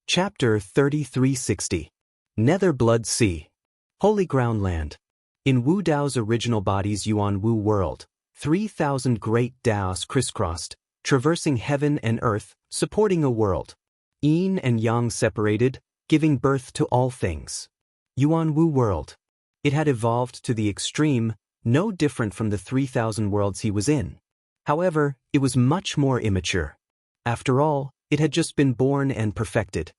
Chapter 3360. Nether Blood Sea. Holy Ground Land. In Wu Dao's original body's Yuan Wu world, 3,000 great Daos crisscrossed, traversing heaven and earth, supporting a world. Yin and Yang separated, giving birth to all things. Yuan Wu world. It had evolved to the extreme, no different from the 3,000 worlds he was in. However, it was much more immature. After all, it had just been born and perfected.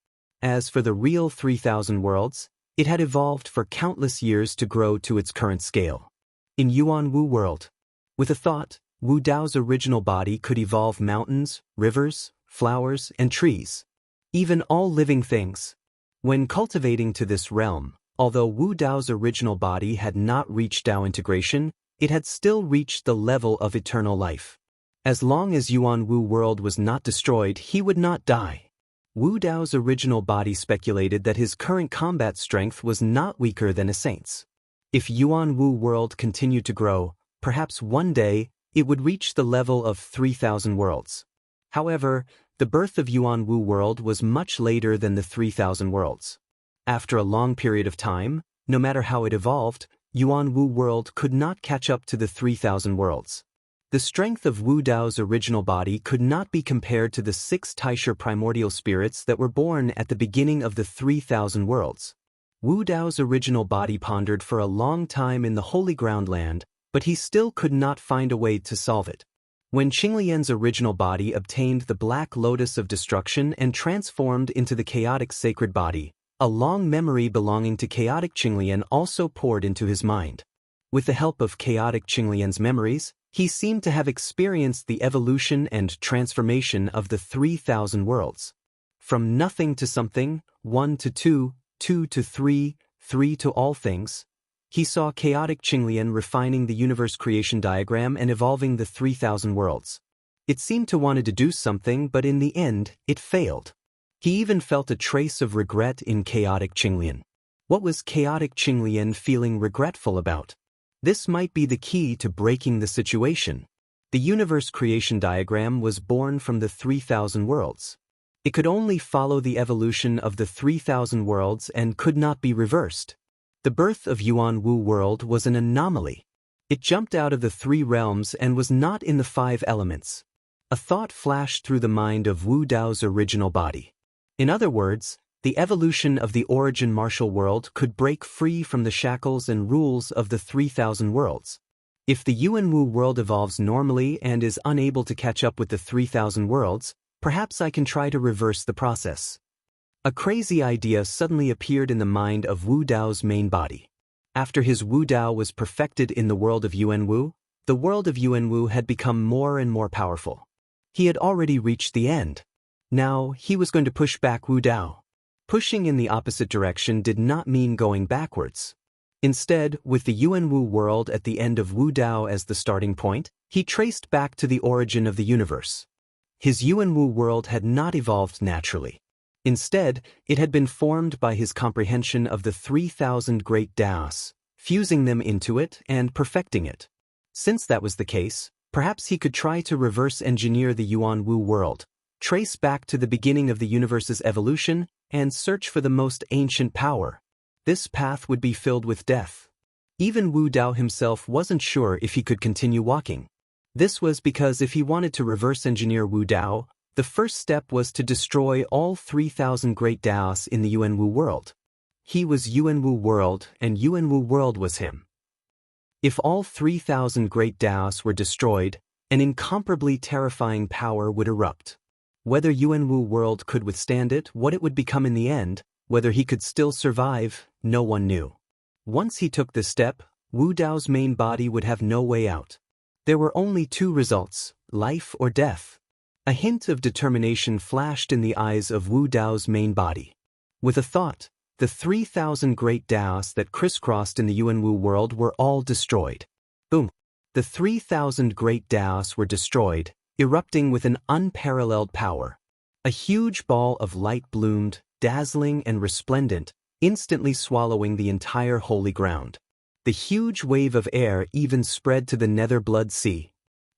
As for the real 3,000 worlds, it had evolved for countless years to grow to its current scale. In Yuan Wu world, with a thought, Wu Dao's original body could evolve mountains, rivers, flowers, and trees. Even all living things. When cultivating to this realm, although Wu Dao's original body had not reached Dao integration, it had still reached the level of eternal life. As long as Yuan Wu world was not destroyed, he would not die. Wu Dao's original body speculated that his current combat strength was not weaker than a saint's. If Yuan Wu world continued to grow, perhaps one day, it would reach the level of 3,000 worlds. However, the birth of Yuan Wu world was much later than the 3,000 worlds. After a long period of time, no matter how it evolved, Yuan Wu world could not catch up to the 3,000 worlds. The strength of Wu Dao's original body could not be compared to the 6 Taisha primordial spirits that were born at the beginning of the 3,000 worlds. Wu Dao's original body pondered for a long time in the Holy Ground Land, but he still could not find a way to solve it. When Qinglian's original body obtained the Black Lotus of Destruction and transformed into the chaotic sacred body, a long memory belonging to chaotic Qinglian also poured into his mind. With the help of chaotic Qinglian's memories, he seemed to have experienced the evolution and transformation of the 3,000 worlds. From nothing to something, 1 to 2, 2 to 3, 3 to all things, he saw chaotic Qinglian refining the universe creation diagram and evolving the 3,000 worlds. It seemed to wanted to do something, but in the end, it failed. He even felt a trace of regret in chaotic Qinglian. What was chaotic Qinglian feeling regretful about? This might be the key to breaking the situation. The universe creation diagram was born from the 3,000 worlds. It could only follow the evolution of the 3,000 worlds and could not be reversed. The birth of Yuan Wu world was an anomaly. It jumped out of the 3 realms and was not in the 5 elements. A thought flashed through the mind of Wu Dao's original body. In other words, the evolution of the origin martial world could break free from the shackles and rules of the 3,000 worlds. If the Yuan Wu world evolves normally and is unable to catch up with the 3,000 worlds, perhaps I can try to reverse the process. A crazy idea suddenly appeared in the mind of Wu Dao's main body. After his Wu Dao was perfected in the world of Yuan Wu, the world of Yuan Wu had become more and more powerful. He had already reached the end. Now, he was going to push back Wu Dao. Pushing in the opposite direction did not mean going backwards. Instead, with the Yuan Wu world at the end of Wu Dao as the starting point, he traced back to the origin of the universe. His Yuan Wu world had not evolved naturally. Instead, it had been formed by his comprehension of the 3,000 great Daos, fusing them into it and perfecting it. Since that was the case, perhaps he could try to reverse engineer the Yuan Wu world, trace back to the beginning of the universe's evolution, and search for the most ancient power. This path would be filled with death. Even Wu Dao himself wasn't sure if he could continue walking. This was because if he wanted to reverse engineer Wu Dao, the first step was to destroy all 3,000 great Daos in the Yuan Wu world. He was Yuan Wu world, and Yuan Wu world was him. If all 3,000 great Daos were destroyed, an incomparably terrifying power would erupt. Whether Yuan Wu world could withstand it, what it would become in the end, whether he could still survive, no one knew. Once he took this step, Wu Dao's main body would have no way out. There were only 2 results, life or death. A hint of determination flashed in the eyes of Wu Dao's main body. With a thought, the 3,000 great Daos that crisscrossed in the Yuan Wu world were all destroyed. Boom! The 3,000 great Daos were destroyed, erupting with an unparalleled power. A huge ball of light bloomed, dazzling and resplendent, instantly swallowing the entire holy ground. The huge wave of air even spread to the Nether Blood Sea.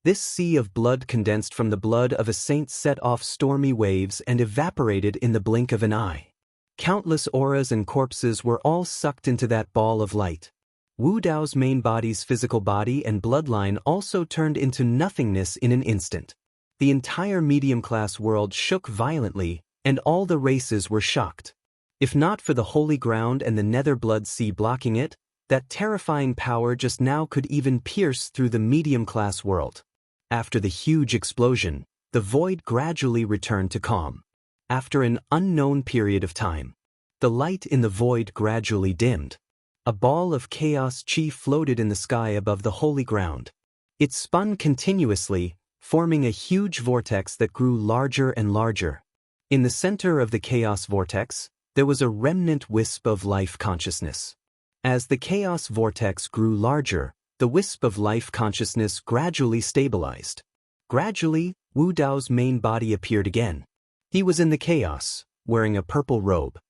This sea of blood condensed from the blood of a saint set off stormy waves and evaporated in the blink of an eye. Countless auras and corpses were all sucked into that ball of light. Wu Dao's main body's physical body and bloodline also turned into nothingness in an instant. The entire medium-class world shook violently, and all the races were shocked. If not for the holy ground and the nether blood sea blocking it, that terrifying power just now could even pierce through the medium-class world. After the huge explosion, the void gradually returned to calm. After an unknown period of time, the light in the void gradually dimmed. A ball of chaos chi floated in the sky above the holy ground. It spun continuously, forming a huge vortex that grew larger and larger. In the center of the chaos vortex, there was a remnant wisp of life consciousness. As the chaos vortex grew larger, the wisp of life consciousness gradually stabilized. Gradually, Wu Dao's main body appeared again. He was in the chaos, wearing a purple robe.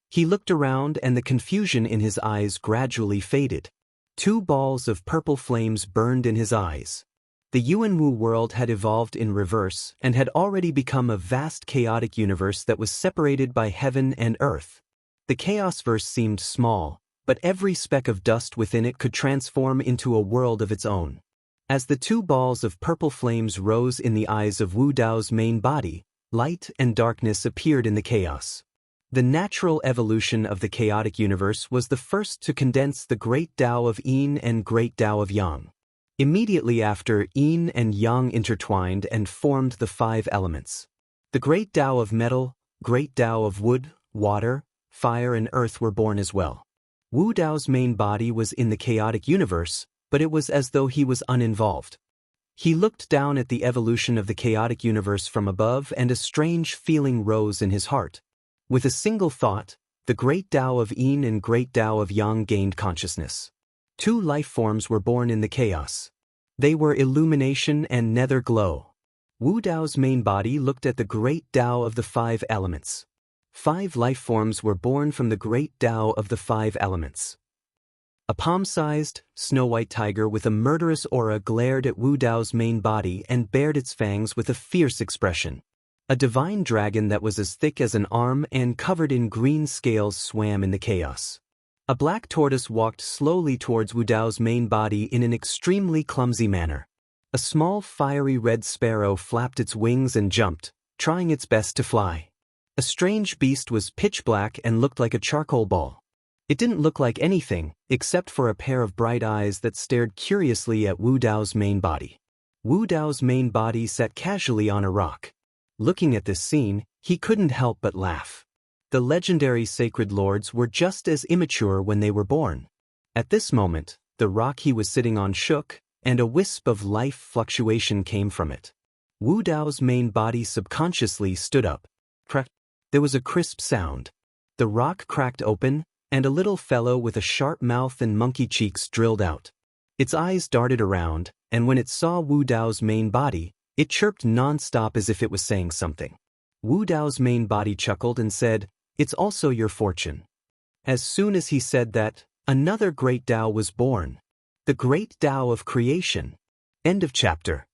He looked around and the confusion in his eyes gradually faded. 2 balls of purple flames burned in his eyes. The Yuanwu world had evolved in reverse and had already become a vast chaotic universe that was separated by heaven and earth. The chaos-verse seemed small, but every speck of dust within it could transform into a world of its own. As the 2 balls of purple flames rose in the eyes of Wu Dao's main body, light and darkness appeared in the chaos. The natural evolution of the chaotic universe was the first to condense the great Tao of Yin and great Tao of Yang. Immediately after, Yin and Yang intertwined and formed the 5 elements. The great Tao of metal, great Tao of wood, water, fire and earth were born as well. Wu Dao's main body was in the chaotic universe, but it was as though he was uninvolved. He looked down at the evolution of the chaotic universe from above and a strange feeling rose in his heart. With a single thought, the great Tao of Yin and great Tao of Yang gained consciousness. 2 life forms were born in the chaos. They were illumination and nether glow. Wu Dao's main body looked at the great Tao of the 5 elements. 5 life forms were born from the great Tao of the 5 elements. A palm-sized, snow-white tiger with a murderous aura glared at Wu Dao's main body and bared its fangs with a fierce expression. A divine dragon that was as thick as an arm and covered in green scales swam in the chaos. A black tortoise walked slowly towards Wu Dao's main body in an extremely clumsy manner. A small fiery red sparrow flapped its wings and jumped, trying its best to fly. A strange beast was pitch black and looked like a charcoal ball. It didn't look like anything, except for a pair of bright eyes that stared curiously at Wu Dao's main body. Wu Dao's main body sat casually on a rock. Looking at this scene, he couldn't help but laugh. The legendary sacred lords were just as immature when they were born. At this moment, the rock he was sitting on shook, and a wisp of life fluctuation came from it. Wu Dao's main body subconsciously stood up. There was a crisp sound. The rock cracked open, and a little fellow with a sharp mouth and monkey cheeks drilled out. Its eyes darted around, and when it saw Wu Dao's main body, it chirped non-stop as if it was saying something. Wu Dao's main body chuckled and said, "It's also your fortune." As soon as he said that, another great Tao was born. The great Tao of creation. End of chapter.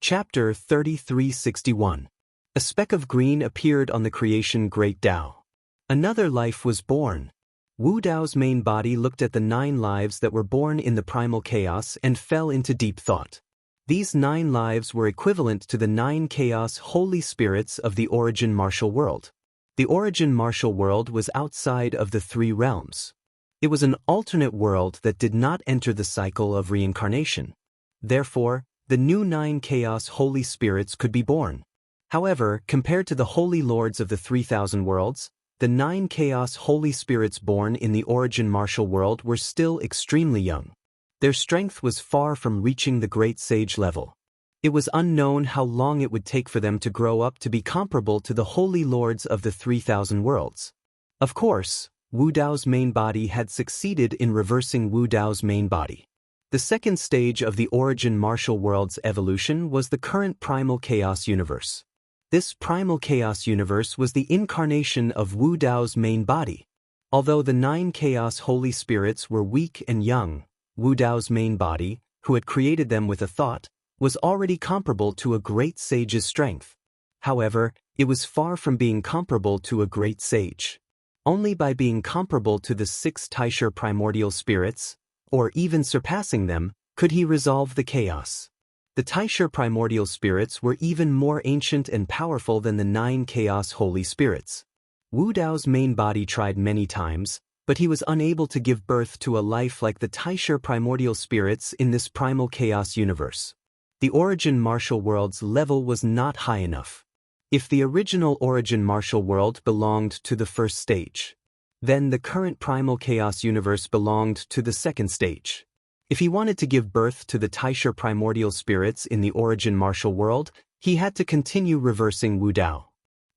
Chapter 3361. A speck of green appeared on the creation great Tao. Another life was born. Wu Dao's main body looked at the 9 lives that were born in the primal chaos and fell into deep thought. These 9 lives were equivalent to the 9 chaos holy spirits of the origin martial world. The origin martial world was outside of the 3 realms. It was an alternate world that did not enter the cycle of reincarnation. Therefore, the new 9 chaos holy spirits could be born. However, compared to the holy lords of the 3,000 worlds, the 9 chaos holy spirits born in the origin martial world were still extremely young. Their strength was far from reaching the great sage level. It was unknown how long it would take for them to grow up to be comparable to the holy lords of the 3,000 worlds. Of course, Wu Dao's main body had succeeded in reversing Wu Dao's main body. The second stage of the origin martial world's evolution was the current primal chaos universe. This primal chaos universe was the incarnation of Wu Dao's main body. Although the 9 chaos holy spirits were weak and young, Wu Dao's main body, who had created them with a thought, was already comparable to a great sage's strength. However, it was far from being comparable to a great sage. Only by being comparable to the 6 Taisha primordial spirits, or even surpassing them, could he resolve the chaos. The Taisha primordial spirits were even more ancient and powerful than the 9 chaos holy spirits. Wu Dao's main body tried many times, but he was unable to give birth to a life like the Taisha primordial spirits in this primal chaos universe. The origin martial world's level was not high enough. If the original origin martial world belonged to the first stage, then the current primal chaos universe belonged to the second stage. If he wanted to give birth to the Taisha primordial spirits in the origin martial world, he had to continue reversing Wu Dao,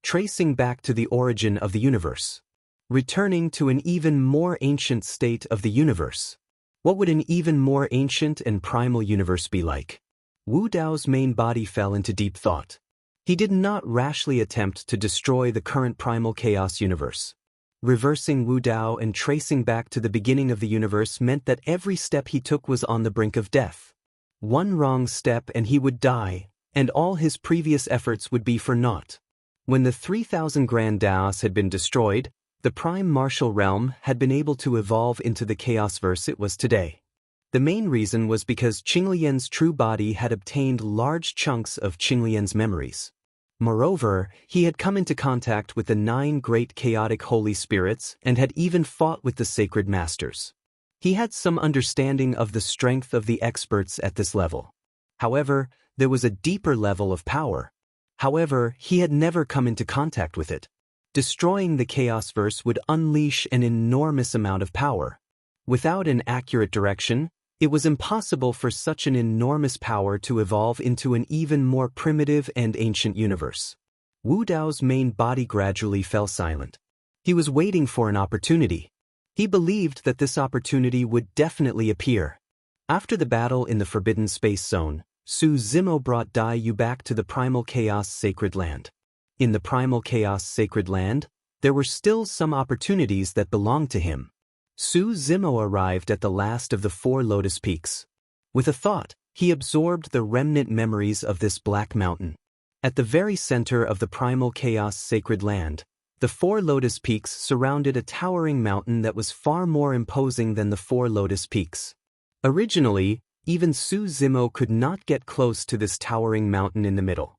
tracing back to the origin of the universe, returning to an even more ancient state of the universe. What would an even more ancient and primal universe be like? Wu Dao's main body fell into deep thought. He did not rashly attempt to destroy the current primal chaos universe. Reversing Wu Dao and tracing back to the beginning of the universe meant that every step he took was on the brink of death. One wrong step and he would die, and all his previous efforts would be for naught. When the 3,000 Grand Daos had been destroyed, the prime martial realm had been able to evolve into the chaosverse it was today. The main reason was because Qinglian's true body had obtained large chunks of Qinglian's memories. Moreover, he had come into contact with the 9 great chaotic holy spirits and had even fought with the sacred masters. He had some understanding of the strength of the experts at this level. However, there was a deeper level of power. However, he had never come into contact with it. Destroying the chaosverse would unleash an enormous amount of power. Without an accurate direction, it was impossible for such an enormous power to evolve into an even more primitive and ancient universe. Wu Dao's main body gradually fell silent. He was waiting for an opportunity. He believed that this opportunity would definitely appear. After the battle in the Forbidden Space Zone, Su Zimo brought Dai Yu back to the Primal Chaos Sacred Land. In the Primal Chaos Sacred Land, there were still some opportunities that belonged to him. Su Zimo arrived at the last of the 4 Lotus Peaks. With a thought, he absorbed the remnant memories of this black mountain. At the very center of the Primal Chaos Sacred Land, the 4 Lotus Peaks surrounded a towering mountain that was far more imposing than the 4 Lotus Peaks. Originally, even Su Zimo could not get close to this towering mountain in the middle.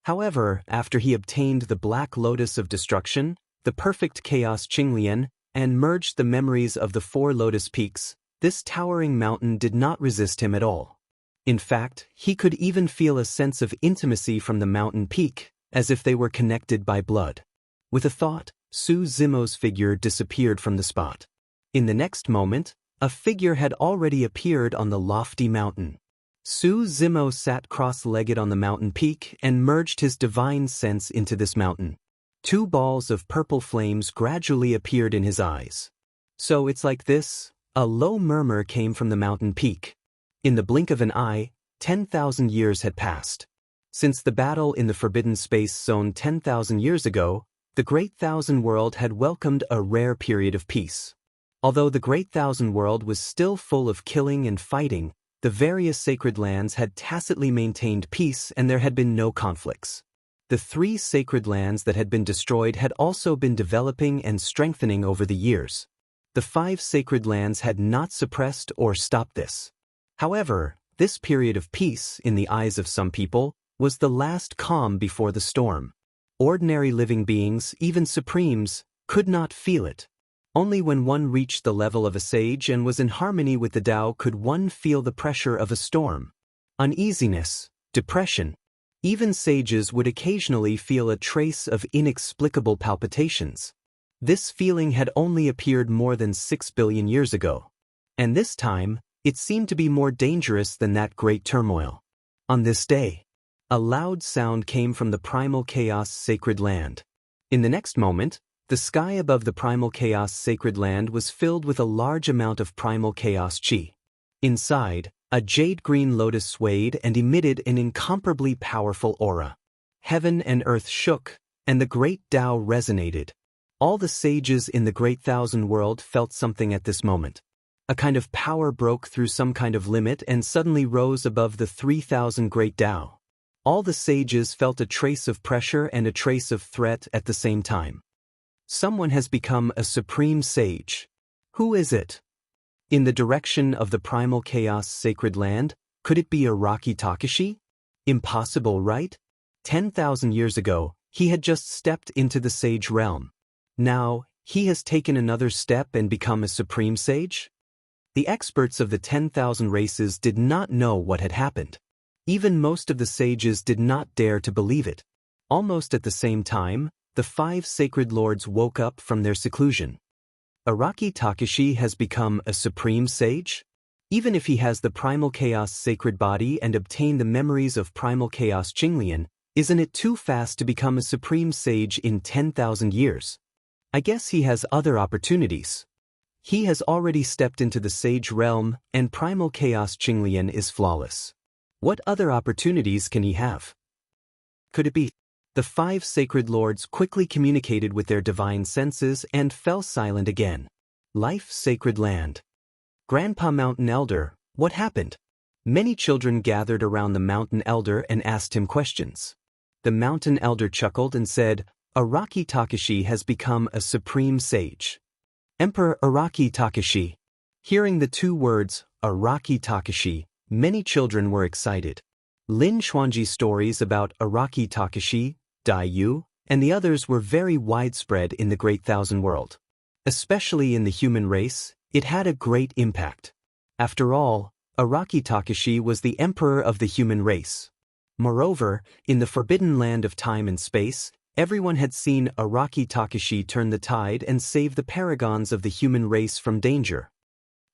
However, after he obtained the Black Lotus of Destruction, the perfect Chaos Qinglian, and merged the memories of the 4 Lotus Peaks, this towering mountain did not resist him at all. In fact, he could even feel a sense of intimacy from the mountain peak, as if they were connected by blood. With a thought, Su Zimo's figure disappeared from the spot. In the next moment, a figure had already appeared on the lofty mountain. Su Zimo sat cross-legged on the mountain peak and merged his divine sense into this mountain. 2 balls of purple flames gradually appeared in his eyes. So it's like this, a low murmur came from the mountain peak. In the blink of an eye, 10,000 years had passed. Since the battle in the Forbidden Space Zone 10,000 years ago, the Great Thousand World had welcomed a rare period of peace. Although the Great Thousand World was still full of killing and fighting, the various sacred lands had tacitly maintained peace and there had been no conflicts. The 3 sacred lands that had been destroyed had also been developing and strengthening over the years. The 5 sacred lands had not suppressed or stopped this. However, this period of peace, in the eyes of some people, was the last calm before the storm. Ordinary living beings, even supremes, could not feel it. Only when one reached the level of a sage and was in harmony with the Tao could one feel the pressure of a storm. Uneasiness, depression. Even sages would occasionally feel a trace of inexplicable palpitations. This feeling had only appeared more than 6 billion years ago. And this time, it seemed to be more dangerous than that great turmoil. On this day, a loud sound came from the Primal Chaos Sacred Land. In the next moment, the sky above the Primal Chaos Sacred Land was filled with a large amount of Primal Chaos Qi. Inside, a jade-green lotus swayed and emitted an incomparably powerful aura. Heaven and earth shook, and the great Tao resonated. All the sages in the Great Thousand World felt something at this moment. A kind of power broke through some kind of limit and suddenly rose above the 3,000 great Tao. All the sages felt a trace of pressure and a trace of threat at the same time. Someone has become a supreme sage. Who is it? In the direction of the primal chaos sacred land, could it be Araki Takashi? Impossible, right? 10,000 years ago, he had just stepped into the sage realm. Now, he has taken another step and become a supreme sage? The experts of the 10,000 races did not know what had happened. Even most of the sages did not dare to believe it. Almost at the same time, the 5 sacred lords woke up from their seclusion. Araki Takashi has become a supreme sage? Even if he has the primal chaos sacred body and obtained the memories of primal chaos Qinglian, isn't it too fast to become a supreme sage in 10,000 years? I guess he has other opportunities. He has already stepped into the sage realm, and primal chaos Qinglian is flawless. What other opportunities can he have? Could it be? The 5 sacred lords quickly communicated with their divine senses and fell silent again. Life sacred land. Grandpa Mountain Elder, what happened? Many children gathered around the Mountain Elder and asked him questions. The Mountain Elder chuckled and said, Araki Takashi has become a supreme sage. Emperor Araki Takashi. Hearing the 2 words, Araki Takashi, many children were excited. Lin Xuanji's stories about Araki Takashi, Dai Yu, and the others were very widespread in the Great Thousand World. Especially in the human race, it had a great impact. After all, Araki Takashi was the emperor of the human race. Moreover, in the forbidden land of time and space, everyone had seen Araki Takashi turn the tide and save the paragons of the human race from danger.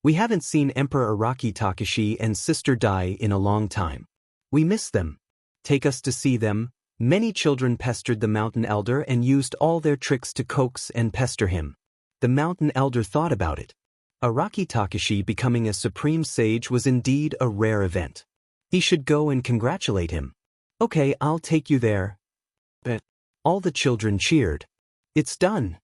We haven't seen Emperor Araki Takashi and Sister Dai in a long time. We miss them. Take us to see them. Many children pestered the Mountain Elder and used all their tricks to coax and pester him. The Mountain Elder thought about it. Araki Takashi becoming a supreme sage was indeed a rare event. He should go and congratulate him. Okay, I'll take you there. But all the children cheered. It's done.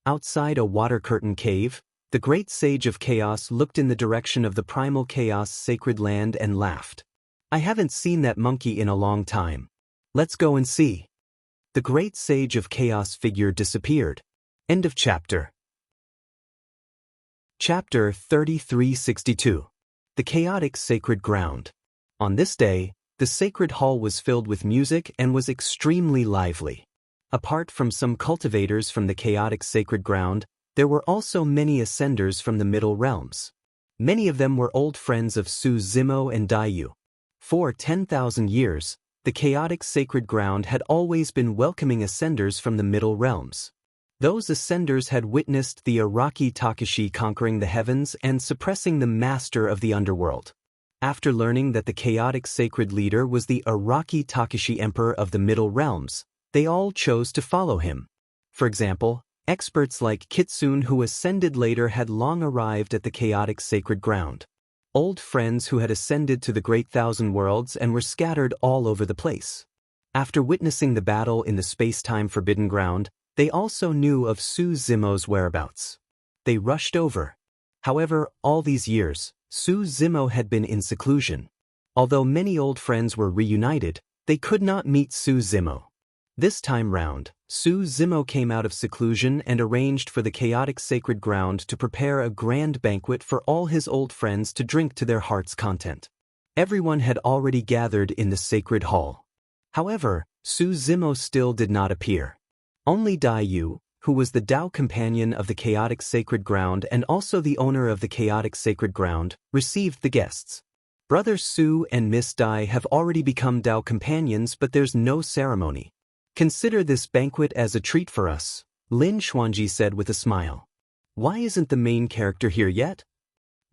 Outside a water curtain cave, the great sage of chaos looked in the direction of the primal chaos sacred land and laughed. I haven't seen that monkey in a long time. Let's go and see. The great sage of chaos figure disappeared. End of chapter. Chapter 3362. The Chaotic Sacred Ground. On this day, the sacred hall was filled with music and was extremely lively. Apart from some cultivators from the chaotic sacred ground, there were also many ascenders from the middle realms. Many of them were old friends of Su Zimo and Daiyu. For 10,000 years, the chaotic sacred ground had always been welcoming ascenders from the middle realms. Those ascenders had witnessed the Araki Takashi conquering the heavens and suppressing the master of the underworld. After learning that the chaotic sacred leader was the Araki Takashi Emperor of the Middle Realms, they all chose to follow him. For example, experts like Kitsune who ascended later had long arrived at the chaotic sacred ground. Old friends who had ascended to the Great Thousand Worlds and were scattered all over the place. After witnessing the battle in the space-time forbidden ground, they also knew of Su Zimo's whereabouts. They rushed over. However, all these years, Su Zimo had been in seclusion. Although many old friends were reunited, they could not meet Su Zimo. This time round, Su Zimo came out of seclusion and arranged for the chaotic sacred ground to prepare a grand banquet for all his old friends to drink to their heart's content. Everyone had already gathered in the sacred hall. However, Su Zimo still did not appear. Only Daiyu, who was the Tao companion of the chaotic sacred ground and also the owner of the chaotic sacred ground, received the guests. Brother Su and Miss Dai have already become Tao companions, but there's no ceremony. Consider this banquet as a treat for us, Lin Xuanji said with a smile. Why isn't the main character here yet?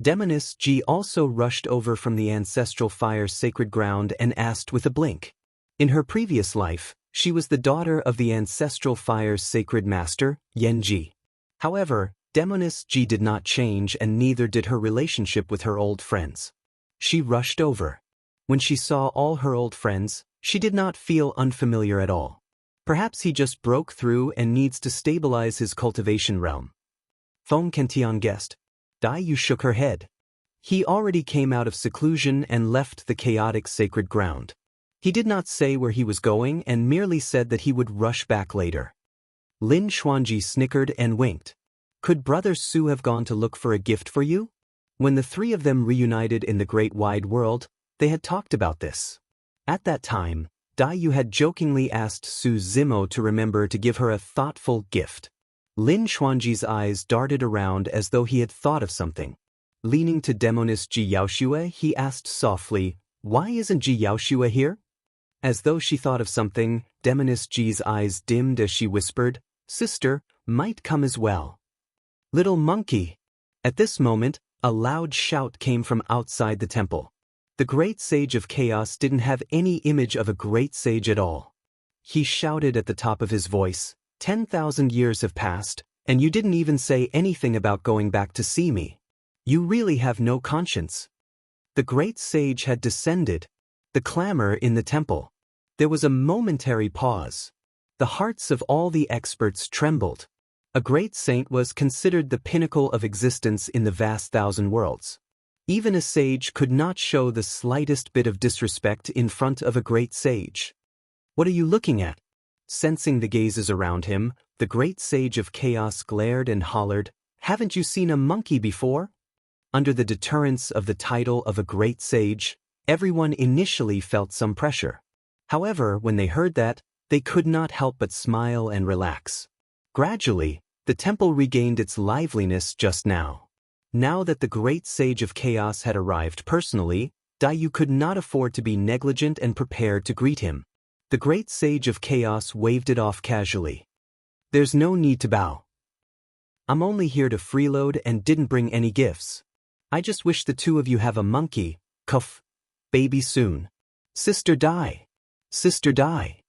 Demoness Ji also rushed over from the ancestral fire sacred ground and asked with a blink. In her previous life, she was the daughter of the ancestral fire's sacred master, Yenji. However, Demoness Ji did not change and neither did her relationship with her old friends. She rushed over. When she saw all her old friends, she did not feel unfamiliar at all. Perhaps he just broke through and needs to stabilize his cultivation realm. Feng Kentian guessed. Daiyu shook her head. He already came out of seclusion and left the chaotic sacred ground. He did not say where he was going and merely said that he would rush back later. Lin Xuanji snickered and winked. Could Brother Su have gone to look for a gift for you? When the three of them reunited in the great wide world, they had talked about this. At that time, Daiyu had jokingly asked Su Zimo to remember to give her a thoughtful gift. Lin Xuanji's eyes darted around as though he had thought of something. Leaning to Demoness Ji Yaoshue, he asked softly, "Why isn't Ji Yaoshue here?" As though she thought of something, Demoness Ji's eyes dimmed as she whispered, "Sister, might come as well." "Little monkey!" At this moment, a loud shout came from outside the temple. The great sage of chaos didn't have any image of a great sage at all. He shouted at the top of his voice, 10,000 years have passed, and you didn't even say anything about going back to see me. You really have no conscience." The great sage had descended. The clamor in the temple. There was a momentary pause. The hearts of all the experts trembled. A great saint was considered the pinnacle of existence in the vast thousand worlds. Even a sage could not show the slightest bit of disrespect in front of a great sage. "What are you looking at?" Sensing the gazes around him, the great sage of chaos glared and hollered, "Haven't you seen a monkey before?" Under the deterrence of the title of a great sage, everyone initially felt some pressure. However, when they heard that, they could not help but smile and relax. Gradually, the temple regained its liveliness just now. Now that the great sage of chaos had arrived personally, Daiyu could not afford to be negligent and prepared to greet him. The great sage of chaos waved it off casually. "There's no need to bow. I'm only here to freeload and didn't bring any gifts. I just wish the two of you have a monkey, cuff, baby soon. Sister die. Sister die."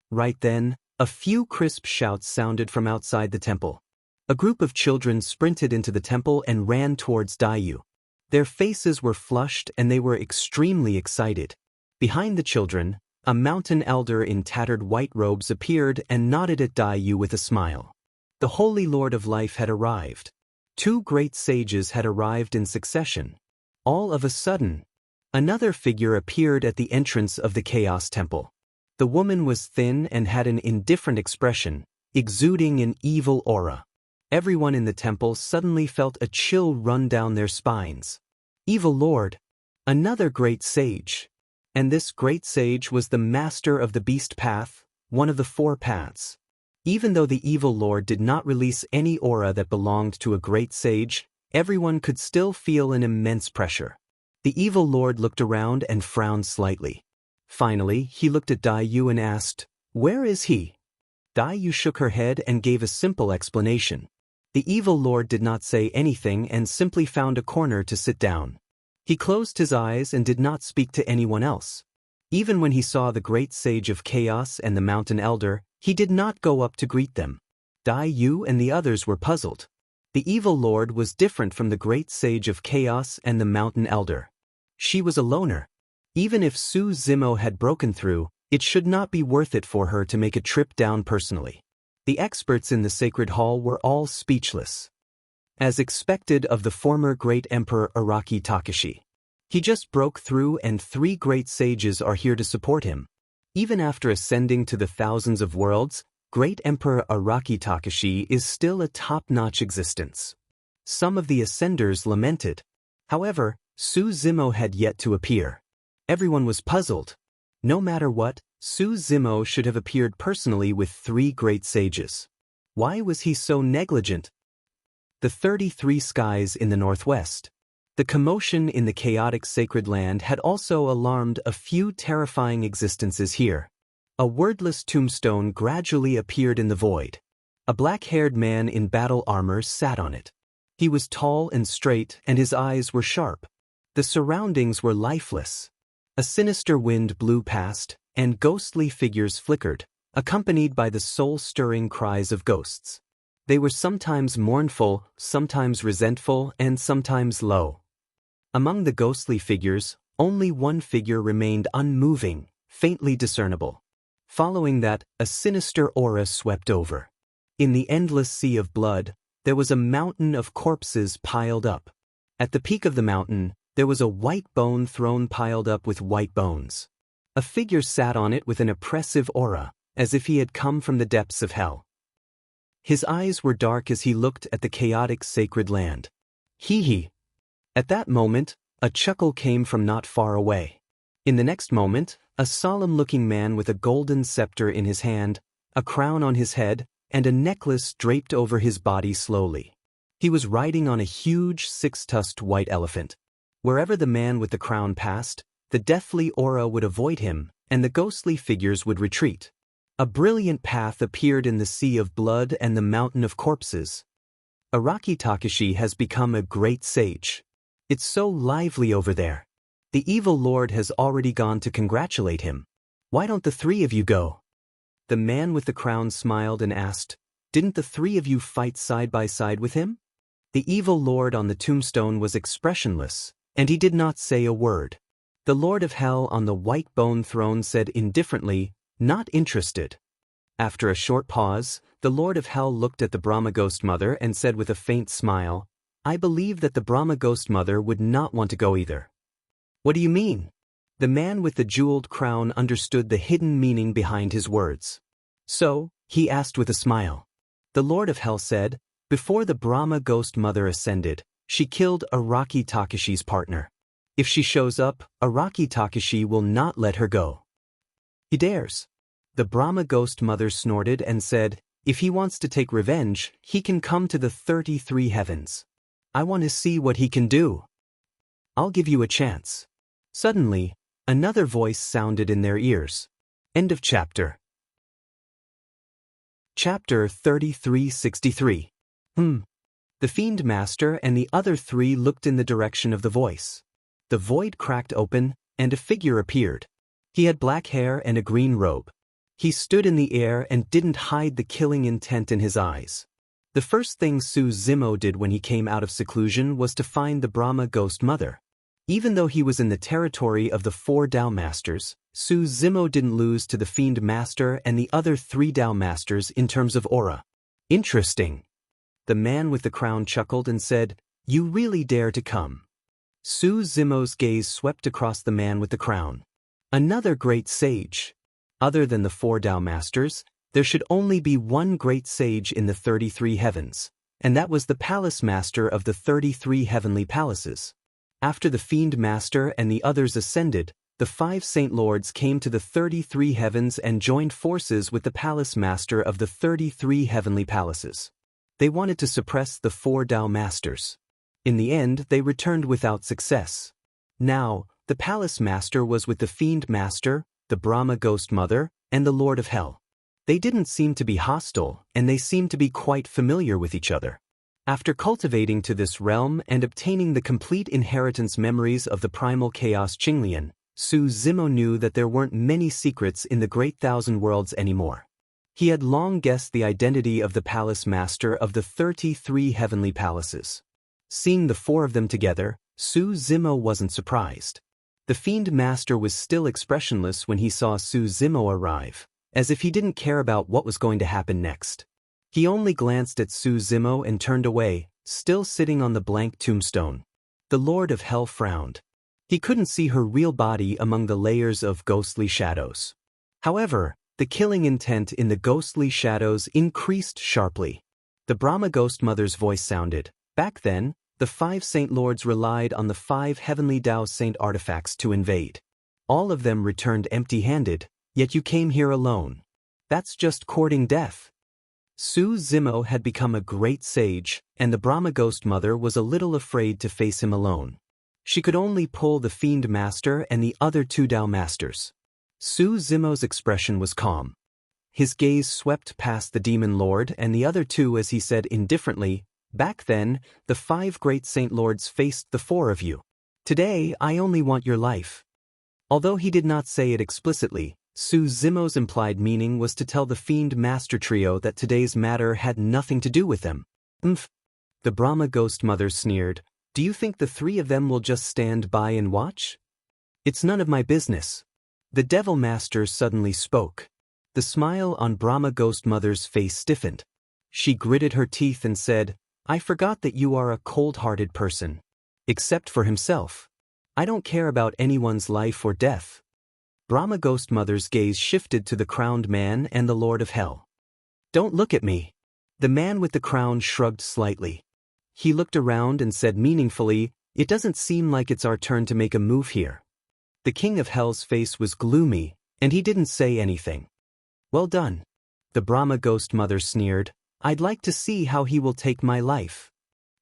Right then, a few crisp shouts sounded from outside the temple. A group of children sprinted into the temple and ran towards Daiyu. Their faces were flushed and they were extremely excited. Behind the children, a mountain elder in tattered white robes appeared and nodded at Daiyu with a smile. The Holy Lord of Life had arrived. Two great sages had arrived in succession. All of a sudden, another figure appeared at the entrance of the Chaos Temple. The woman was thin and had an indifferent expression, exuding an evil aura. Everyone in the temple suddenly felt a chill run down their spines. Evil Lord! Another great sage! And this great sage was the master of the beast path, one of the four paths. Even though the evil lord did not release any aura that belonged to a great sage, everyone could still feel an immense pressure. The evil lord looked around and frowned slightly. Finally, he looked at Daiyu and asked, "Where is he?" Daiyu shook her head and gave a simple explanation. The evil lord did not say anything and simply found a corner to sit down. He closed his eyes and did not speak to anyone else. Even when he saw the great sage of chaos and the mountain elder, he did not go up to greet them. Daiyu and the others were puzzled. The evil lord was different from the great sage of chaos and the mountain elder. She was a loner. Even if Su Zimo had broken through, it should not be worth it for her to make a trip down personally. The experts in the sacred hall were all speechless. As expected of the former great emperor Araki Takashi. He just broke through and three great sages are here to support him. Even after ascending to the thousands of worlds, great emperor Araki Takashi is still a top-notch existence. Some of the ascenders lamented. However, Su Zimo had yet to appear. Everyone was puzzled. No matter what, Su Zimo should have appeared personally with three great sages. Why was he so negligent? The 33 skies in the northwest. The commotion in the chaotic sacred land had also alarmed a few terrifying existences here. A wordless tombstone gradually appeared in the void. A black-haired man in battle armor sat on it. He was tall and straight and his eyes were sharp. The surroundings were lifeless. A sinister wind blew past, and ghostly figures flickered, accompanied by the soul-stirring cries of ghosts. They were sometimes mournful, sometimes resentful, and sometimes low. Among the ghostly figures, only one figure remained unmoving, faintly discernible. Following that, a sinister aura swept over. In the endless sea of blood, there was a mountain of corpses piled up. At the peak of the mountain, there was a white bone throne piled up with white bones. A figure sat on it with an oppressive aura, as if he had come from the depths of hell. His eyes were dark as he looked at the chaotic sacred land. Hee. At that moment, a chuckle came from not far away. In the next moment, a solemn-looking man with a golden scepter in his hand, a crown on his head, and a necklace draped over his body slowly. He was riding on a huge six-tusked white elephant. Wherever the man with the crown passed, the deathly aura would avoid him, and the ghostly figures would retreat. A brilliant path appeared in the sea of blood and the mountain of corpses. Araki Takashi has become a great sage. It's so lively over there. The evil lord has already gone to congratulate him. Why don't the three of you go? The man with the crown smiled and asked, "Didn't the three of you fight side by side with him?" The evil lord on the tombstone was expressionless, and he did not say a word. The Lord of Hell on the white bone throne said indifferently, "Not interested." After a short pause, the Lord of Hell looked at the Brahma Ghost Mother and said with a faint smile, "I believe that the Brahma Ghost Mother would not want to go either." "What do you mean?" The man with the jeweled crown understood the hidden meaning behind his words. "So," he asked with a smile. The Lord of Hell said, "Before the Brahma Ghost Mother ascended, she killed Araki Takashi's partner. If she shows up, Araki Takashi will not let her go." "He dares." The Brahma Ghost Mother snorted and said, "If he wants to take revenge, he can come to the 33 heavens. I want to see what he can do. I'll give you a chance." Suddenly, another voice sounded in their ears. End of chapter. Chapter 3363. The Fiend Master and the other three looked in the direction of the voice. The void cracked open, and a figure appeared. He had black hair and a green robe. He stood in the air and didn't hide the killing intent in his eyes. The first thing Suzumo did when he came out of seclusion was to find the Brahma Ghost Mother. Even though he was in the territory of the 4 Tao Masters, Suzumo didn't lose to the Fiend Master and the other 3 Tao Masters in terms of aura. "Interesting." The man with the crown chuckled and said, "You really dare to come." Suzumo's gaze swept across the man with the crown. Another great sage. Other than the 4 Tao Masters, there should only be one great sage in the 33 heavens, and that was the Palace Master of the 33 heavenly palaces. After the Fiend Master and the others ascended, the 5 Saint Lords came to the 33 heavens and joined forces with the Palace Master of the 33 heavenly palaces. They wanted to suppress the 4 Tao Masters. In the end, they returned without success. Now, the Palace Master was with the Fiend Master, the Brahma Ghost Mother, and the Lord of Hell. They didn't seem to be hostile, and they seemed to be quite familiar with each other. After cultivating to this realm and obtaining the complete inheritance memories of the primal chaos Qinglian, Suzumo knew that there weren't many secrets in the Great Thousand Worlds anymore. He had long guessed the identity of the Palace Master of the 33 heavenly palaces. Seeing the 4 of them together, Suzumo wasn't surprised. The Fiend Master was still expressionless when he saw Suzumo arrive, as if he didn't care about what was going to happen next. He only glanced at Suzumo and turned away, still sitting on the blank tombstone. The Lord of Hell frowned. He couldn't see her real body among the layers of ghostly shadows. However, the killing intent in the ghostly shadows increased sharply. The Brahma Ghost Mother's voice sounded. Back then, the 5 Saint Lords relied on the 5 heavenly Tao Saint artifacts to invade. All of them returned empty-handed, yet you came here alone. That's just courting death. Suzumo had become a great sage, and the Brahma Ghost Mother was a little afraid to face him alone. She could only pull the Fiend Master and the other 2 Tao Masters. Suzumo's expression was calm. His gaze swept past the Demon Lord and the other 2 as he said indifferently, "Back then, the 5 great Saint Lords faced the 4 of you. Today, I only want your life." Although he did not say it explicitly, Suzumo's implied meaning was to tell the Fiend Master Trio that today's matter had nothing to do with them. The Brahma Ghost Mother sneered, "Do you think the 3 of them will just stand by and watch? It's none of my business." The Devil Master suddenly spoke. The smile on Brahma Ghost Mother's face stiffened. She gritted her teeth and said, I forgot that you are a cold-hearted person. Except for himself. I don't care about anyone's life or death. Brahma Ghost Mother's gaze shifted to the crowned man and the Lord of Hell. Don't look at me. The man with the crown shrugged slightly. He looked around and said meaningfully, it doesn't seem like it's our turn to make a move here. The King of Hell's face was gloomy, and he didn't say anything. Well done. The Brahma Ghost Mother sneered, I'd like to see how he will take my life.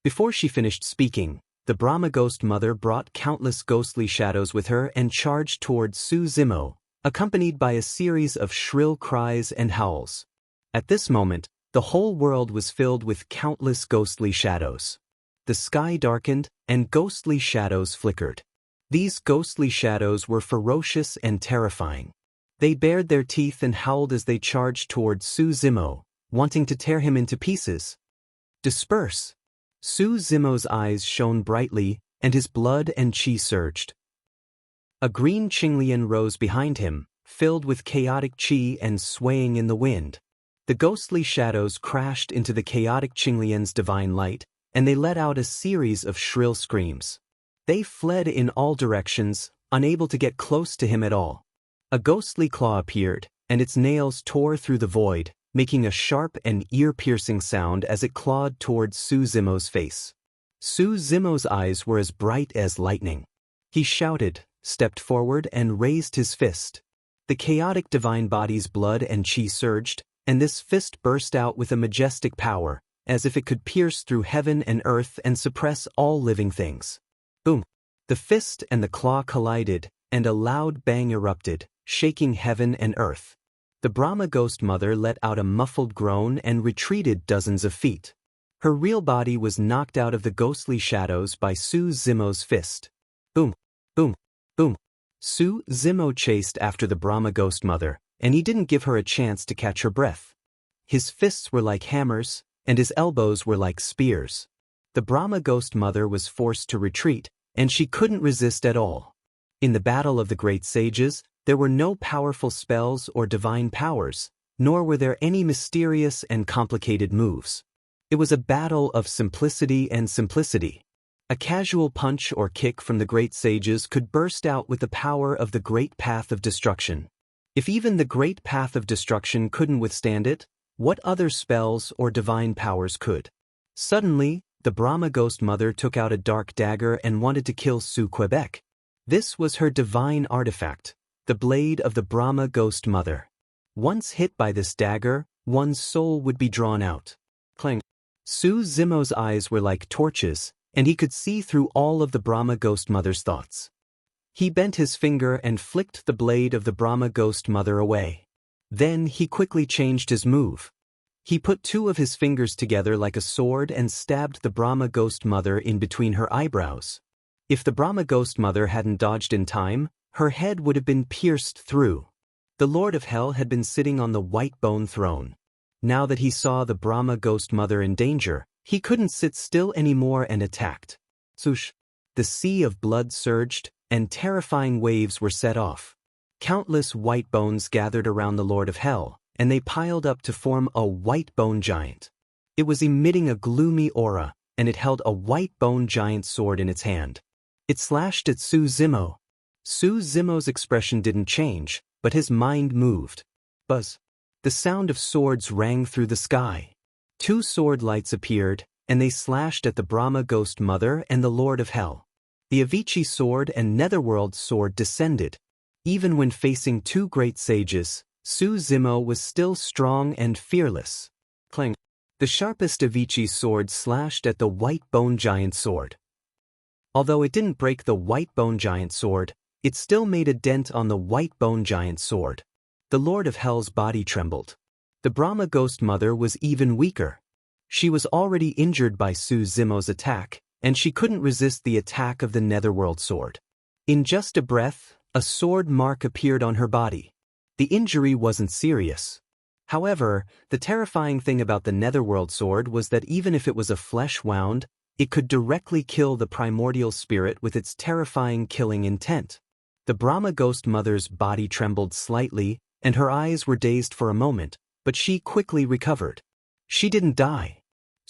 Before she finished speaking, the Brahma Ghost Mother brought countless ghostly shadows with her and charged toward Su Zimo, accompanied by a series of shrill cries and howls. At this moment, the whole world was filled with countless ghostly shadows. The sky darkened, and ghostly shadows flickered. These ghostly shadows were ferocious and terrifying. They bared their teeth and howled as they charged toward Su Zimo, wanting to tear him into pieces. Disperse! Su Zimo's eyes shone brightly, and his blood and chi surged. A green Qinglian rose behind him, filled with chaotic chi and swaying in the wind. The ghostly shadows crashed into the chaotic Qinglian's divine light, and they let out a series of shrill screams. They fled in all directions, unable to get close to him at all. A ghostly claw appeared, and its nails tore through the void, making a sharp and ear-piercing sound as it clawed towards Su Zimo's face. Su Zimo's eyes were as bright as lightning. He shouted, stepped forward and raised his fist. The chaotic divine body's blood and chi surged, and this fist burst out with a majestic power, as if it could pierce through heaven and earth and suppress all living things. Boom! The fist and the claw collided, and a loud bang erupted, shaking heaven and earth. The Brahma Ghost Mother let out a muffled groan and retreated dozens of feet. Her real body was knocked out of the ghostly shadows by Su Zimo's fist. Boom! Boom! Boom! Su Zimo chased after the Brahma Ghost Mother, and he didn't give her a chance to catch her breath. His fists were like hammers, and his elbows were like spears. The Brahma Ghost Mother was forced to retreat, and she couldn't resist at all. In the battle of the great sages, there were no powerful spells or divine powers, nor were there any mysterious and complicated moves. It was a battle of simplicity and simplicity. A casual punch or kick from the great sages could burst out with the power of the great path of destruction. If even the great path of destruction couldn't withstand it, what other spells or divine powers could? Suddenly, the Brahma Ghost Mother took out a dark dagger and wanted to kill Su Quebec. This was her divine artifact, the blade of the Brahma Ghost Mother. Once hit by this dagger, one's soul would be drawn out. Clang! Su Zimo's eyes were like torches, and he could see through all of the Brahma Ghost Mother's thoughts. He bent his finger and flicked the blade of the Brahma Ghost Mother away. Then he quickly changed his move. He put two of his fingers together like a sword and stabbed the Brahma Ghost Mother in between her eyebrows. If the Brahma Ghost Mother hadn't dodged in time, her head would have been pierced through. The Lord of Hell had been sitting on the white bone throne. Now that he saw the Brahma Ghost Mother in danger, he couldn't sit still anymore and attacked. Swoosh! The sea of blood surged, and terrifying waves were set off. Countless white bones gathered around the Lord of Hell, and they piled up to form a white bone giant. It was emitting a gloomy aura, and it held a white bone giant sword in its hand. It slashed at Su Zimo. Su Zimo's expression didn't change, but his mind moved. Buzz! The sound of swords rang through the sky. Two sword lights appeared, and they slashed at the Brahma Ghost Mother and the Lord of Hell. The Avicii sword and Netherworld sword descended. Even when facing two great sages, Su Zimo was still strong and fearless. Clang! The sharpest Avicii sword slashed at the white bone giant sword. Although it didn't break the white bone giant sword, it still made a dent on the white bone giant sword. The Lord of Hell's body trembled. The Brahma Ghost Mother was even weaker. She was already injured by Su Zimo's attack, and she couldn't resist the attack of the Netherworld sword. In just a breath, a sword mark appeared on her body. The injury wasn't serious. However, the terrifying thing about the Netherworld sword was that even if it was a flesh wound, it could directly kill the primordial spirit with its terrifying killing intent. The Brahma Ghost Mother's body trembled slightly, and her eyes were dazed for a moment, but she quickly recovered. She didn't die.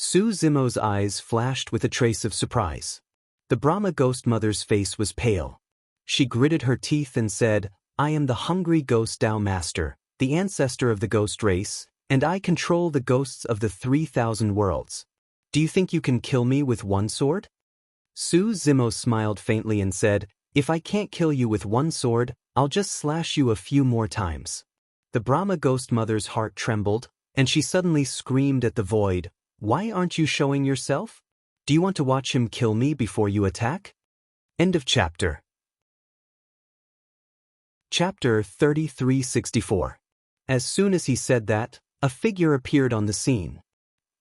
Su Zimo's eyes flashed with a trace of surprise. The Brahma ghost mother's face was pale. She gritted her teeth and said, "I am the hungry ghost Tao master, the ancestor of the ghost race, and I control the ghosts of the 3,000 worlds. Do you think you can kill me with one sword?" Su Zimo smiled faintly and said, "If I can't kill you with one sword, I'll just slash you a few more times." The Brahma ghost mother's heart trembled, and she suddenly screamed at the void, "Why aren't you showing yourself? Do you want to watch him kill me before you attack?" End of chapter. Chapter 3364. As soon as he said that, a figure appeared on the scene.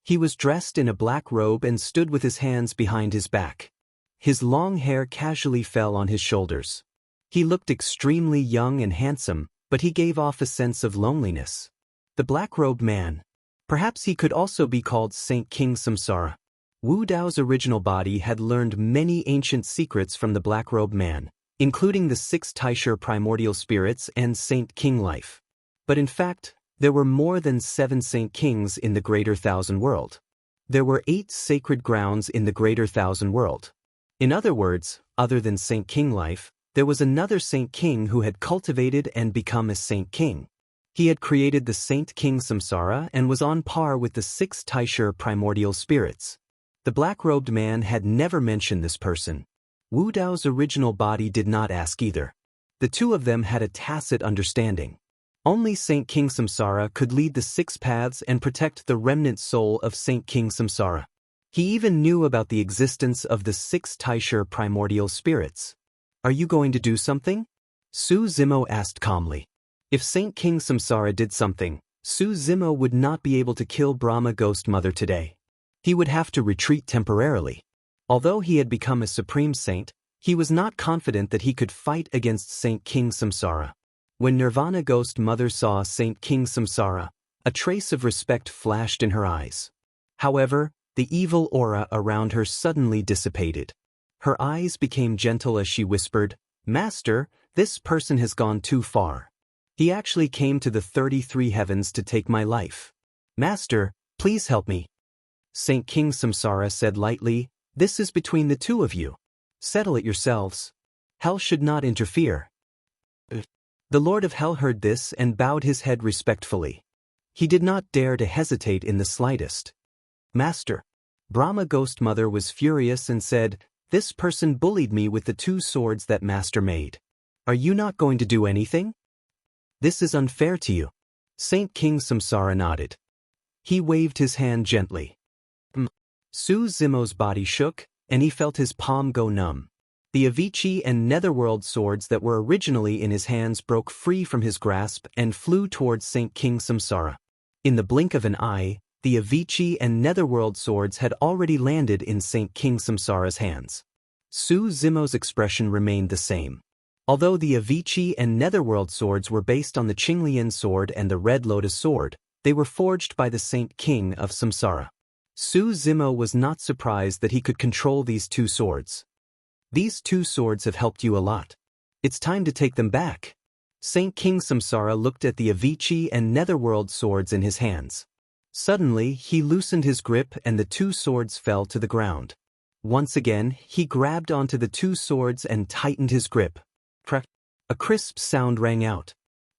He was dressed in a black robe and stood with his hands behind his back. His long hair casually fell on his shoulders. He looked extremely young and handsome, but he gave off a sense of loneliness. The black-robed man. Perhaps he could also be called Saint King Samsara. Wu Dao's original body had learned many ancient secrets from the black-robed man, including the 6 Taisher primordial spirits and Saint King life. But in fact, there were more than 7 Saint Kings in the Greater Thousand World. There were 8 sacred grounds in the Greater Thousand World. In other words, other than Saint King life, there was another Saint King who had cultivated and become a Saint King. He had created the Saint King Samsara and was on par with the 6 Taisher primordial spirits. The black-robed man had never mentioned this person. Wu Dao's original body did not ask either. The two of them had a tacit understanding. Only Saint King Samsara could lead the 6 paths and protect the remnant soul of Saint King Samsara. He even knew about the existence of the 6 Taisher primordial spirits. "Are you going to do something?" Su Zimo asked calmly. If Saint King Samsara did something, Su Zimo would not be able to kill Brahma Ghost Mother today. He would have to retreat temporarily. Although he had become a supreme saint, he was not confident that he could fight against Saint King Samsara. When Nirvana Ghost Mother saw Saint King Samsara, a trace of respect flashed in her eyes. However, the evil aura around her suddenly dissipated. Her eyes became gentle as she whispered, "Master, this person has gone too far. He actually came to the 33 heavens to take my life. Master, please help me." Saint King Samsara said lightly, "This is between the two of you. Settle it yourselves. Hell should not interfere." The Lord of Hell heard this and bowed his head respectfully. He did not dare to hesitate in the slightest. "Master." Brahma Ghost Mother was furious and said, "This person bullied me with the 2 swords that Master made. Are you not going to do anything? This is unfair to you." Saint King Samsara nodded. He waved his hand gently. Su Zimo's body shook, and he felt his palm go numb. The Avicii and Netherworld swords that were originally in his hands broke free from his grasp and flew towards Saint King Samsara. In the blink of an eye, the Avicii and Netherworld swords had already landed in Saint King Samsara's hands. Su Zimo's expression remained the same. Although the Avicii and Netherworld swords were based on the Qinglian sword and the Red Lotus sword, they were forged by the Saint King of Samsara. Su Zimo was not surprised that he could control these 2 swords. "These 2 swords have helped you a lot. It's time to take them back." Saint King Samsara looked at the Avicii and Netherworld swords in his hands. Suddenly, he loosened his grip and the 2 swords fell to the ground. Once again, he grabbed onto the 2 swords and tightened his grip. A crisp sound rang out.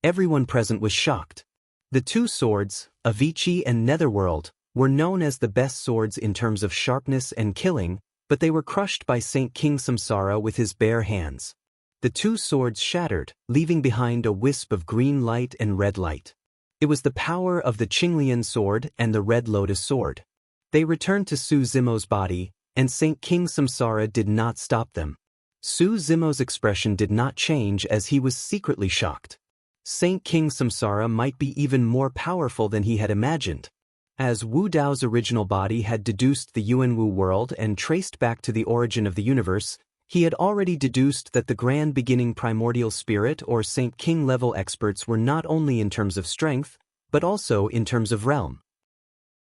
Everyone present was shocked. The 2 swords, Avicii and Netherworld, were known as the best swords in terms of sharpness and killing, but they were crushed by Saint King Samsara with his bare hands. The 2 swords shattered, leaving behind a wisp of green light and red light. It was the power of the Qinglian sword and the Red Lotus sword. They returned to Su Zimo's body, and Saint King Samsara did not stop them. Su Zimo's expression did not change as he was secretly shocked. Saint King Samsara might be even more powerful than he had imagined. As Wu Dao's original body had deduced the Yuanwu world and traced back to the origin of the universe, he had already deduced that the Grand Beginning Primordial Spirit or Saint King level experts were not only in terms of strength, but also in terms of realm.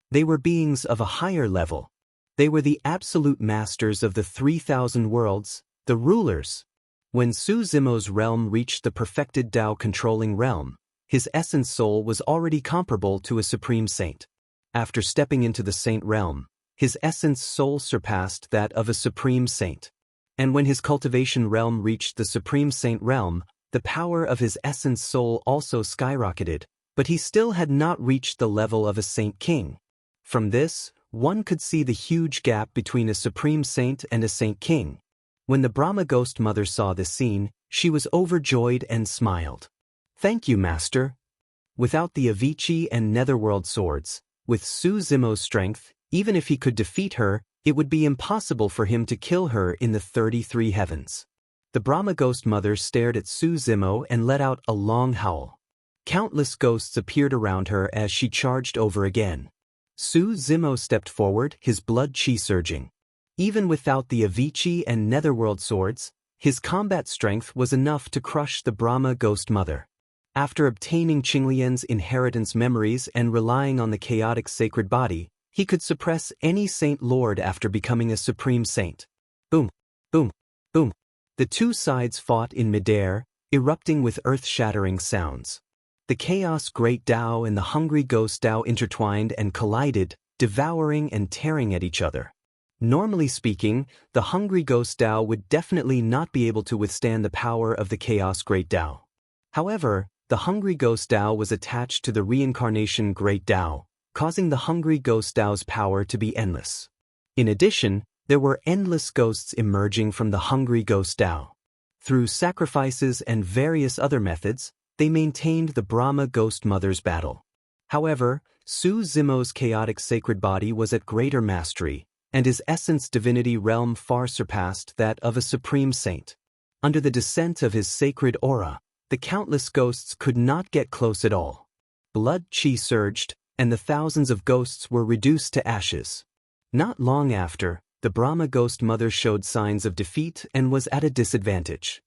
They were beings of a higher level. They were the absolute masters of the 3,000 worlds, the rulers. When Su Zimo's realm reached the perfected Tao-controlling realm, his essence soul was already comparable to a supreme saint. After stepping into the saint realm, his essence soul surpassed that of a supreme saint. And when his cultivation realm reached the supreme saint realm, the power of his essence soul also skyrocketed, but he still had not reached the level of a saint king. From this, one could see the huge gap between a supreme saint and a saint king. When the Brahma ghost mother saw this scene, she was overjoyed and smiled. "Thank you, master." Without the Avicii and Netherworld swords, with Su Zimo's strength, even if he could defeat her, it would be impossible for him to kill her in the 33 heavens. The Brahma ghost mother stared at Su Zimo and let out a long howl. Countless ghosts appeared around her as she charged over again. Su Zimo stepped forward, his blood chi surging. Even without the Avicii and Netherworld swords, his combat strength was enough to crush the Brahma ghost mother. After obtaining Qinglian's inheritance memories and relying on the chaotic sacred body, he could suppress any saint lord after becoming a supreme saint. Boom, boom, boom. The two sides fought in midair, erupting with earth-shattering sounds. The chaos great Tao and the hungry ghost Tao intertwined and collided, devouring and tearing at each other. Normally speaking, the hungry ghost Tao would definitely not be able to withstand the power of the chaos great Tao. However, the hungry ghost Tao was attached to the reincarnation great Tao, causing the hungry ghost Tao's power to be endless. In addition, there were endless ghosts emerging from the hungry ghost Tao. Through sacrifices and various other methods, they maintained the Brahma ghost mother's battle. However, Su Zimo's chaotic sacred body was at greater mastery, and his essence divinity realm far surpassed that of a supreme saint. Under the descent of his sacred aura, the countless ghosts could not get close at all. Blood chi surged, and the thousands of ghosts were reduced to ashes. Not long after, the Brahma ghost mother showed signs of defeat and was at a disadvantage.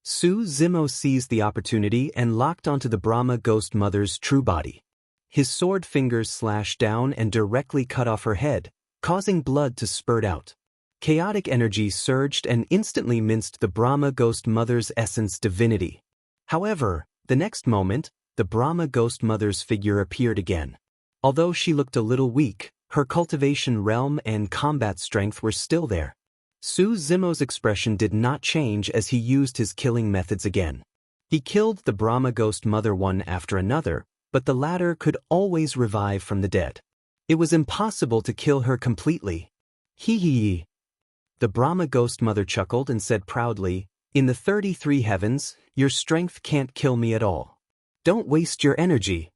Su Zimo seized the opportunity and locked onto the Brahma ghost mother's true body. His sword fingers slashed down and directly cut off her head, causing blood to spurt out. Chaotic energy surged and instantly minced the Brahma ghost mother's essence divinity. However, the next moment, the Brahma ghost mother's figure appeared again. Although she looked a little weak, her cultivation realm and combat strength were still there. Su Zimo's expression did not change as he used his killing methods again. He killed the Brahma ghost mother one after another, but the latter could always revive from the dead. It was impossible to kill her completely. Hee hee. The Brahma ghost mother chuckled and said proudly, "In the 33 heavens, your strength can't kill me at all. Don't waste your energy."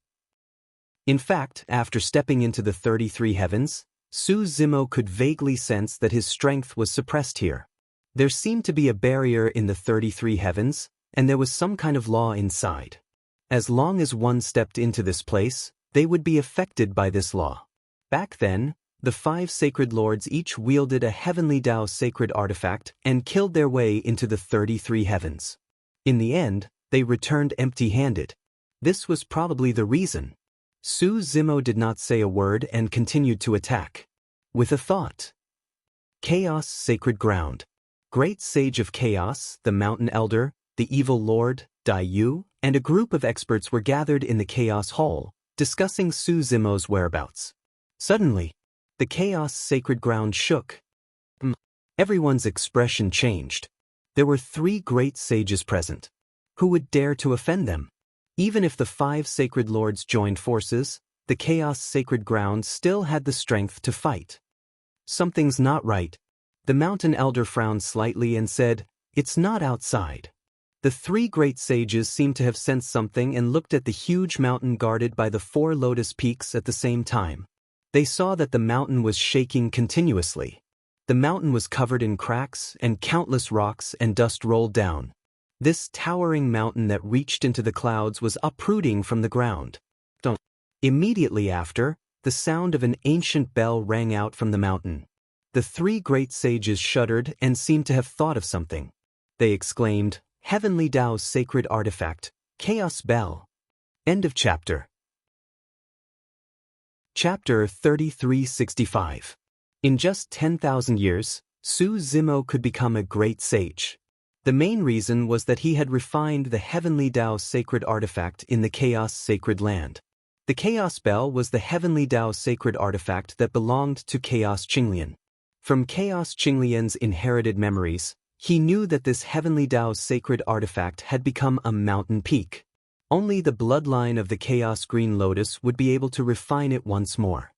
In fact, after stepping into the 33 heavens, Su Zimo could vaguely sense that his strength was suppressed here. There seemed to be a barrier in the 33 heavens, and there was some kind of law inside. As long as one stepped into this place, they would be affected by this law. Back then, the 5 sacred lords each wielded a heavenly Tao sacred artifact and killed their way into the 33 heavens. In the end, they returned empty-handed. This was probably the reason. Su Zimo did not say a word and continued to attack. With a thought. Chaos sacred ground. Great sage of chaos, the mountain elder, the evil lord, Dai Yu, and a group of experts were gathered in the chaos hall, discussing Su Zimo's whereabouts. Suddenly, the chaos sacred ground shook. Everyone's expression changed. There were 3 great sages present. Who would dare to offend them? Even if the 5 sacred lords joined forces, the chaos sacred ground still had the strength to fight. Something's not right. The mountain elder frowned slightly and said, "It's not outside." The 3 great sages seemed to have sensed something and looked at the huge mountain guarded by the 4 lotus peaks at the same time. They saw that the mountain was shaking continuously. The mountain was covered in cracks, and countless rocks and dust rolled down. This towering mountain that reached into the clouds was uprooting from the ground. Immediately after, the sound of an ancient bell rang out from the mountain. The 3 great sages shuddered and seemed to have thought of something. They exclaimed, "Heavenly Tao's sacred artifact, Chaos Bell." End of chapter. Chapter 3365. In just 10,000 years, Su Zimo could become a great sage. The main reason was that he had refined the Heavenly Tao sacred artifact in the Chaos Sacred Land. The Chaos Bell was the heavenly Tao sacred artifact that belonged to Chaos Qinglian. From Chaos Qinglian's inherited memories, he knew that this heavenly Tao's sacred artifact had become a mountain peak. Only the bloodline of the Chaos Green Lotus would be able to refine it once more.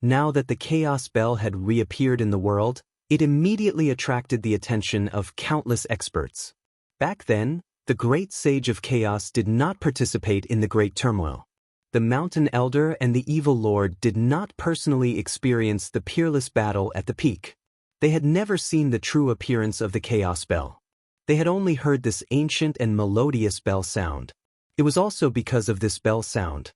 Now that the Chaos Bell had reappeared in the world, it immediately attracted the attention of countless experts. Back then, the great sage of chaos did not participate in the great turmoil. The Mountain Elder and the Evil Lord did not personally experience the peerless battle at the peak. They had never seen the true appearance of the Chaos Bell. They had only heard this ancient and melodious bell sound. It was also because of this bell sound.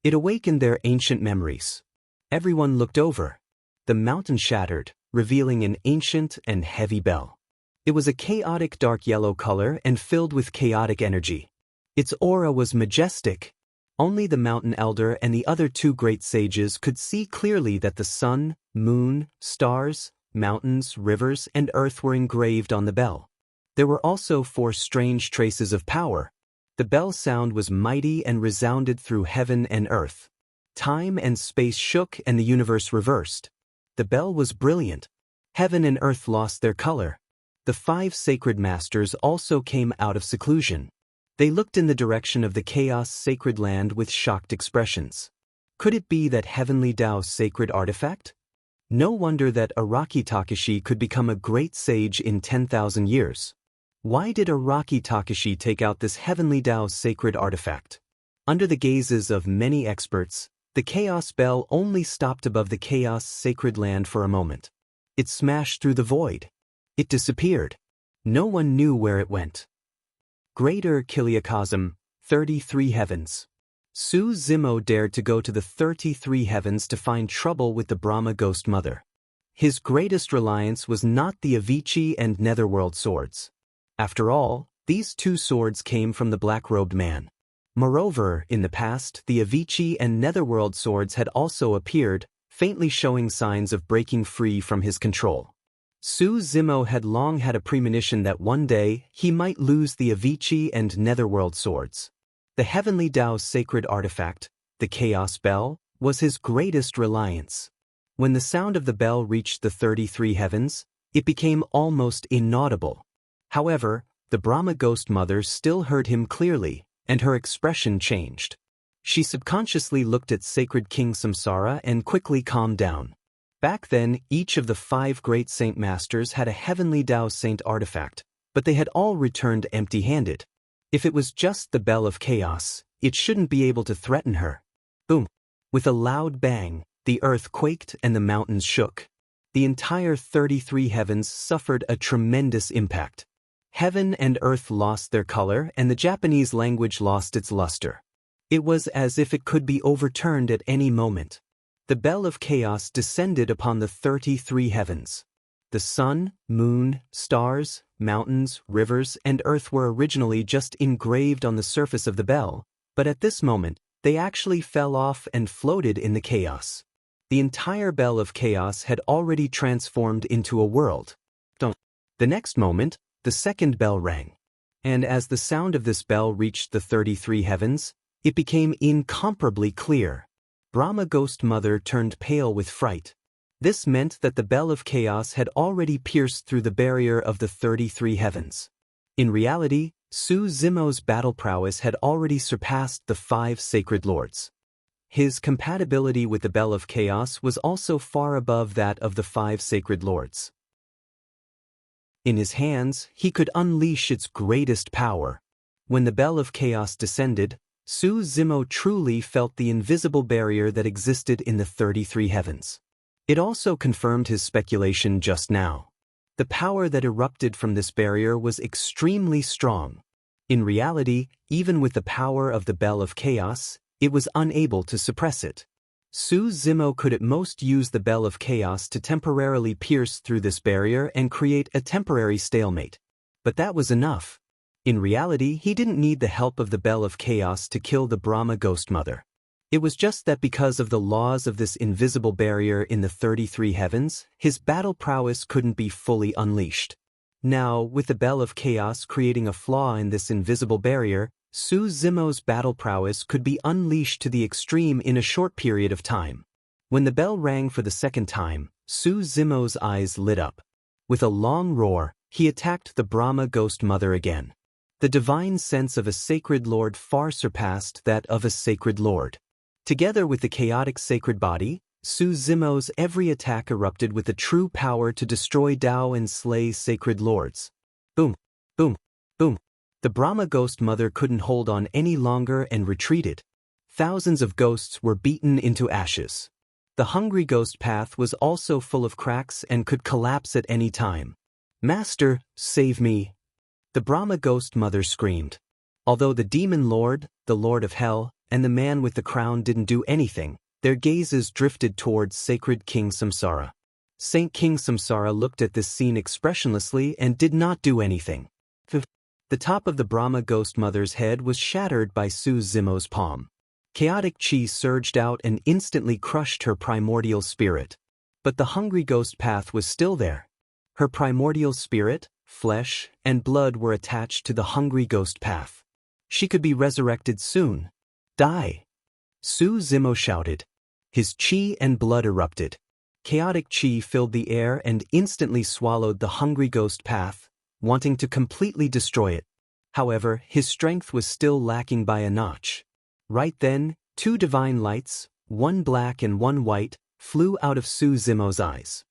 It awakened their ancient memories. Everyone looked over. The mountain shattered, revealing an ancient and heavy bell. It was a chaotic dark yellow color and filled with chaotic energy. Its aura was majestic. Only the Mountain Elder and the other two great sages could see clearly that the sun, moon, stars, mountains, rivers, and earth were engraved on the bell. There were also 4 strange traces of power. The bell sound was mighty and resounded through heaven and earth. Time and space shook and the universe reversed. The bell was brilliant. Heaven and earth lost their color. The 5 sacred masters also came out of seclusion. They looked in the direction of the chaos sacred land with shocked expressions. Could it be that heavenly Tao's sacred artifact? No wonder that Araki Takashi could become a great sage in 10,000 years. Why did Araki Takashi take out this heavenly Tao's sacred artifact? Under the gazes of many experts, the Chaos Bell only stopped above the chaos sacred land for a moment. It smashed through the void. It disappeared. No one knew where it went. Greater Kiliakosm, 33 Heavens. Su Zimo dared to go to the 33 heavens to find trouble with the Brahma Ghost Mother. His greatest reliance was not the Avicii and Netherworld swords. After all, these 2 swords came from the black-robed man. Moreover, in the past, the Avicii and Netherworld swords had also appeared, faintly showing signs of breaking free from his control. Su Zimo had long had a premonition that one day he might lose the Avicii and Netherworld swords. The heavenly Tao's sacred artifact, the Chaos Bell, was his greatest reliance. When the sound of the bell reached the 33 heavens, it became almost inaudible. However, the Brahma Ghost Mother still heard him clearly, and her expression changed. She subconsciously looked at sacred King Samsara and quickly calmed down. Back then, each of the 5 great saint masters had a heavenly Tao saint artifact, but they had all returned empty-handed. If it was just the Bell of Chaos, it shouldn't be able to threaten her. Boom! With a loud bang, the earth quaked and the mountains shook. The entire 33 heavens suffered a tremendous impact. Heaven and earth lost their color and the Japanese language lost its luster. It was as if it could be overturned at any moment. The Bell of Chaos descended upon the 33 heavens. The sun, moon, stars, mountains, rivers, and earth were originally just engraved on the surface of the bell, but at this moment, they actually fell off and floated in the chaos. The entire Bell of Chaos had already transformed into a world. The next moment, the second bell rang. And as the sound of this bell reached the 33 heavens, it became incomparably clear. Brahma Ghost Mother turned pale with fright. This meant that the Bell of Chaos had already pierced through the barrier of the 33 heavens. In reality, Su Zimo's battle prowess had already surpassed the 5 sacred lords. His compatibility with the Bell of Chaos was also far above that of the 5 sacred lords. In his hands, he could unleash its greatest power. When the Bell of Chaos descended, Su Zimo truly felt the invisible barrier that existed in the 33 heavens. It also confirmed his speculation just now. The power that erupted from this barrier was extremely strong. In reality, even with the power of the Bell of Chaos, it was unable to suppress it. Su Zimo could at most use the Bell of Chaos to temporarily pierce through this barrier and create a temporary stalemate. But that was enough. In reality, he didn't need the help of the Bell of Chaos to kill the Brahma Ghost Mother. It was just that because of the laws of this invisible barrier in the 33 heavens, his battle prowess couldn't be fully unleashed. Now, with the Bell of Chaos creating a flaw in this invisible barrier, Su Zimo's battle prowess could be unleashed to the extreme in a short period of time. When the bell rang for the second time, Su Zimo's eyes lit up. With a long roar, he attacked the Brahma ghost mother again. The divine sense of a sacred lord far surpassed that of a sacred lord. Together with the chaotic sacred body, Su Zimo's every attack erupted with the true power to destroy Tao and slay sacred lords. Boom, boom, boom. The Brahma ghost mother couldn't hold on any longer and retreated. Thousands of ghosts were beaten into ashes. The hungry ghost path was also full of cracks and could collapse at any time. Master, save me! The Brahma ghost mother screamed. Although the demon lord, the lord of hell, and the man with the crown didn't do anything, their gazes drifted towards sacred King Samsara. Saint King Samsara looked at this scene expressionlessly and did not do anything. The top of the Brahma ghost mother's head was shattered by Su Zimo's palm. Chaotic chi surged out and instantly crushed her primordial spirit. But the hungry ghost path was still there. Her primordial spirit, flesh, and blood were attached to the hungry ghost path. She could be resurrected soon. Die! Su Zimo shouted. His chi and blood erupted. Chaotic chi filled the air and instantly swallowed the hungry ghost path, wanting to completely destroy it. However, his strength was still lacking by a notch. Right then, two divine lights, one black and one white, flew out of Su Zimo's eyes.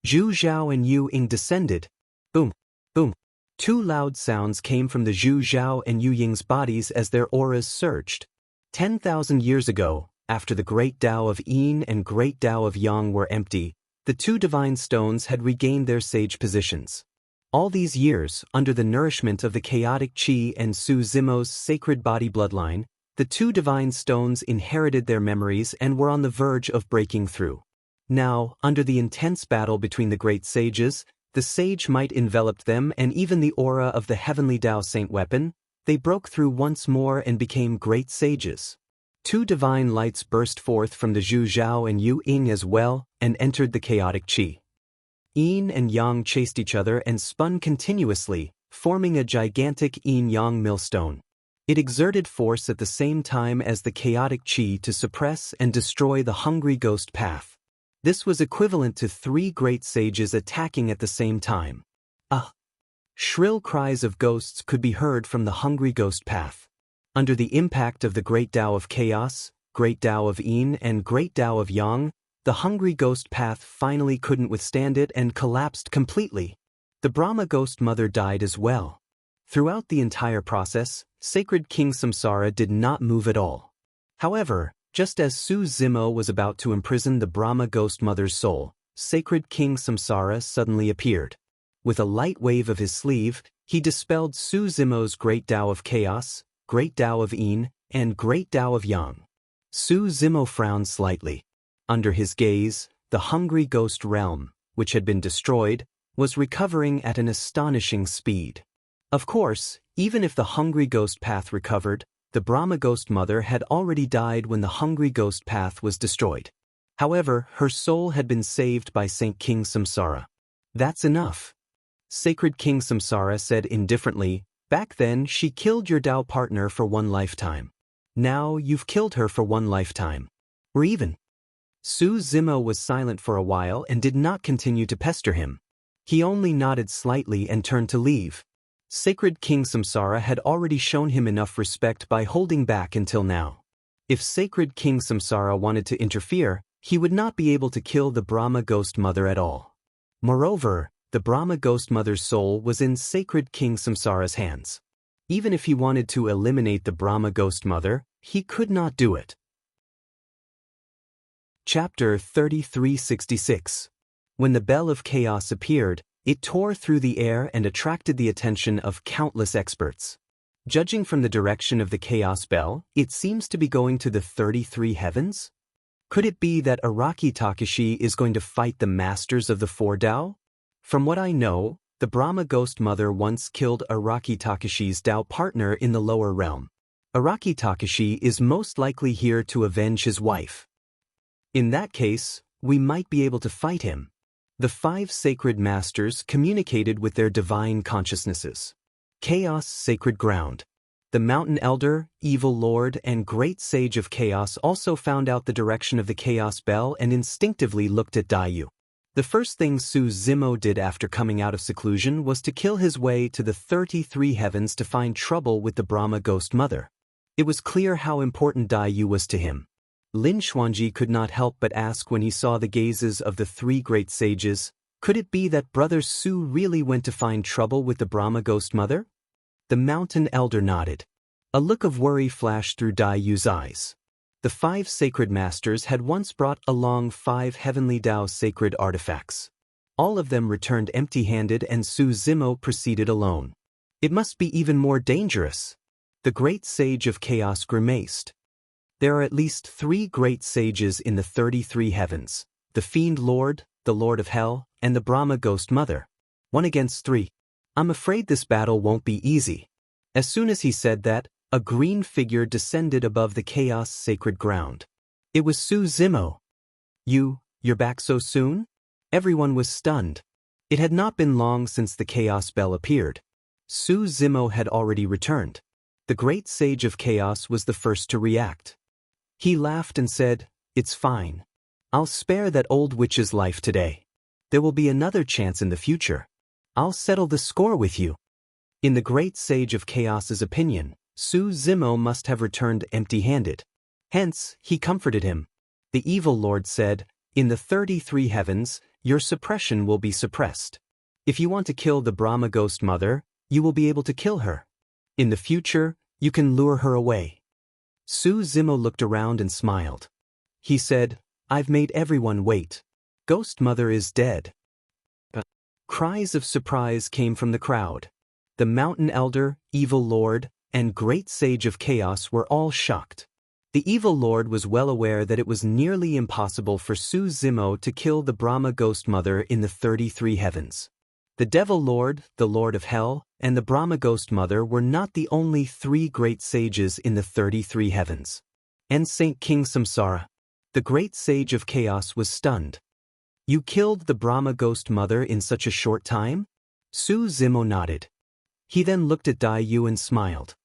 Zhu Zhao and Yu Ying descended. Boom, boom. Two loud sounds came from the Zhu Zhao and Yu Ying's bodies as their auras surged. 10,000 years ago, after the great Tao of Yin and great Tao of Yang were empty, the two divine stones had regained their sage positions. All these years, under the nourishment of the chaotic chi and Su Zimo's sacred body bloodline, the two divine stones inherited their memories and were on the verge of breaking through. Now, under the intense battle between the great sages, the sage might enveloped them and even the aura of the heavenly Tao Saint weapon, they broke through once more and became great sages. Two divine lights burst forth from the Zhu Zhao and Yu Ying as well and entered the chaotic chi. Yin and Yang chased each other and spun continuously, forming a gigantic yin-yang millstone. It exerted force at the same time as the chaotic chi to suppress and destroy the hungry ghost path. This was equivalent to three great sages attacking at the same time. Shrill cries of ghosts could be heard from the hungry ghost path. Under the impact of the great Tao of chaos, great Tao of Yin and great Tao of Yang, the hungry ghost path finally couldn't withstand it and collapsed completely. The Brahma ghost mother died as well. Throughout the entire process, sacred King Samsara did not move at all. However, just as Su Zimo was about to imprison the Brahma ghost mother's soul, sacred King Samsara suddenly appeared. With a light wave of his sleeve, he dispelled Su Zimo's great Tao of chaos, great Tao of Yin, and great Tao of Yang. Su Zimo frowned slightly. Under his gaze, the hungry ghost realm, which had been destroyed, was recovering at an astonishing speed. Of course, even if the hungry ghost path recovered, the Brahma ghost mother had already died when the hungry ghost path was destroyed. However, her soul had been saved by Saint King Samsara. That's enough. Sacred King Samsara said indifferently, back then she killed your Tao partner for one lifetime. Now you've killed her for one lifetime. We're even. Su Zimo was silent for a while and did not continue to pester him. He only nodded slightly and turned to leave. Sacred King Samsara had already shown him enough respect by holding back until now. If Sacred King Samsara wanted to interfere, he would not be able to kill the Brahma ghost mother at all. Moreover, the Brahma ghost mother's soul was in Sacred King Samsara's hands. Even if he wanted to eliminate the Brahma ghost mother, he could not do it. Chapter 3366. When the bell of chaos appeared, it tore through the air and attracted the attention of countless experts. Judging from the direction of the chaos bell, it seems to be going to the 33 heavens? Could it be that Araki Takashi is going to fight the masters of the Four Tao? From what I know, the Brahma ghost mother once killed Araki Takashi's Tao partner in the lower realm. Araki Takashi is most likely here to avenge his wife. In that case, we might be able to fight him. The five sacred masters communicated with their divine consciousnesses. Chaos sacred ground. The mountain elder, evil lord, and great sage of chaos also found out the direction of the chaos bell and instinctively looked at Daiyu. The first thing Su Zimo did after coming out of seclusion was to kill his way to the 33 heavens to find trouble with the Brahma ghost mother. It was clear how important Daiyu was to him. Lin Xuanji could not help but ask when he saw the gazes of the three great sages, could it be that Brother Su really went to find trouble with the Brahma ghost mother? The mountain elder nodded. A look of worry flashed through Daiyu's eyes. The 5 sacred masters had once brought along 5 heavenly Dao sacred artifacts. All of them returned empty-handed and Su Zimo proceeded alone. It must be even more dangerous. The great sage of chaos grimaced. There are at least 3 great sages in the 33 heavens, the Fiend Lord, the Lord of Hell, and the Brahma Ghost Mother. 1 against 3. I'm afraid this battle won't be easy. As soon as he said that, a green figure descended above the chaos sacred ground. It was Su Zimo. You're back so soon? Everyone was stunned. It had not been long since the chaos bell appeared. Su Zimo had already returned. The great sage of chaos was the first to react. He laughed and said, "It's fine. I'll spare that old witch's life today. There will be another chance in the future. I'll settle the score with you." In the great sage of chaos's opinion, Su Zimo must have returned empty-handed. Hence, he comforted him. The evil lord said, "In the 33 heavens, your suppression will be suppressed. If you want to kill the Brahma ghost mother, you will be able to kill her. In the future, you can lure her away." Su Zimo looked around and smiled. He said, "I've made everyone wait. Ghost mother is dead." Cries of surprise came from the crowd. The mountain elder, evil lord, and great sage of chaos were all shocked. The evil lord was well aware that it was nearly impossible for Su Zimo to kill the Brahma ghost mother in the 33 heavens. The devil lord, the lord of hell, and the Brahma ghost mother were not the only 3 great sages in the 33 heavens. And Saint King Samsara, the great sage of chaos, was stunned. "You killed the Brahma ghost mother in such a short time?" Su Zimo nodded. He then looked at Daiyu and smiled.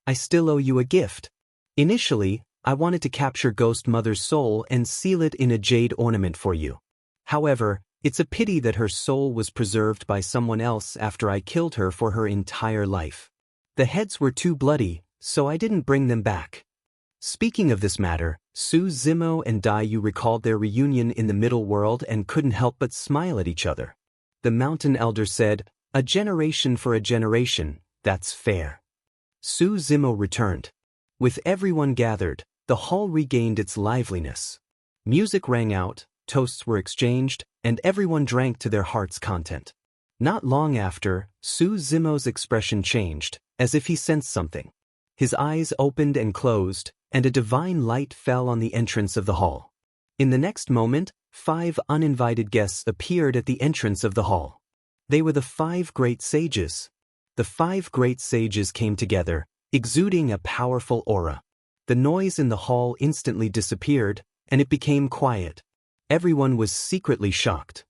"I still owe you a gift. Initially, I wanted to capture Ghost Mother's soul and seal it in a jade ornament for you. However, it's a pity that her soul was preserved by someone else after I killed her for her entire life. The heads were too bloody, so I didn't bring them back." Speaking of this matter, Su Zimo and Daiyu recalled their reunion in the middle world and couldn't help but smile at each other. The mountain elder said, "A generation for a generation, that's fair." Su Zimo returned. With everyone gathered, the hall regained its liveliness. Music rang out, toasts were exchanged, and everyone drank to their heart's content. Not long after, Su Zimo's expression changed, as if he sensed something. His eyes opened and closed, and a divine light fell on the entrance of the hall. In the next moment, 5 uninvited guests appeared at the entrance of the hall. They were the 5 great sages. The 5 great sages came together, exuding a powerful aura. The noise in the hall instantly disappeared, and it became quiet. Everyone was secretly shocked.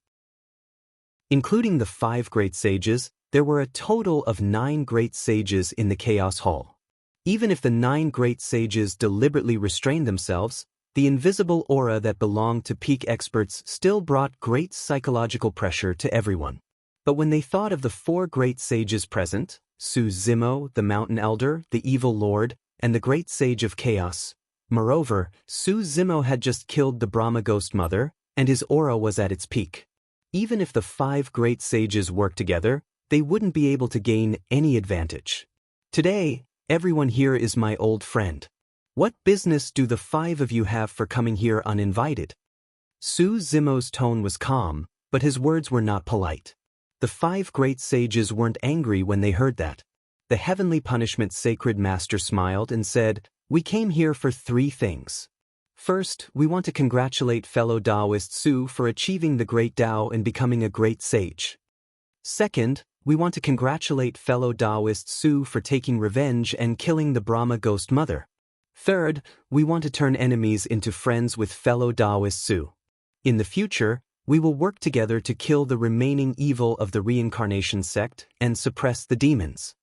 Including the 5 great sages, there were a total of 9 great sages in the Chaos Hall. Even if the 9 great sages deliberately restrained themselves, the invisible aura that belonged to peak experts still brought great psychological pressure to everyone. But when they thought of the 4 great sages present, Su Zimo, the mountain elder, the evil lord, and the great sage of chaos, moreover, Su Zimo had just killed the Brahma ghost mother, and his aura was at its peak. Even if the 5 great sages worked together, they wouldn't be able to gain any advantage. Today, everyone here is my old friend. What business do the 5 of you have for coming here uninvited? Su Zimo's tone was calm, but his words were not polite. The 5 great sages weren't angry when they heard that. The heavenly punishment sacred master smiled and said, "We came here for 3 things. First, we want to congratulate fellow Taoist Su for achieving the great Tao and becoming a great sage. Second, we want to congratulate fellow Taoist Su for taking revenge and killing the Brahma ghost mother. Third, we want to turn enemies into friends with fellow Taoist Su. In the future, we will work together to kill the remaining evil of the reincarnation sect and suppress the demons."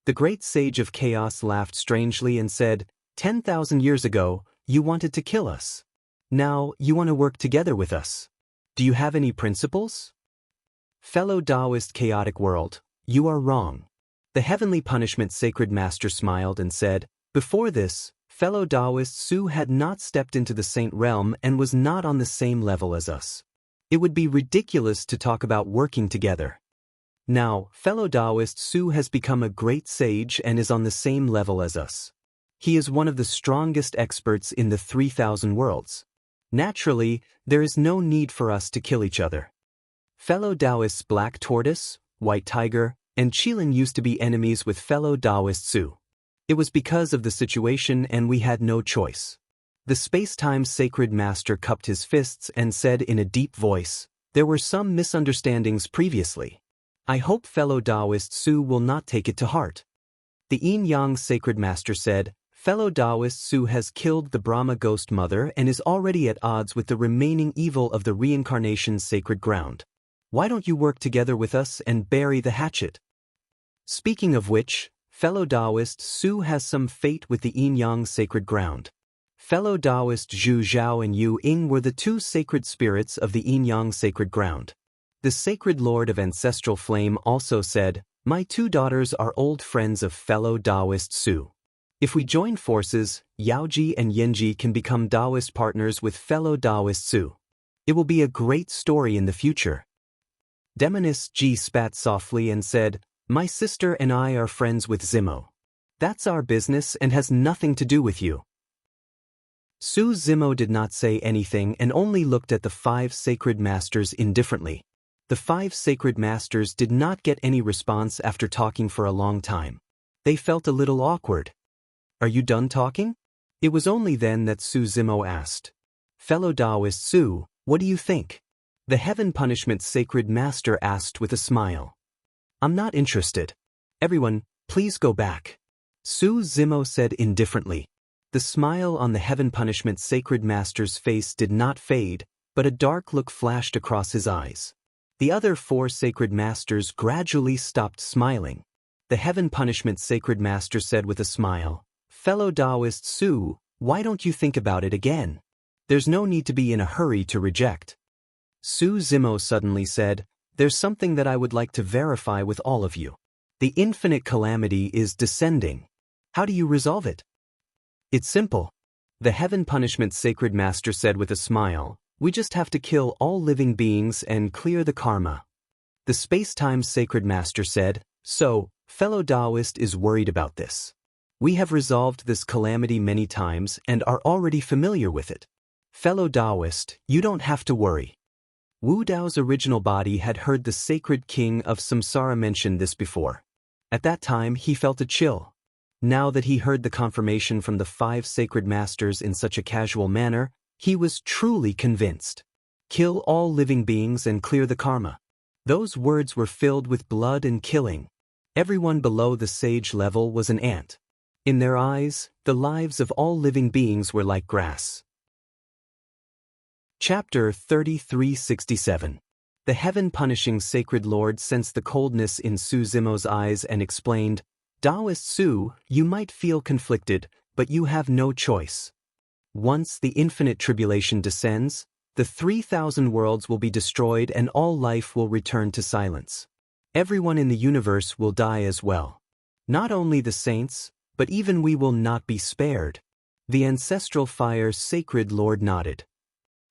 The great sage of chaos laughed strangely and said, 10,000 years ago, you wanted to kill us. Now, you want to work together with us. Do you have any principles? Fellow Taoist chaotic world, you are wrong. The heavenly punishment sacred master smiled and said, before this, fellow Taoist Su had not stepped into the saint realm and was not on the same level as us. It would be ridiculous to talk about working together. Now, fellow Taoist Su has become a great sage and is on the same level as us. He is one of the strongest experts in the 3,000 worlds. Naturally, there is no need for us to kill each other. Fellow Taoists Black Tortoise, White Tiger, and Qilin used to be enemies with fellow Taoist Su. It was because of the situation and we had no choice. The space-time sacred master cupped his fists and said in a deep voice, there were some misunderstandings previously. I hope fellow Taoist Su will not take it to heart. The yin-yang sacred master said, fellow Taoist Su has killed the Brahma ghost mother and is already at odds with the remaining evil of the reincarnation's sacred ground. Why don't you work together with us and bury the hatchet? Speaking of which, fellow Taoist Su has some fate with the yin-yang sacred ground. Fellow Taoist Zhu Zhao and Yu Ying were the two sacred spirits of the yin-yang sacred ground. The sacred lord of ancestral flame also said, my two daughters are old friends of fellow Taoist Su. If we join forces, Yaoji and Yanji can become Taoist partners with fellow Taoist Su. It will be a great story in the future. Demoness Ji spat softly and said, my sister and I are friends with Zimo. That's our business and has nothing to do with you. Su Zimo did not say anything and only looked at the 5 sacred masters indifferently. The 5 sacred masters did not get any response after talking for a long time. They felt a little awkward. Are you done talking? It was only then that Su Zimo asked. Fellow Taoist Su, what do you think? The heaven punishment sacred master asked with a smile. I'm not interested. Everyone, please go back. Su Zimo said indifferently. The smile on the heaven punishment sacred master's face did not fade, but a dark look flashed across his eyes. The other 4 sacred masters gradually stopped smiling. The heaven punishment sacred master said with a smile, fellow Taoist Su, why don't you think about it again? There's no need to be in a hurry to reject. Su Zimo suddenly said, there's something that I would like to verify with all of you. The infinite calamity is descending. How do you resolve it? It's simple. The heaven punishment sacred master said with a smile, we just have to kill all living beings and clear the karma. The space-time sacred master said, so, fellow Taoist is worried about this. We have resolved this calamity many times and are already familiar with it. Fellow Taoist, you don't have to worry. Wu Dao's original body had heard the sacred king of samsara mention this before. At that time he felt a chill. Now that he heard the confirmation from the 5 sacred masters in such a casual manner, he was truly convinced. Kill all living beings and clear the karma. Those words were filled with blood and killing. Everyone below the sage level was an ant. In their eyes, the lives of all living beings were like grass. Chapter 3367. The heaven-punishing sacred lord sensed the coldness in Su Zimo's eyes and explained, Taoist Su, you might feel conflicted, but you have no choice. Once the infinite tribulation descends, the 3,000 worlds will be destroyed and all life will return to silence. Everyone in the universe will die as well. Not only the saints, but even we will not be spared. The ancestral fire sacred lord nodded.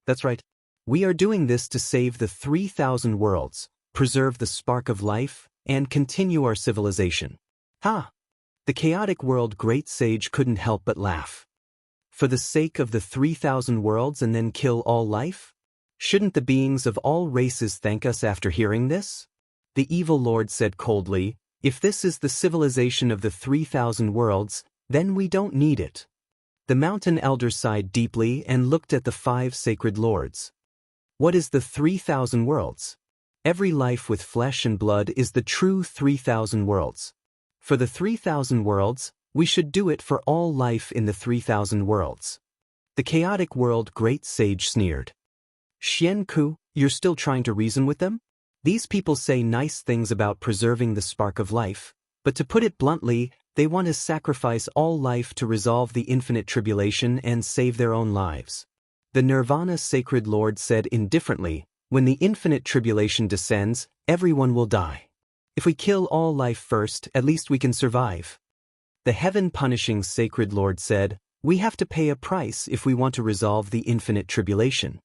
That's right. We are doing this to save the 3,000 worlds, preserve the spark of life, and continue our civilization. Ha! The chaotic world great sage couldn't help but laugh. For the sake of the 3,000 worlds and then kill all life? Shouldn't the beings of all races thank us after hearing this? The evil lord said coldly, if this is the civilization of the 3,000 worlds, then we don't need it. The mountain elder sighed deeply and looked at the 5 sacred lords. What is the 3,000 worlds? Every life with flesh and blood is the true 3,000 worlds. For the 3,000 worlds, we should do it for all life in the 3,000 worlds. The chaotic world great sage sneered. Xian Ku, you're still trying to reason with them? These people say nice things about preserving the spark of life, But to put it bluntly, they want to sacrifice all life to resolve the infinite tribulation and save their own lives. The Nirvana Sacred Lord said indifferently, when the infinite tribulation descends, everyone will die. If we kill all life first, at least we can survive. The heaven-punishing Sacred Lord said, we have to pay a price if we want to resolve the infinite tribulation.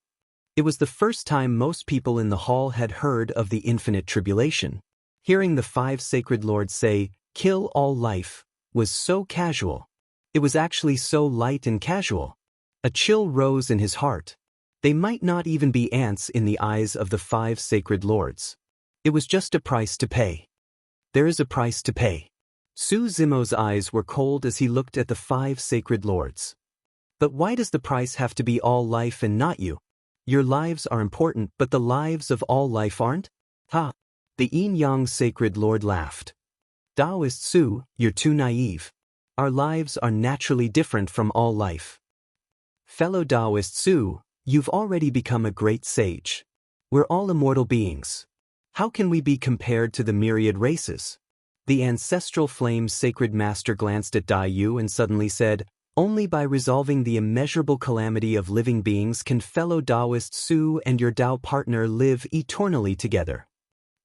It was the first time most people in the hall had heard of the infinite tribulation. Hearing the 5 Sacred Lords say, kill all life, was so casual. It was actually so light and casual. A chill rose in his heart. They might not even be ants in the eyes of the 5 Sacred Lords. It was just a price to pay. There is a price to pay. Su Zimo's eyes were cold as he looked at the 5 Sacred Lords. But why does the price have to be all life and not you? Your lives are important, but the lives of all life aren't? Ha! The Yin-Yang Sacred Lord laughed. Taoist Su, you're too naive. Our lives are naturally different from all life. Fellow Taoist Su, you've already become a great sage. We're all immortal beings. How can we be compared to the myriad races? The ancestral flame's sacred master glanced at Dai Yu and suddenly said, only by resolving the immeasurable calamity of living beings can fellow Taoist Su and your Tao partner live eternally together.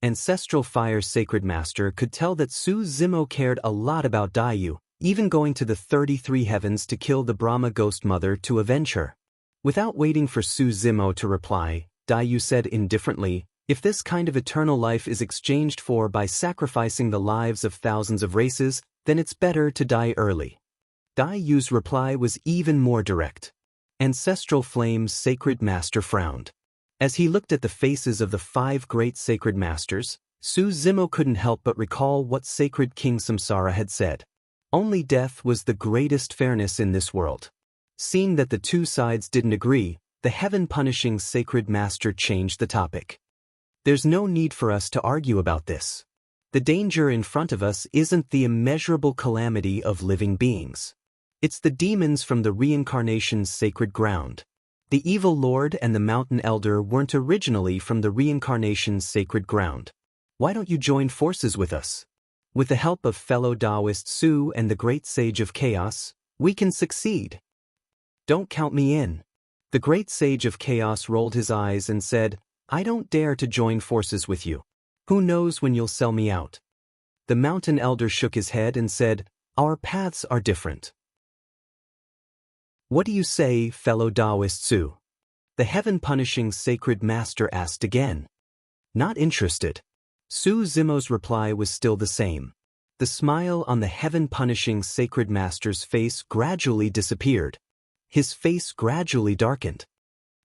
Ancestral Fire's sacred master could tell that Su Zimo cared a lot about Dai Yu, even going to the 33 heavens to kill the Brahma ghost mother to avenge her. Without waiting for Su Zimo to reply, Dai Yu said indifferently, if this kind of eternal life is exchanged for by sacrificing the lives of thousands of races, then it's better to die early. Dai Yu's reply was even more direct. Ancestral Flame's sacred master frowned. As he looked at the faces of the 5 great sacred masters, Su Zimo couldn't help but recall what sacred King Samsara had said. Only death was the greatest fairness in this world. Seeing that the 2 sides didn't agree, the heaven-punishing sacred master changed the topic. There's no need for us to argue about this. The danger in front of us isn't the immeasurable calamity of living beings. It's the demons from the reincarnation's sacred ground. The evil lord and the mountain elder weren't originally from the reincarnation's sacred ground. Why don't you join forces with us? With the help of fellow Taoist Su and the great sage of chaos, we can succeed. Don't count me in. The great sage of chaos rolled his eyes and said, I don't dare to join forces with you. Who knows when you'll sell me out? The mountain elder shook his head and said, our paths are different. What do you say, fellow Taoist Su? The heaven-punishing sacred master asked again. Not interested. Su Zimo's reply was still the same. The smile on the heaven-punishing sacred master's face gradually disappeared. His face gradually darkened.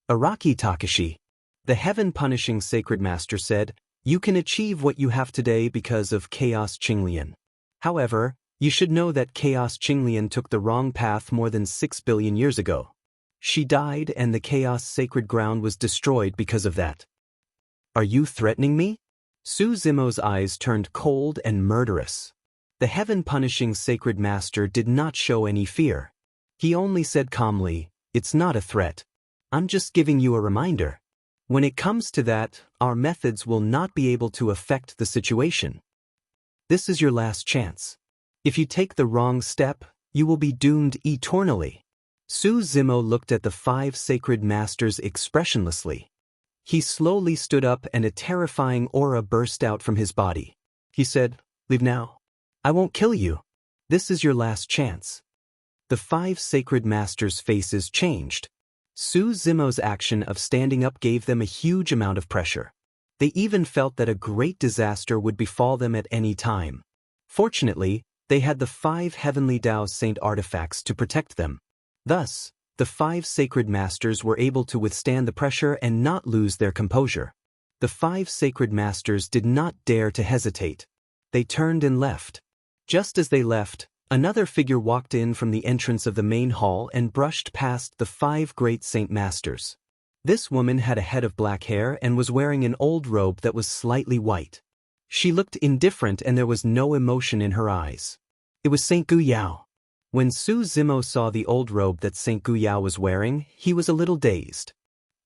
Araki Takashi. The heaven-punishing sacred master said, you can achieve what you have today because of Chaos Qinglian. However, you should know that Chaos Qinglian took the wrong path more than 6 billion years ago. She died and the Chaos Sacred Ground was destroyed because of that. Are you threatening me? Su Zimo's eyes turned cold and murderous. The heaven-punishing sacred master did not show any fear. He only said calmly, it's not a threat. I'm just giving you a reminder. When it comes to that, our methods will not be able to affect the situation. This is your last chance. If you take the wrong step, you will be doomed eternally. Su Zimo looked at the 5 sacred masters expressionlessly. He slowly stood up and a terrifying aura burst out from his body. He said, leave now. I won't kill you. This is your last chance. The 5 sacred masters' faces changed. Su Zimo's action of standing up gave them a huge amount of pressure. They even felt that a great disaster would befall them at any time. Fortunately, they had the 5 heavenly Tao Saint artifacts to protect them. Thus, the 5 sacred masters were able to withstand the pressure and not lose their composure. The 5 sacred masters did not dare to hesitate. They turned and left. Just as they left, another figure walked in from the entrance of the main hall and brushed past the 5 great saint masters. This woman had a head of black hair and was wearing an old robe that was slightly white. She looked indifferent and there was no emotion in her eyes. It was Saint Gu Yao. When Su Zimo saw the old robe that Saint Gu Yao was wearing, he was a little dazed.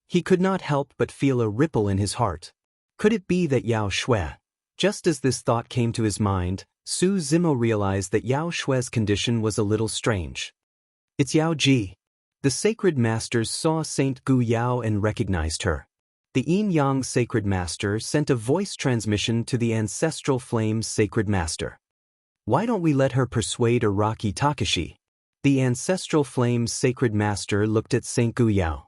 He could not help but feel a ripple in his heart. Could it be that Yao Shui? Just as this thought came to his mind, Su Zimo realized that Yao Xue's condition was a little strange. It's Yao Ji. The sacred masters saw Saint Gu Yao and recognized her. The Yin-Yang sacred master sent a voice transmission to the ancestral flame's sacred master. Why don't we let her persuade Araki Takashi? The ancestral flame's sacred master looked at Saint Gu Yao.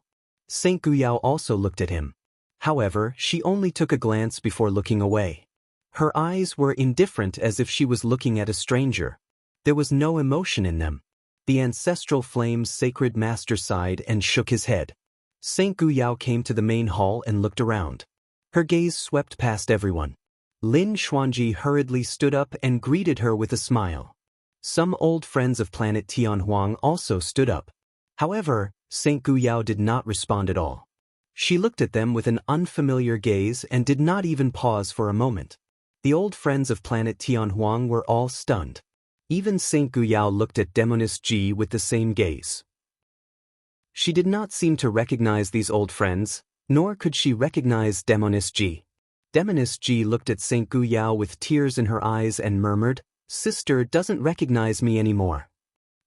Saint Gu Yao also looked at him. However, she only took a glance before looking away. Her eyes were indifferent, as if she was looking at a stranger. There was no emotion in them. The ancestral flame's sacred master sighed and shook his head. Saint Gu Yao came to the main hall and looked around. Her gaze swept past everyone. Lin Xuanji hurriedly stood up and greeted her with a smile. Some old friends of planet Tianhuang also stood up. However, Saint Gu Yao did not respond at all. She looked at them with an unfamiliar gaze and did not even pause for a moment. The old friends of planet Tianhuang were all stunned. Even Saint Gu Yao looked at Demoness Ji with the same gaze. She did not seem to recognize these old friends, nor could she recognize Demoness Ji. Demoness Ji looked at Saint Gu Yao with tears in her eyes and murmured, "Sister doesn't recognize me anymore."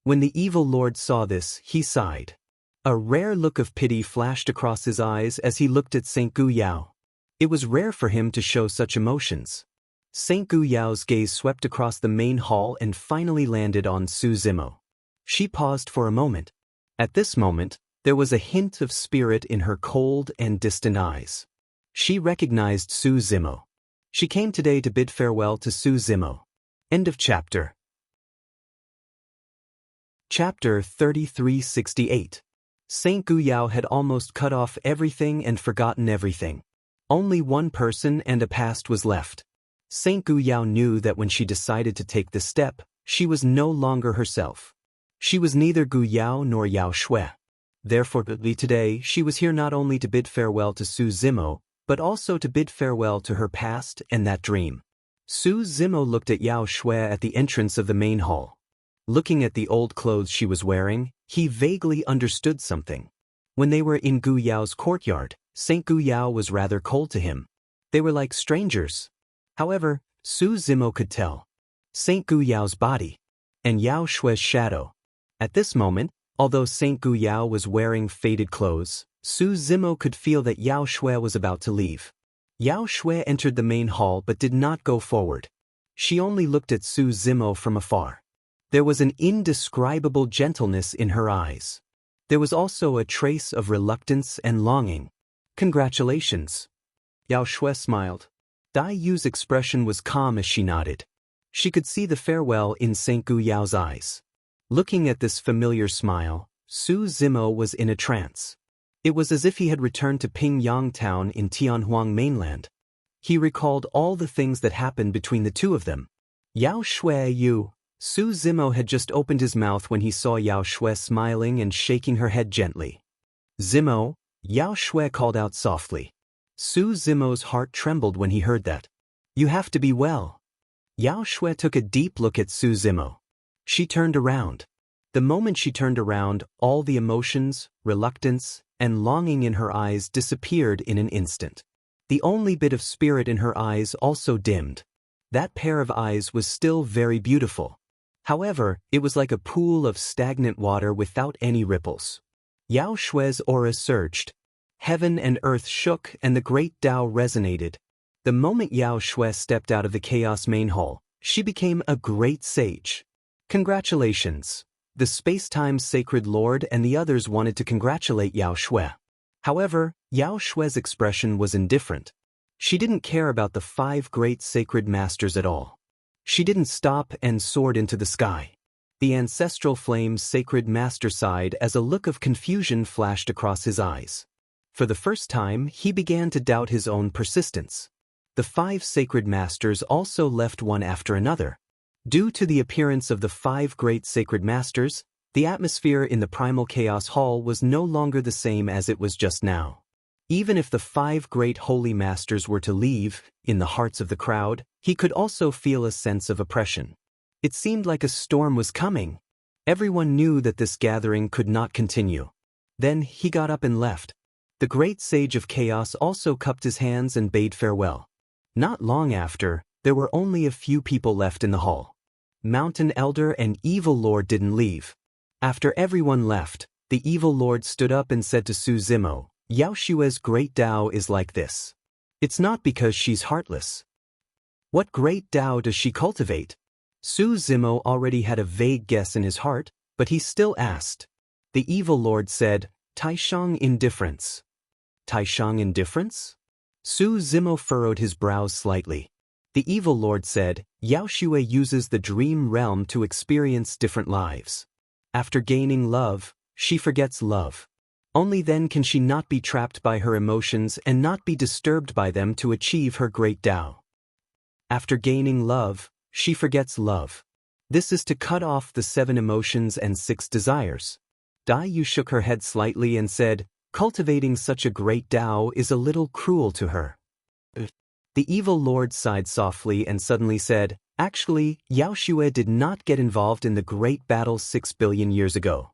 When the evil lord saw this, he sighed. A rare look of pity flashed across his eyes as he looked at Saint Gu Yao. It was rare for him to show such emotions. Saint Gu Yao's gaze swept across the main hall and finally landed on Su Zimo. She paused for a moment. At this moment, there was a hint of spirit in her cold and distant eyes. She recognized Su Zimo. She came today to bid farewell to Su Zimo. End of chapter. Chapter 3368. Saint Gu Yao had almost cut off everything and forgotten everything. Only one person and a past was left. Saint Gu Yao knew that when she decided to take this step, she was no longer herself. She was neither Gu Yao nor Yao Xue. Therefore, today she was here not only to bid farewell to Su Zimo, but also to bid farewell to her past and that dream. Su Zimo looked at Yao Xue at the entrance of the main hall. Looking at the old clothes she was wearing, he vaguely understood something. When they were in Gu Yao's courtyard, Saint Gu Yao was rather cold to him. They were like strangers. However, Su Zimo could tell Saint Gu Yao's body and Yao Xue's shadow. At this moment, although Saint Gu Yao was wearing faded clothes, Su Zimo could feel that Yao Xue was about to leave. Yao Xue entered the main hall but did not go forward. She only looked at Su Zimo from afar. There was an indescribable gentleness in her eyes. There was also a trace of reluctance and longing. "Congratulations." Yao Xue smiled. Dai Yu's expression was calm as she nodded. She could see the farewell in Saint Gu Yao's eyes. Looking at this familiar smile, Su Zimo was in a trance. It was as if he had returned to Pingyang town in Tianhuang mainland. He recalled all the things that happened between the two of them. Yao Xue Yu. Su Zimo had just opened his mouth when he saw Yao Xue smiling and shaking her head gently. "Zimo," Yao Xue called out softly. Su Zimo's heart trembled when he heard that. "You have to be well." Yao Xue took a deep look at Su Zimo. She turned around. The moment she turned around, all the emotions, reluctance, and longing in her eyes disappeared in an instant. The only bit of spirit in her eyes also dimmed. That pair of eyes was still very beautiful. However, it was like a pool of stagnant water without any ripples. Yao Xue's aura surged. Heaven and earth shook and the great Tao resonated. The moment Yao Xue stepped out of the Chaos Main Hall, she became a great sage. Congratulations. The space-time sacred lord and the others wanted to congratulate Yao Xue. However, Yao Xue's expression was indifferent. She didn't care about the 5 great sacred masters at all. She didn't stop and soared into the sky. The ancestral flame's sacred master sighed as a look of confusion flashed across his eyes. For the first time, he began to doubt his own persistence. The 5 sacred masters also left one after another. Due to the appearance of the 5 great sacred masters, the atmosphere in the Primal Chaos Hall was no longer the same as it was just now. Even if the 5 great holy masters were to leave, in the hearts of the crowd, he could also feel a sense of oppression. It seemed like a storm was coming. Everyone knew that this gathering could not continue. Then he got up and left. The great sage of chaos also cupped his hands and bade farewell. Not long after, There were only a few people left in the hall. Mountain Elder and Evil Lord didn't leave. After everyone left, the Evil Lord stood up and said to Su Zimo, Yao Xue's great Tao is like this. It's not because she's heartless. What great Tao does she cultivate? Su Zimo already had a vague guess in his heart, but he still asked. The Evil Lord said, Taishang indifference. Taishang indifference? Su Zimo furrowed his brows slightly. The Evil Lord said, Yao Xue uses the dream realm to experience different lives. After gaining love, she forgets love. Only then can she not be trapped by her emotions and not be disturbed by them to achieve her great Tao. After gaining love, she forgets love. This is to cut off the 7 emotions and 6 desires. Dai Yu shook her head slightly and said, cultivating such a great Tao is a little cruel to her. The Evil Lord sighed softly and suddenly said, actually, Yao Xue did not get involved in the great battle 6 billion years ago.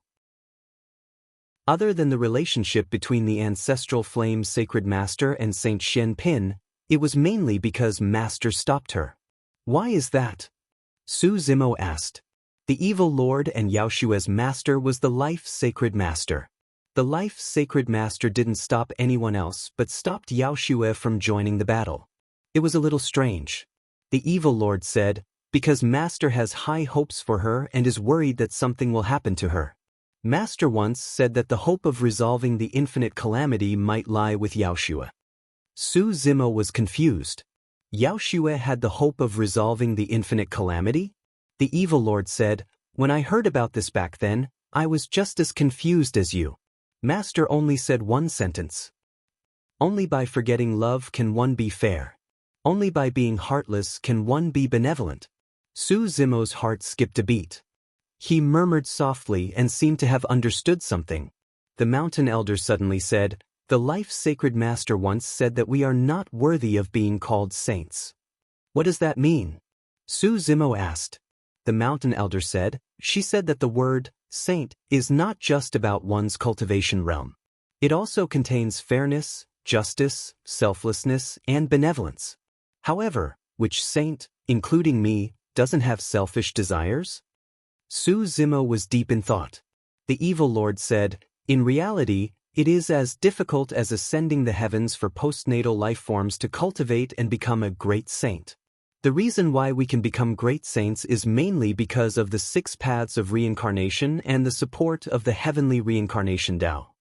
Other than the relationship between the ancestral flame sacred master and Saint Shen Pin, it was mainly because Master stopped her. Why is that? Su Zimo asked. The Evil Lord and Yao Xue's master was the Life Sacred Master. The Life Sacred Master didn't stop anyone else but stopped Yao Xue from joining the battle. It was a little strange. The Evil Lord said, because Master has high hopes for her and is worried that something will happen to her. Master once said that the hope of resolving the infinite calamity might lie with Yao Xue. Su Zimo was confused. Yao Xue had the hope of resolving the infinite calamity? The Evil Lord said, when I heard about this back then, I was just as confused as you. Master only said one sentence. Only by forgetting love can one be fair. Only by being heartless can one be benevolent. Su Zimo's heart skipped a beat. He murmured softly and seemed to have understood something. The Mountain Elder suddenly said, the Life Sacred Master once said that we are not worthy of being called saints. What does that mean? Su Zimo asked. The Mountain Elder said, she said that the word, saint, is not just about one's cultivation realm. It also contains fairness, justice, selflessness, and benevolence. However, which saint, including me, doesn't have selfish desires? Su Zimo was deep in thought. The Evil Lord said, in reality, it is as difficult as ascending the heavens for postnatal life forms to cultivate and become a great saint. The reason why we can become great saints is mainly because of the 6 paths of reincarnation and the support of the heavenly reincarnation Tao.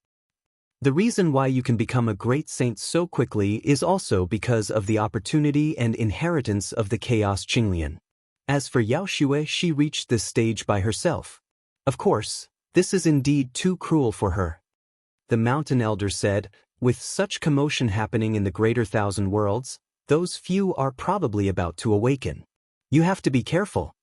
The reason why you can become a great saint so quickly is also because of the opportunity and inheritance of the Chaos Qinglian. As for Yao Xue, she reached this stage by herself. Of course, this is indeed too cruel for her. The Mountain Elder said, with such commotion happening in the greater 1,000 worlds, those few are probably about to awaken. You have to be careful.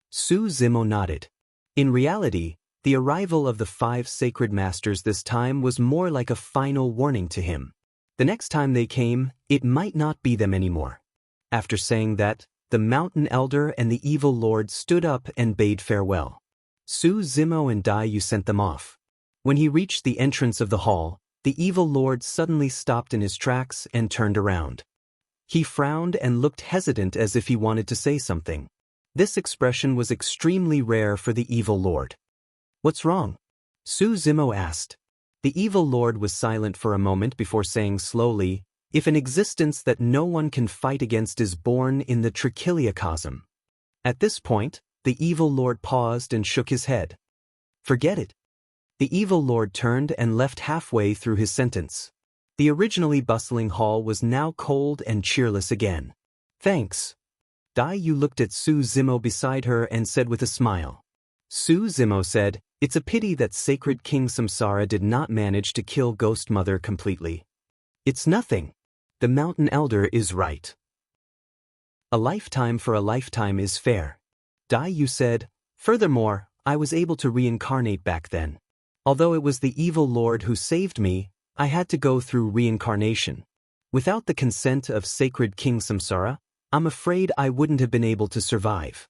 Su Zimo nodded. In reality, the arrival of the 5 sacred masters this time was more like a final warning to him. The next time they came, it might not be them anymore. After saying that, the Mountain Elder and the Evil Lord stood up and bade farewell. Su Zimo and Dai Yu sent them off. When he reached the entrance of the hall, the Evil Lord suddenly stopped in his tracks and turned around. He frowned and looked hesitant as if he wanted to say something. This expression was extremely rare for the Evil Lord. What's wrong? Su Zimo asked. The Evil Lord was silent for a moment before saying slowly, if an existence that no one can fight against is born in the trichiliocosm. At this point, the Evil Lord paused and shook his head. Forget it. The Evil Lord turned and left halfway through his sentence. The originally bustling hall was now cold and cheerless again. Thanks. Dai Yu looked at Su Zimo beside her and said with a smile. Su Zimo said, it's a pity that Sacred King Samsara did not manage to kill Ghost Mother completely. It's nothing. The Mountain Elder is right. A lifetime for a lifetime is fair. Dai Yu said, furthermore, I was able to reincarnate back then. Although it was the Evil Lord who saved me, I had to go through reincarnation. Without the consent of Sacred King Samsara, I'm afraid I wouldn't have been able to survive.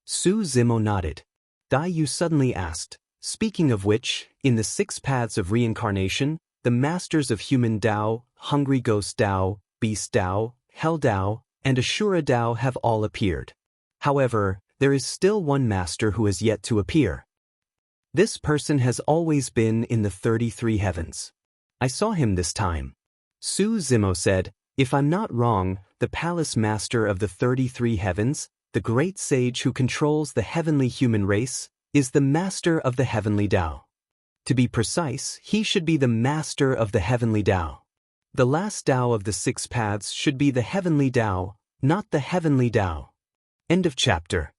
Su Zimo nodded. Dai Yu suddenly asked, speaking of which, in the 6 paths of reincarnation, the masters of human Tao, hungry ghost Tao, beast Tao, hell Tao, and Ashura Dao have all appeared. However, there is still one master who has yet to appear. This person has always been in the 33 heavens. I saw him this time. Su Zimo said, if I'm not wrong, the palace master of the 33 heavens, the great sage who controls the heavenly human race, is the master of the heavenly Dao. To be precise, he should be the master of the heavenly Dao. The last Dao of the 6 paths should be the heavenly Dao, not the heavenly Dao. End of chapter.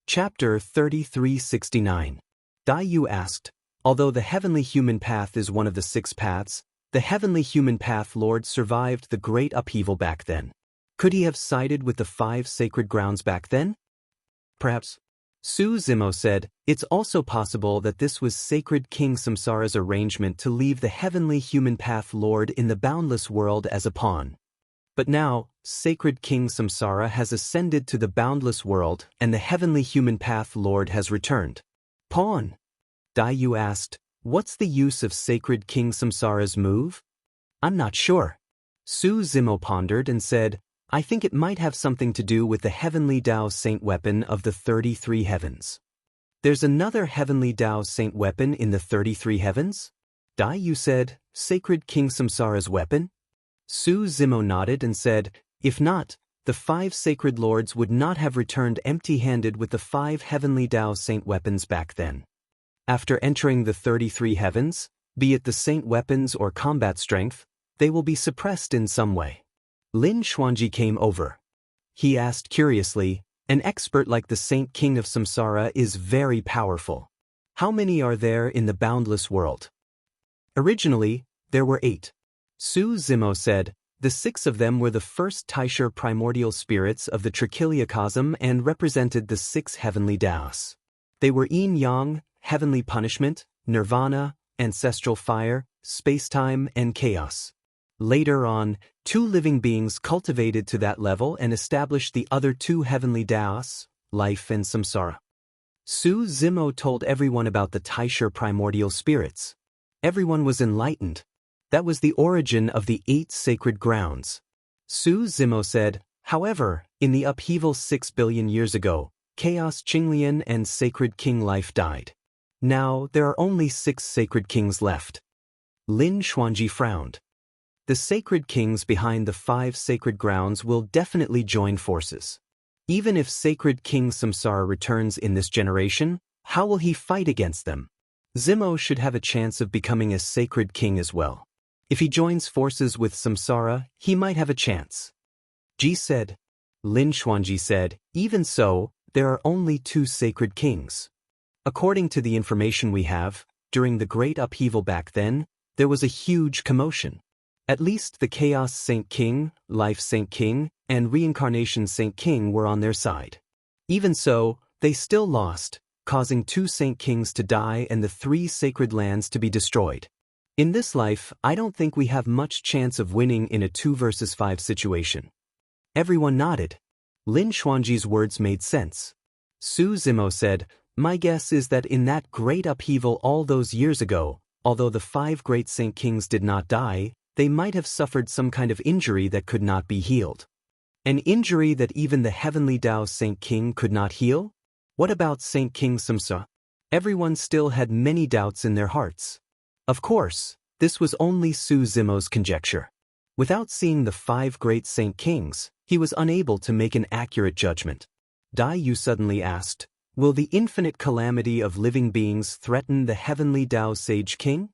Chapter 3369. Dai Yu asked, although the heavenly human path is one of the 6 paths, the heavenly human path Lord survived the great upheaval back then. Could he have sided with the 5 sacred grounds back then? Perhaps. Su Zimo said, it's also possible that this was Sacred King Samsara's arrangement to leave the heavenly human path Lord in the boundless world as a pawn. But now, Sacred King Samsara has ascended to the boundless world and the heavenly human path Lord has returned. Pawn? Dai Yu asked, what's the use of Sacred King Samsara's move? I'm not sure. Su Zimo pondered and said, I think it might have something to do with the heavenly Dao Saint weapon of the 33 heavens. There's another heavenly Dao Saint weapon in the 33 heavens? Dai Yu said, Sacred King Samsara's weapon? Su Zimo nodded and said, if not, the 5 sacred lords would not have returned empty-handed with the 5 heavenly Dao Saint weapons back then. After entering the 33 heavens, be it the saint weapons or combat strength, they will be suppressed in some way. Lin Xuanji came over. He asked curiously, an expert like the Saint King of Samsara is very powerful. How many are there in the boundless world? Originally, there were 8. Su Zimo said, the 6 of them were the first Taisher primordial spirits of the Trichiliocosm and represented the 6 heavenly Daos. They were yin-yang, heavenly punishment, nirvana, ancestral fire, spacetime, and chaos. Later on, 2 living beings cultivated to that level and established the other 2 heavenly Daos, life and samsara. Su Zimo told everyone about the Taisher primordial spirits. Everyone was enlightened. That was the origin of the 8 sacred grounds. Su Zimo said, however, in the upheaval 6 billion years ago, Chaos Qinglian and Sacred King Life died. Now, there are only 6 sacred kings left. Lin Xuanji frowned. The sacred kings behind the 5 sacred grounds will definitely join forces. Even if Sacred King Samsara returns in this generation, how will he fight against them? Zimo should have a chance of becoming a sacred king as well. If he joins forces with Samsara, he might have a chance. Ji said. Lin Xuanji said, even so, there are only 2 sacred kings. According to the information we have, during the great upheaval back then, there was a huge commotion. At least the Chaos Saint King, Life Saint King, and Reincarnation Saint King were on their side. Even so, they still lost, causing 2 Saint Kings to die and the 3 sacred lands to be destroyed. In this life, I don't think we have much chance of winning in a 2 versus 5 situation. Everyone nodded. Lin Xuanji's words made sense. Su Zimo said, my guess is that in that great upheaval all those years ago, although the 5 great Saint Kings did not die, they might have suffered some kind of injury that could not be healed. An injury that even the heavenly Dao Saint King could not heal? What about Saint King Samsa? Everyone still had many doubts in their hearts. Of course, this was only Su Zimo's conjecture. Without seeing the 5 great Saint Kings, he was unable to make an accurate judgment. Dai Yu suddenly asked, will the infinite calamity of living beings threaten the heavenly Dao Sage King?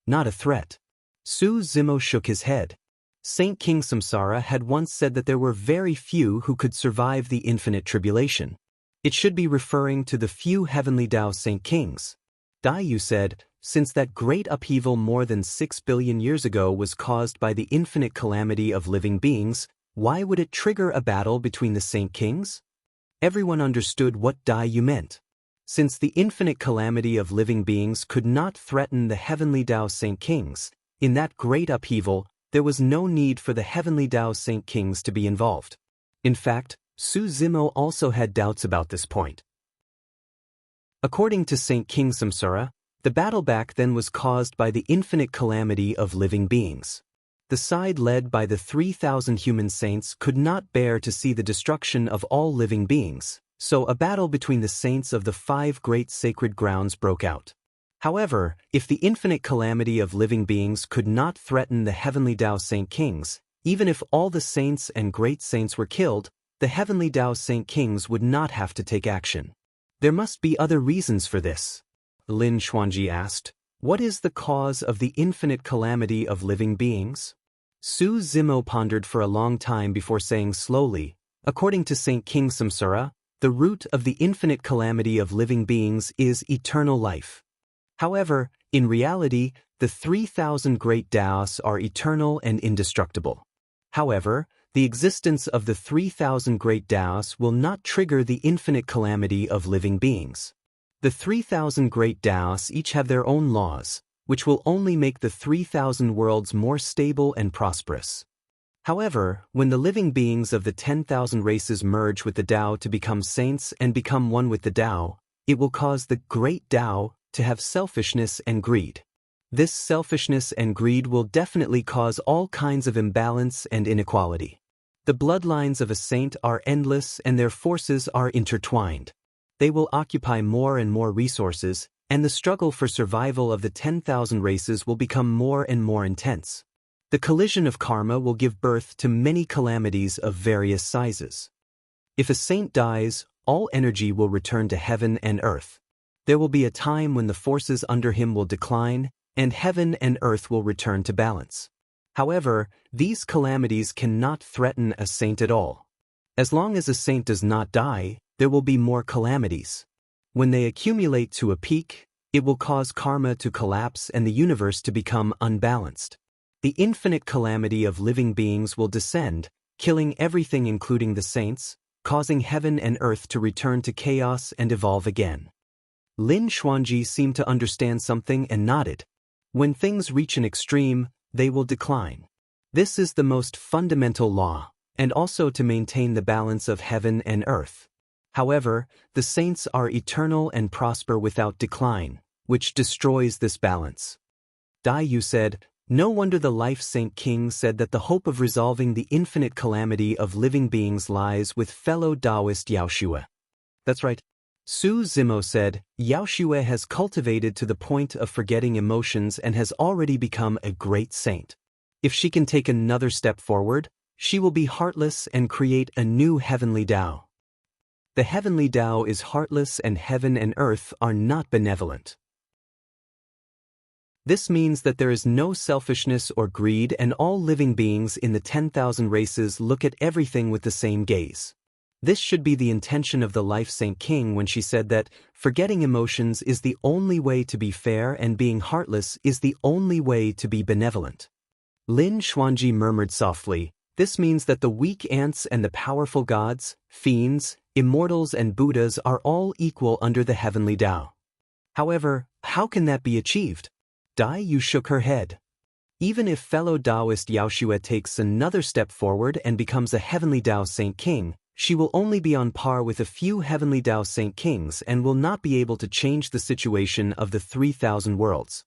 Not a threat. Su Zimo shook his head. Saint King Samsara had once said that there were very few who could survive the infinite tribulation. It should be referring to the few heavenly Dao Saint Kings. Dai Yu said, since that great upheaval more than 6 billion years ago was caused by the infinite calamity of living beings, why would it trigger a battle between the Saint Kings? Everyone understood what Dai Yu meant. Since the infinite calamity of living beings could not threaten the heavenly Dao Saint Kings, in that great upheaval, there was no need for the heavenly Dao Saint Kings to be involved. In fact, Su Zimo also had doubts about this point. According to Saint King Samsara, the battle back then was caused by the infinite calamity of living beings. The side led by the 3,000 human saints could not bear to see the destruction of all living beings, so a battle between the saints of the 5 great sacred grounds broke out. However, if the infinite calamity of living beings could not threaten the heavenly Tao Saint Kings, even if all the saints and great saints were killed, the heavenly Tao Saint Kings would not have to take action. There must be other reasons for this. Lin Xuanji asked, what is the cause of the infinite calamity of living beings? Su Zimo pondered for a long time before saying slowly, according to Saint King Samsara, the root of the infinite calamity of living beings is eternal life. However, in reality, the 3,000 great Taos are eternal and indestructible. However, the existence of the 3,000 great Taos will not trigger the infinite calamity of living beings. The 3,000 great Taos each have their own laws, which will only make the 3,000 worlds more stable and prosperous. However, when the living beings of the 10,000 races merge with the Tao to become saints and become one with the Tao, it will cause the great Tao to have selfishness and greed. This selfishness and greed will definitely cause all kinds of imbalance and inequality. The bloodlines of a saint are endless and their forces are intertwined. They will occupy more and more resources, and the struggle for survival of the 10,000 races will become more and more intense. The collision of karma will give birth to many calamities of various sizes. If a saint dies, all energy will return to heaven and earth. There will be a time when the forces under him will decline, and heaven and earth will return to balance. However, these calamities cannot threaten a saint at all. As long as a saint does not die, there will be more calamities. When they accumulate to a peak, it will cause karma to collapse and the universe to become unbalanced. The infinite calamity of living beings will descend, killing everything including the saints, causing heaven and earth to return to chaos and evolve again. Lin Xuanji seemed to understand something and nodded. When things reach an extreme, they will decline. This is the most fundamental law, and also to maintain the balance of heaven and earth. However, the saints are eternal and prosper without decline, which destroys this balance. Dai Yu said, no wonder the Life Saint King said that the hope of resolving the infinite calamity of living beings lies with fellow Taoist Yaoshue. That's right. Su Zimo said, Yaoshue has cultivated to the point of forgetting emotions and has already become a great saint. If she can take another step forward, she will be heartless and create a new heavenly Tao. The heavenly Tao is heartless and heaven and earth are not benevolent. This means that there is no selfishness or greed and all living beings in the 10,000 races look at everything with the same gaze. This should be the intention of the Life Saint King when she said that forgetting emotions is the only way to be fair and being heartless is the only way to be benevolent. Lin Xuanji murmured softly, this means that the weak ants and the powerful gods, fiends, immortals and Buddhas are all equal under the heavenly Tao. However, how can that be achieved? Dai Yu shook her head. Even if fellow Taoist Yaoshue takes another step forward and becomes a heavenly Tao Saint King, she will only be on par with a few heavenly Tao Saint Kings and will not be able to change the situation of the 3,000 worlds.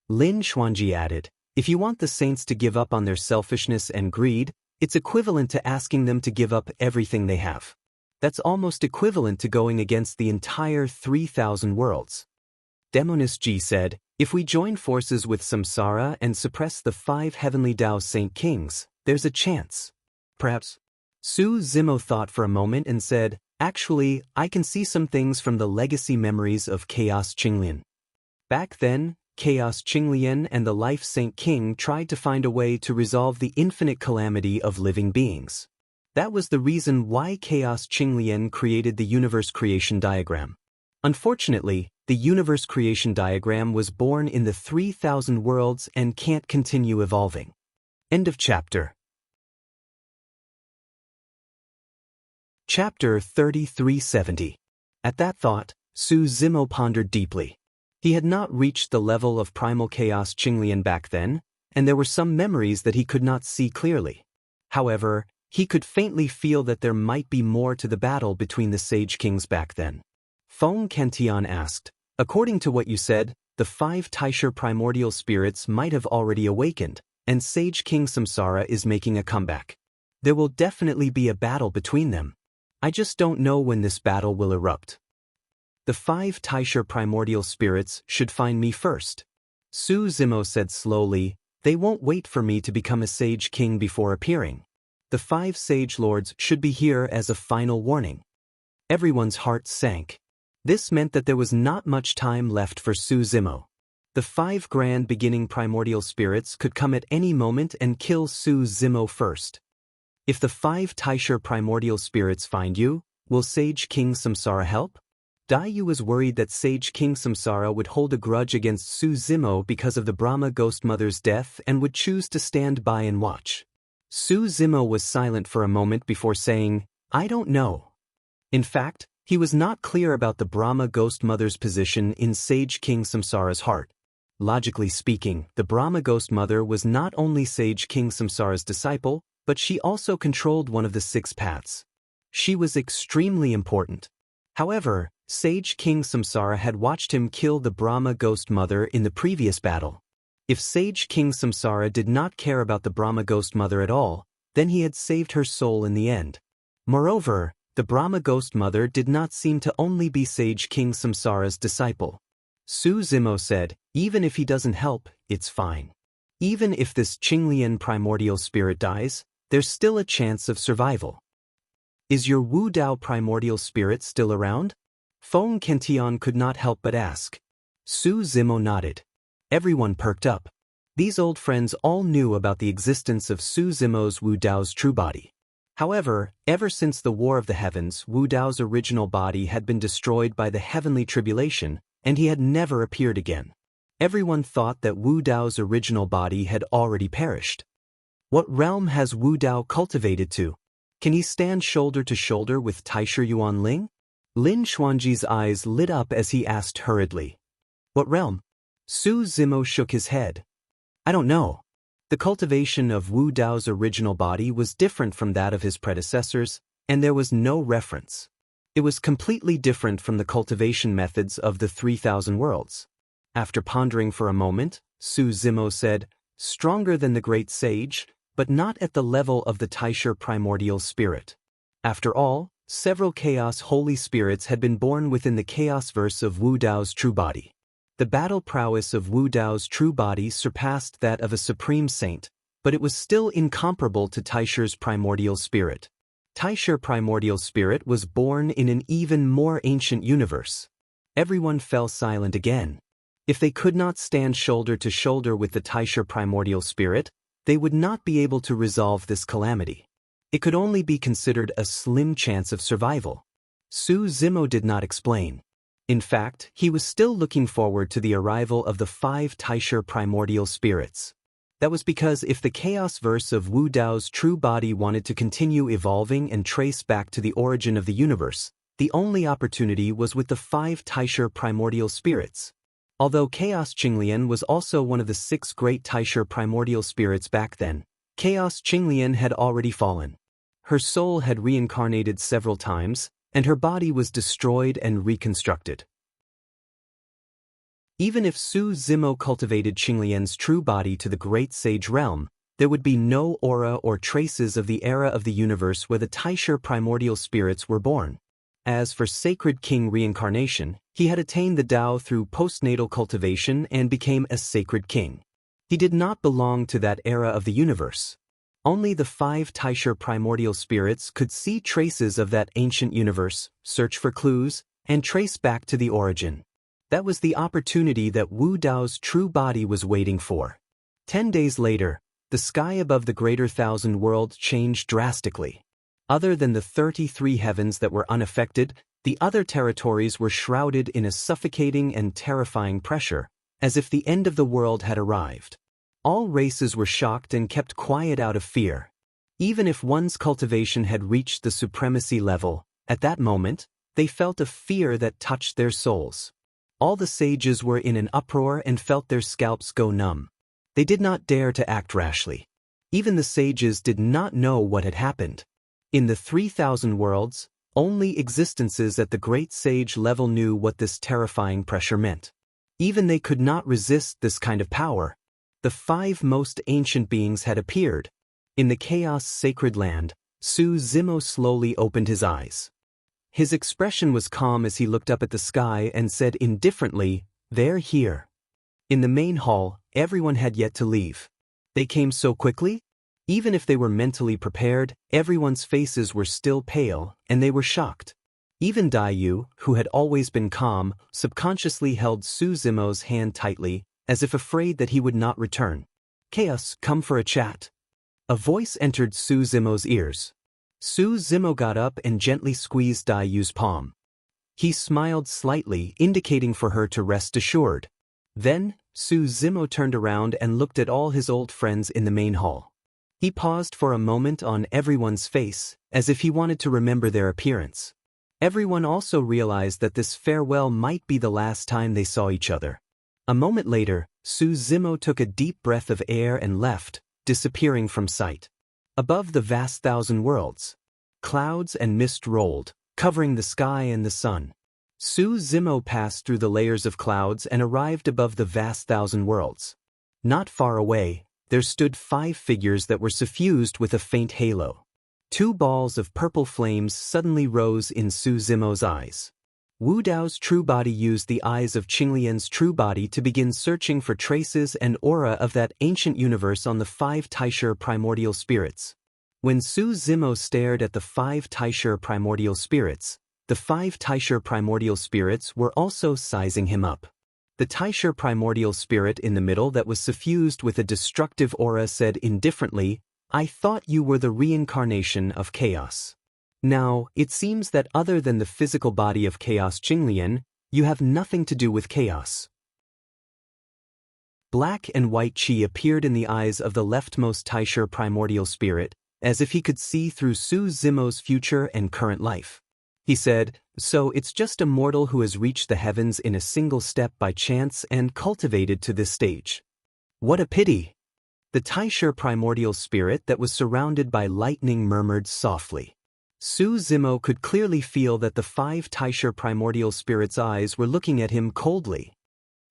Lin Xuanji added, if you want the saints to give up on their selfishness and greed, it's equivalent to asking them to give up everything they have. That's almost equivalent to going against the entire 3,000 worlds. Demonist Ji said, if we join forces with Samsara and suppress the 5 heavenly Tao Saint Kings, there's a chance. Perhaps. Su Zimo thought for a moment and said, actually, I can see some things from the legacy memories of Chaos Qinglian. Back then, Chaos Qinglian and the Life Saint King tried to find a way to resolve the infinite calamity of living beings. That was the reason why Chaos Qinglian created the universe creation diagram. Unfortunately, the universe creation diagram was born in the 3,000 worlds and can't continue evolving. End of chapter. Chapter 3370. At that thought, Su Zimo pondered deeply. He had not reached the level of primal chaos Qinglian back then, and there were some memories that he could not see clearly. However, he could faintly feel that there might be more to the battle between the sage kings back then. Feng Kentian asked, according to what you said, the 5 Taisher primordial spirits might have already awakened, and Sage King Samsara is making a comeback. There will definitely be a battle between them. I just don't know when this battle will erupt. The 5 Taisha primordial spirits should find me first. Su Zimo said slowly, they won't wait for me to become a Sage King before appearing. The 5 Sage Lords should be here as a final warning. Everyone's heart sank. This meant that there was not much time left for Su Zimo. The 5 grand beginning primordial spirits could come at any moment and kill Su Zimo first. If the 5 Taisha primordial spirits find you, will Sage King Samsara help? Daiyu was worried that Sage King Samsara would hold a grudge against Su Zimo because of the Brahma Ghost Mother's death and would choose to stand by and watch. Su Zimo was silent for a moment before saying, I don't know. In fact, he was not clear about the Brahma Ghost Mother's position in Sage King Samsara's heart. Logically speaking, the Brahma Ghost Mother was not only Sage King Samsara's disciple, but she also controlled one of the 6 paths. She was extremely important. However, Sage King Samsara had watched him kill the Brahma Ghost Mother in the previous battle. If Sage King Samsara did not care about the Brahma Ghost Mother at all, then he had saved her soul in the end. Moreover, the Brahma Ghost Mother did not seem to only be Sage King Samsara's disciple. Su Zimo said, even if he doesn't help, it's fine. Even if this Qinglian primordial spirit dies, there's still a chance of survival. Is your Wu Dao primordial spirit still around? Feng Kentian could not help but ask. Su Zimo nodded. Everyone perked up. These old friends all knew about the existence of Su Zimo's Wu Dao's true body. However, ever since the War of the Heavens, Wu Dao's original body had been destroyed by the heavenly tribulation, and he had never appeared again. Everyone thought that Wu Dao's original body had already perished. What realm has Wu Dao cultivated to? Can he stand shoulder to shoulder with Taisha Yuanling? Lin Xuanji's eyes lit up as he asked hurriedly. What realm? Su Zimo shook his head. I don't know. The cultivation of Wu Dao's original body was different from that of his predecessors, and there was no reference. It was completely different from the cultivation methods of the 3,000 worlds. After pondering for a moment, Su Zimo said, stronger than the great sage, but not at the level of the Taisha primordial spirit. After all, several chaos holy spirits had been born within the chaos verse of Wu Dao's true body. The battle prowess of Wu Dao's true body surpassed that of a supreme saint, but it was still incomparable to Taisha's primordial spirit. Taisha primordial spirit was born in an even more ancient universe. Everyone fell silent again. If they could not stand shoulder to shoulder with the Taisha primordial spirit, they would not be able to resolve this calamity. It could only be considered a slim chance of survival. Su Zimo did not explain. In fact, he was still looking forward to the arrival of the 5 Taisha primordial spirits. That was because if the chaos verse of Wu Dao's true body wanted to continue evolving and trace back to the origin of the universe, the only opportunity was with the 5 Taisha primordial spirits. Although Chaos Qinglian was also one of the 6 great Taisha primordial spirits back then, Chaos Qinglian had already fallen. Her soul had reincarnated several times, and her body was destroyed and reconstructed. Even if Su Zimo cultivated Qinglian's true body to the great sage realm, there would be no aura or traces of the era of the universe where the Taisha primordial spirits were born. As for Sacred King reincarnation, he had attained the Tao through postnatal cultivation and became a Sacred King. He did not belong to that era of the universe. Only the 5 Taisha primordial spirits could see traces of that ancient universe, search for clues, and trace back to the origin. That was the opportunity that Wu Dao's true body was waiting for. 10 days later, the sky above the greater thousand world changed drastically. Other than the 33 heavens that were unaffected, the other territories were shrouded in a suffocating and terrifying pressure, as if the end of the world had arrived. All races were shocked and kept quiet out of fear. Even if one's cultivation had reached the supremacy level, at that moment, they felt a fear that touched their souls. All the sages were in an uproar and felt their scalps go numb. They did not dare to act rashly. Even the sages did not know what had happened. In the 3,000 worlds, only existences at the great sage level knew what this terrifying pressure meant. Even they could not resist this kind of power. The 5 most ancient beings had appeared. In the chaos sacred land, Su Zimo slowly opened his eyes. His expression was calm as he looked up at the sky and said indifferently, "They're here." In the main hall, everyone had yet to leave. They came so quickly? Even if they were mentally prepared, everyone's faces were still pale, and they were shocked. Even Daiyu, who had always been calm, subconsciously held Su Zimo's hand tightly, as if afraid that he would not return. "Chaos, come for a chat." A voice entered Su Zimo's ears. Su Zimo got up and gently squeezed Daiyu's palm. He smiled slightly, indicating for her to rest assured. Then, Su Zimo turned around and looked at all his old friends in the main hall. He paused for a moment on everyone's face, as if he wanted to remember their appearance. Everyone also realized that this farewell might be the last time they saw each other. A moment later, Su Zimo took a deep breath of air and left, disappearing from sight. Above the vast thousand worlds, clouds and mist rolled, covering the sky and the sun. Su Zimo passed through the layers of clouds and arrived above the vast thousand worlds. Not far away, there stood 5 figures that were suffused with a faint halo. 2 balls of purple flames suddenly rose in Su Zimo's eyes. Wu Dao's true body used the eyes of Qinglian's true body to begin searching for traces and aura of that ancient universe on the 5 Taishe primordial spirits. When Su Zimo stared at the 5 Taishe primordial spirits, the 5 Taishe primordial spirits were also sizing him up. The Taishe primordial spirit in the middle that was suffused with a destructive aura said indifferently, "I thought you were the reincarnation of chaos. Now, it seems that other than the physical body of Chaos Qinglian, you have nothing to do with chaos." Black and white qi appeared in the eyes of the leftmost Taishe primordial spirit, as if he could see through Su Zimo's future and current life. He said, "So it's just a mortal who has reached the heavens in a single step by chance and cultivated to this stage. What a pity." The Taishe primordial spirit that was surrounded by lightning murmured softly. Su Zimo could clearly feel that the 5 Taishe primordial spirits' eyes were looking at him coldly.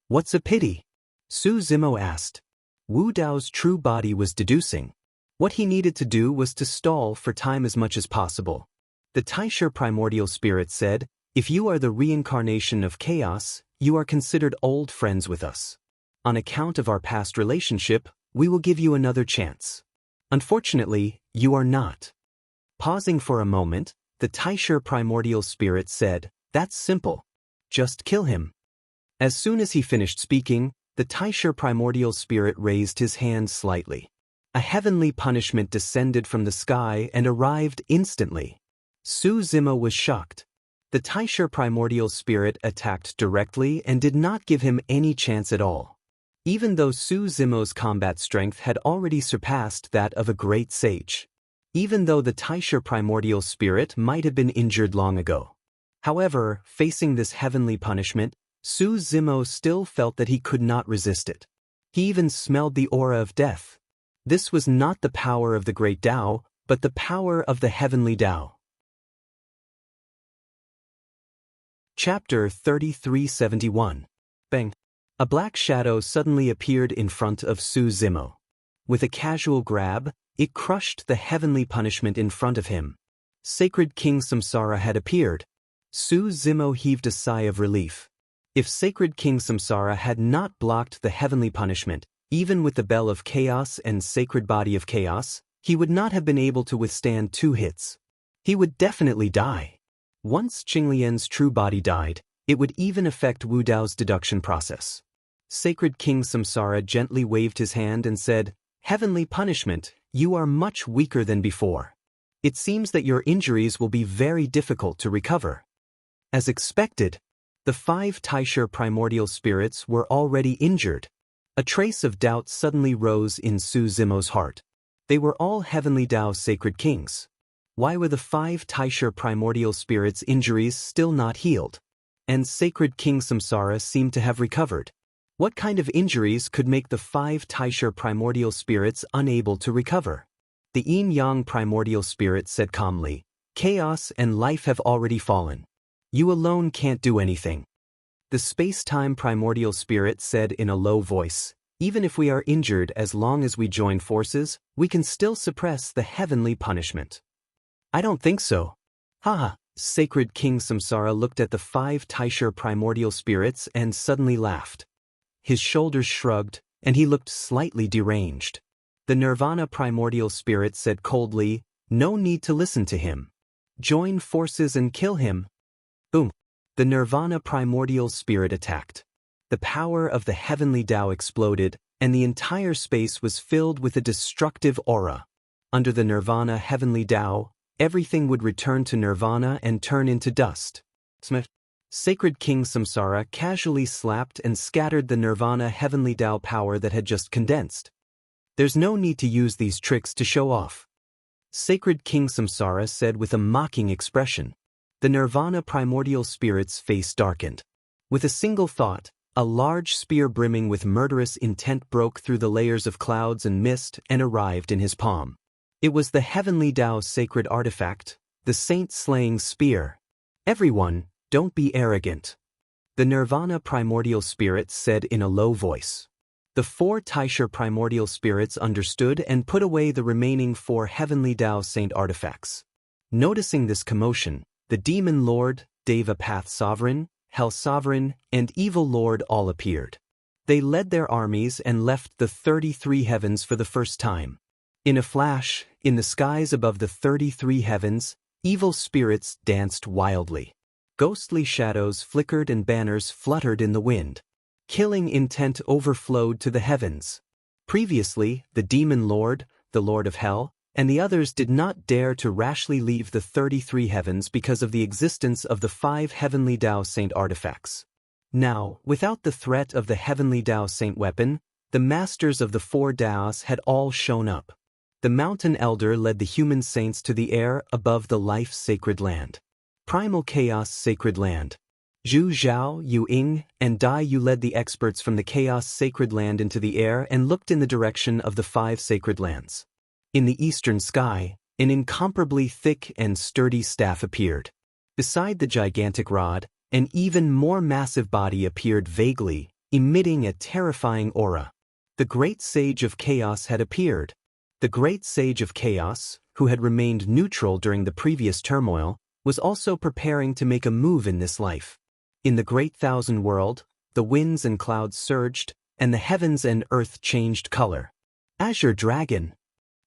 "What's a pity?" Su Zimo asked. Wu Dao's true body was deducing. What he needed to do was to stall for time as much as possible. The Taishe primordial spirit said, "If you are the reincarnation of chaos, you are considered old friends with us. On account of our past relationship, we will give you another chance. Unfortunately, you are not." Pausing for a moment, the Taishe primordial spirit said, "That's simple. Just kill him." As soon as he finished speaking, the Taishe primordial spirit raised his hand slightly. A heavenly punishment descended from the sky and arrived instantly. Su Zimo was shocked. The Taishe primordial spirit attacked directly and did not give him any chance at all. Even though Su Zimo's combat strength had already surpassed that of a great sage. Even though the Taishe primordial spirit might have been injured long ago. However, facing this heavenly punishment, Su Zimo still felt that he could not resist it. He even smelled the aura of death. This was not the power of the great Tao, but the power of the heavenly Tao. Chapter 3371. Bang. A black shadow suddenly appeared in front of Su Zimo. With a casual grab, it crushed the heavenly punishment in front of him. Sacred King Samsara had appeared. Su Zimo heaved a sigh of relief. If Sacred King Samsara had not blocked the heavenly punishment, even with the Bell of Chaos and Sacred Body of Chaos, he would not have been able to withstand 2 hits. He would definitely die. Once Qinglian's true body died, it would even affect Wu Dao's deduction process. Sacred King Samsara gently waved his hand and said, "Heavenly punishment, you are much weaker than before. It seems that your injuries will be very difficult to recover." As expected, the 5 Taishe primordial spirits were already injured. A trace of doubt suddenly rose in Su Zimo's heart. They were all heavenly Tao sacred kings. Why were the 5 Taishe primordial spirits' injuries still not healed? And Sacred King Samsara seemed to have recovered. What kind of injuries could make the 5 Taishe primordial spirits unable to recover? The yin-yang primordial spirit said calmly, "Chaos and life have already fallen. You alone can't do anything." The space-time primordial spirit said in a low voice, Even if we are injured, as long as we join forces, we can still suppress the heavenly punishment. I don't think so. Haha. Sacred King Samsara looked at the 5 Taishur primordial spirits and suddenly laughed. His shoulders shrugged, and he looked slightly deranged. The Nirvana primordial spirit said coldly, "No need to listen to him. Join forces and kill him." Boom. The Nirvana primordial spirit attacked. The power of the heavenly Tao exploded, and the entire space was filled with a destructive aura. Under the Nirvana heavenly Tao, everything would return to Nirvana and turn into dust. Sacred King Samsara casually slapped and scattered the Nirvana heavenly Tao power that had just condensed. "There's no need to use these tricks to show off," Sacred King Samsara said with a mocking expression. The Nirvana primordial spirit's face darkened. With a single thought, a large spear brimming with murderous intent broke through the layers of clouds and mist and arrived in his palm. It was the heavenly Tao's sacred artifact, the saint-slaying spear. "Everyone, don't be arrogant," the Nirvana primordial spirit said in a low voice. The 4 Taishur primordial spirits understood and put away the remaining 4 heavenly Tao saint artifacts. Noticing this commotion, the Demon Lord, Deva Path Sovereign, Hell Sovereign, and Evil Lord all appeared. They led their armies and left the 33 heavens for the first time. In a flash, in the skies above the 33 heavens, evil spirits danced wildly. Ghostly shadows flickered and banners fluttered in the wind. Killing intent overflowed to the heavens. Previously, the Demon Lord, the Lord of Hell, and the others did not dare to rashly leave the 33 heavens because of the existence of the 5 heavenly Tao saint artifacts. Now, without the threat of the heavenly Tao saint weapon, the masters of the 4 Taos had all shown up. The mountain elder led the human saints to the air above the life sacred land. Primal chaos sacred land. Zhu Zhao, Yu Ying, and Dai Yu led the experts from the chaos sacred land into the air and looked in the direction of the 5 sacred lands. In the eastern sky, an incomparably thick and sturdy staff appeared. Beside the gigantic rod, an even more massive body appeared vaguely, emitting a terrifying aura. The great sage of chaos had appeared. The great sage of chaos, who had remained neutral during the previous turmoil, was also preparing to make a move in this life. In the great thousand world, the winds and clouds surged, and the heavens and earth changed color. Azure Dragon.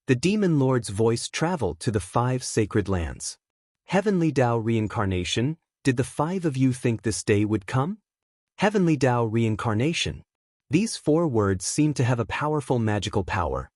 The Demon Lord's voice traveled to the 5 sacred lands. Heavenly Tao reincarnation, did the 5 of you think this day would come? Heavenly Tao reincarnation. These 4 words seem to have a powerful magical power.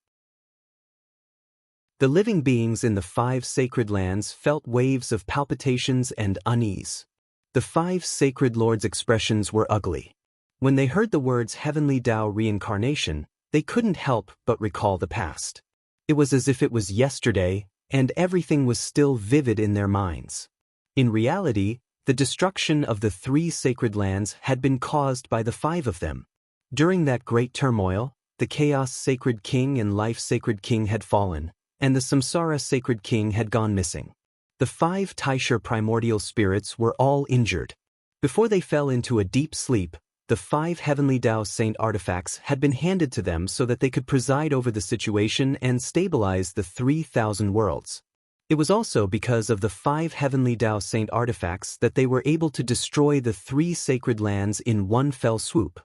The living beings in the 5 sacred lands felt waves of palpitations and unease. The 5 sacred lords' expressions were ugly. When they heard the words Heavenly Tao reincarnation, they couldn't help but recall the past. It was as if it was yesterday, and everything was still vivid in their minds. In reality, the destruction of the 3 sacred lands had been caused by the 5 of them. During that great turmoil, the Chaos Sacred King and Life Sacred King had fallen, and the Samsara Sacred King had gone missing. The 5 Taishur primordial spirits were all injured. Before they fell into a deep sleep, the 5 heavenly Tao saint artifacts had been handed to them so that they could preside over the situation and stabilize the 3,000 worlds. It was also because of the 5 heavenly Tao saint artifacts that they were able to destroy the 3 sacred lands in one fell swoop.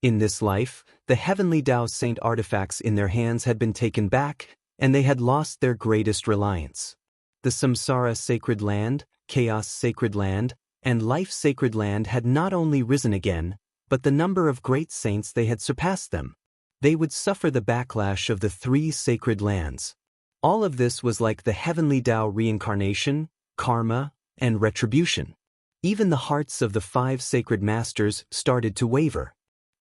In this life, the heavenly Tao saint artifacts in their hands had been taken back, and they had lost their greatest reliance. The Samsara sacred land, Chaos sacred land, and Life sacred land had not only risen again, but the number of great saints they had surpassed them. They would suffer the backlash of the 3 sacred lands. All of this was like the heavenly Tao reincarnation, karma, and retribution. Even the hearts of the 5 sacred masters started to waver.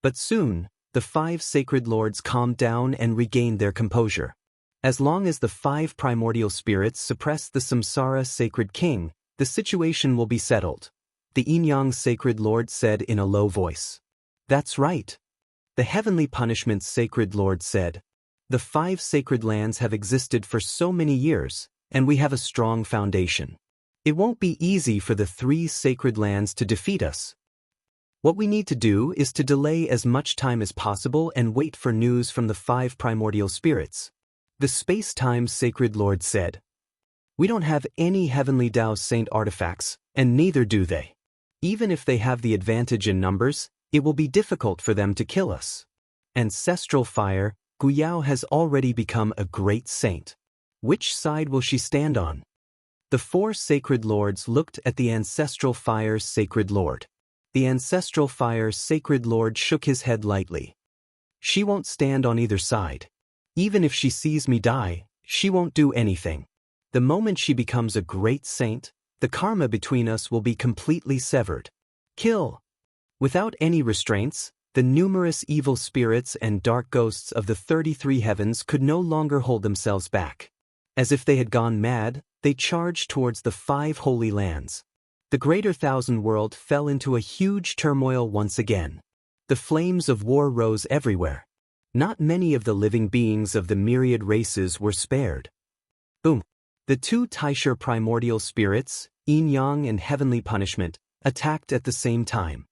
But soon, the 5 sacred lords calmed down and regained their composure. As long as the 5 primordial spirits suppress the Samsara Sacred King, the situation will be settled, the Yin-Yang Sacred Lord said in a low voice. That's right. The Heavenly Punishment's Sacred Lord said. The 5 sacred lands have existed for so many years, and we have a strong foundation. It won't be easy for the 3 sacred lands to defeat us. What we need to do is to delay as much time as possible and wait for news from the 5 primordial spirits. The space-time sacred lord said. We don't have any heavenly Tao Saint artifacts, and neither do they. Even if they have the advantage in numbers, it will be difficult for them to kill us. Ancestral fire, Guyao has already become a great saint. Which side will she stand on? The 4 sacred lords looked at the ancestral fire's sacred lord. The ancestral fire's sacred lord shook his head lightly. She won't stand on either side. Even if she sees me die, she won't do anything. The moment she becomes a great saint, the karma between us will be completely severed. Kill! Without any restraints, the numerous evil spirits and dark ghosts of the 33 heavens could no longer hold themselves back. As if they had gone mad, they charged towards the 5 holy lands. The greater thousand world fell into a huge turmoil once again. The flames of war rose everywhere. Not many of the living beings of the myriad races were spared. Boom! The 2 Taisha primordial spirits, yin-yang and heavenly punishment, attacked at the same time.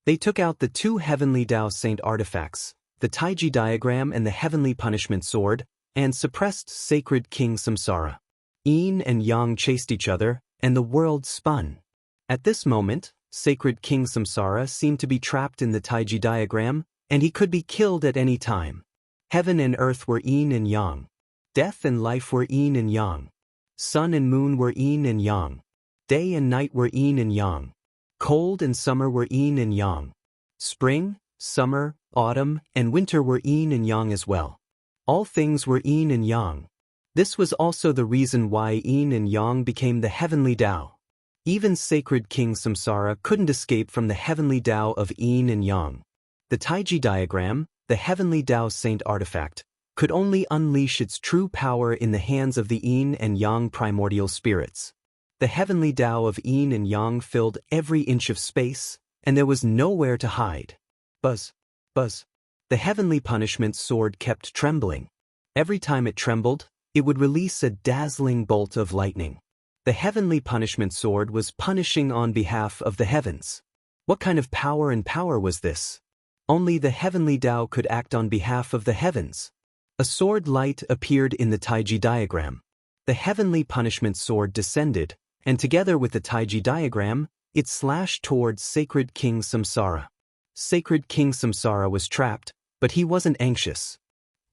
They took out the 2 heavenly Tao Saint artifacts, the Taiji diagram and the heavenly punishment sword, and suppressed sacred King Samsara. Yin and yang chased each other, and the world spun. At this moment, sacred King Samsara seemed to be trapped in the Taiji diagram, and he could be killed at any time. Heaven and earth were yin and yang. Death and life were yin and yang. Sun and moon were yin and yang. Day and night were yin and yang. Cold and summer were yin and yang. Spring, summer, autumn, and winter were yin and yang as well. All things were yin and yang. This was also the reason why yin and yang became the heavenly Tao. Even sacred King Samsara couldn't escape from the heavenly Tao of yin and yang. The Taiji diagram, the heavenly Tao Saint artifact, could only unleash its true power in the hands of the yin and yang primordial spirits. The heavenly Tao of yin and yang filled every inch of space, and there was nowhere to hide. Buzz, buzz. The heavenly punishment sword kept trembling. Every time it trembled, it would release a dazzling bolt of lightning. The heavenly punishment sword was punishing on behalf of the heavens. What kind of power was this? Only the heavenly Tao could act on behalf of the heavens. A sword light appeared in the Taiji diagram. The heavenly punishment sword descended, and together with the Taiji diagram, it slashed towards sacred King Samsara. Sacred King Samsara was trapped, but he wasn't anxious.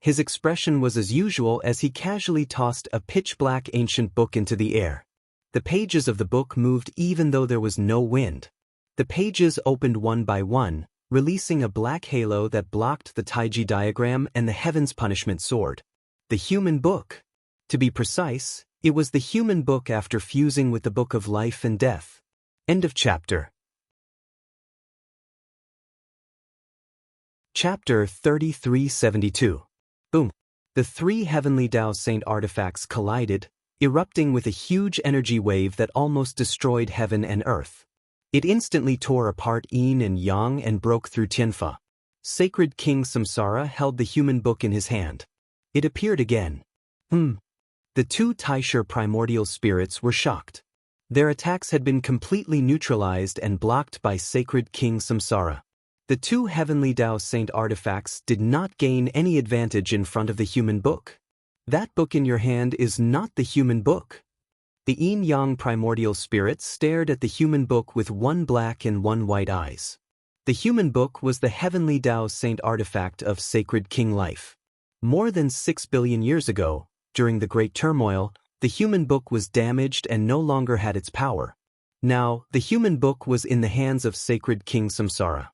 His expression was as usual as he casually tossed a pitch-black ancient book into the air. The pages of the book moved even though there was no wind. The pages opened one by one, releasing a black halo that blocked the Taiji diagram and the heaven's punishment sword. The human book. To be precise, it was the human book after fusing with the book of life and death. End of chapter. Chapter 3372. Boom. The 3 heavenly Tao Saint artifacts collided, erupting with a huge energy wave that almost destroyed heaven and earth. It instantly tore apart yin and yang and broke through Tianfa. Sacred King Samsara held the human book in his hand. It appeared again. The 2 Taisha primordial spirits were shocked. Their attacks had been completely neutralized and blocked by sacred King Samsara. The 2 heavenly Tao Saint artifacts did not gain any advantage in front of the human book. That book in your hand is not the human book. The yin-yang primordial spirits stared at the human book with 1 black and 1 white eyes. The human book was the heavenly Tao Saint artifact of sacred King Life. More than 6 billion years ago, during the Great Turmoil, the human book was damaged and no longer had its power. Now, the human book was in the hands of sacred King Samsara.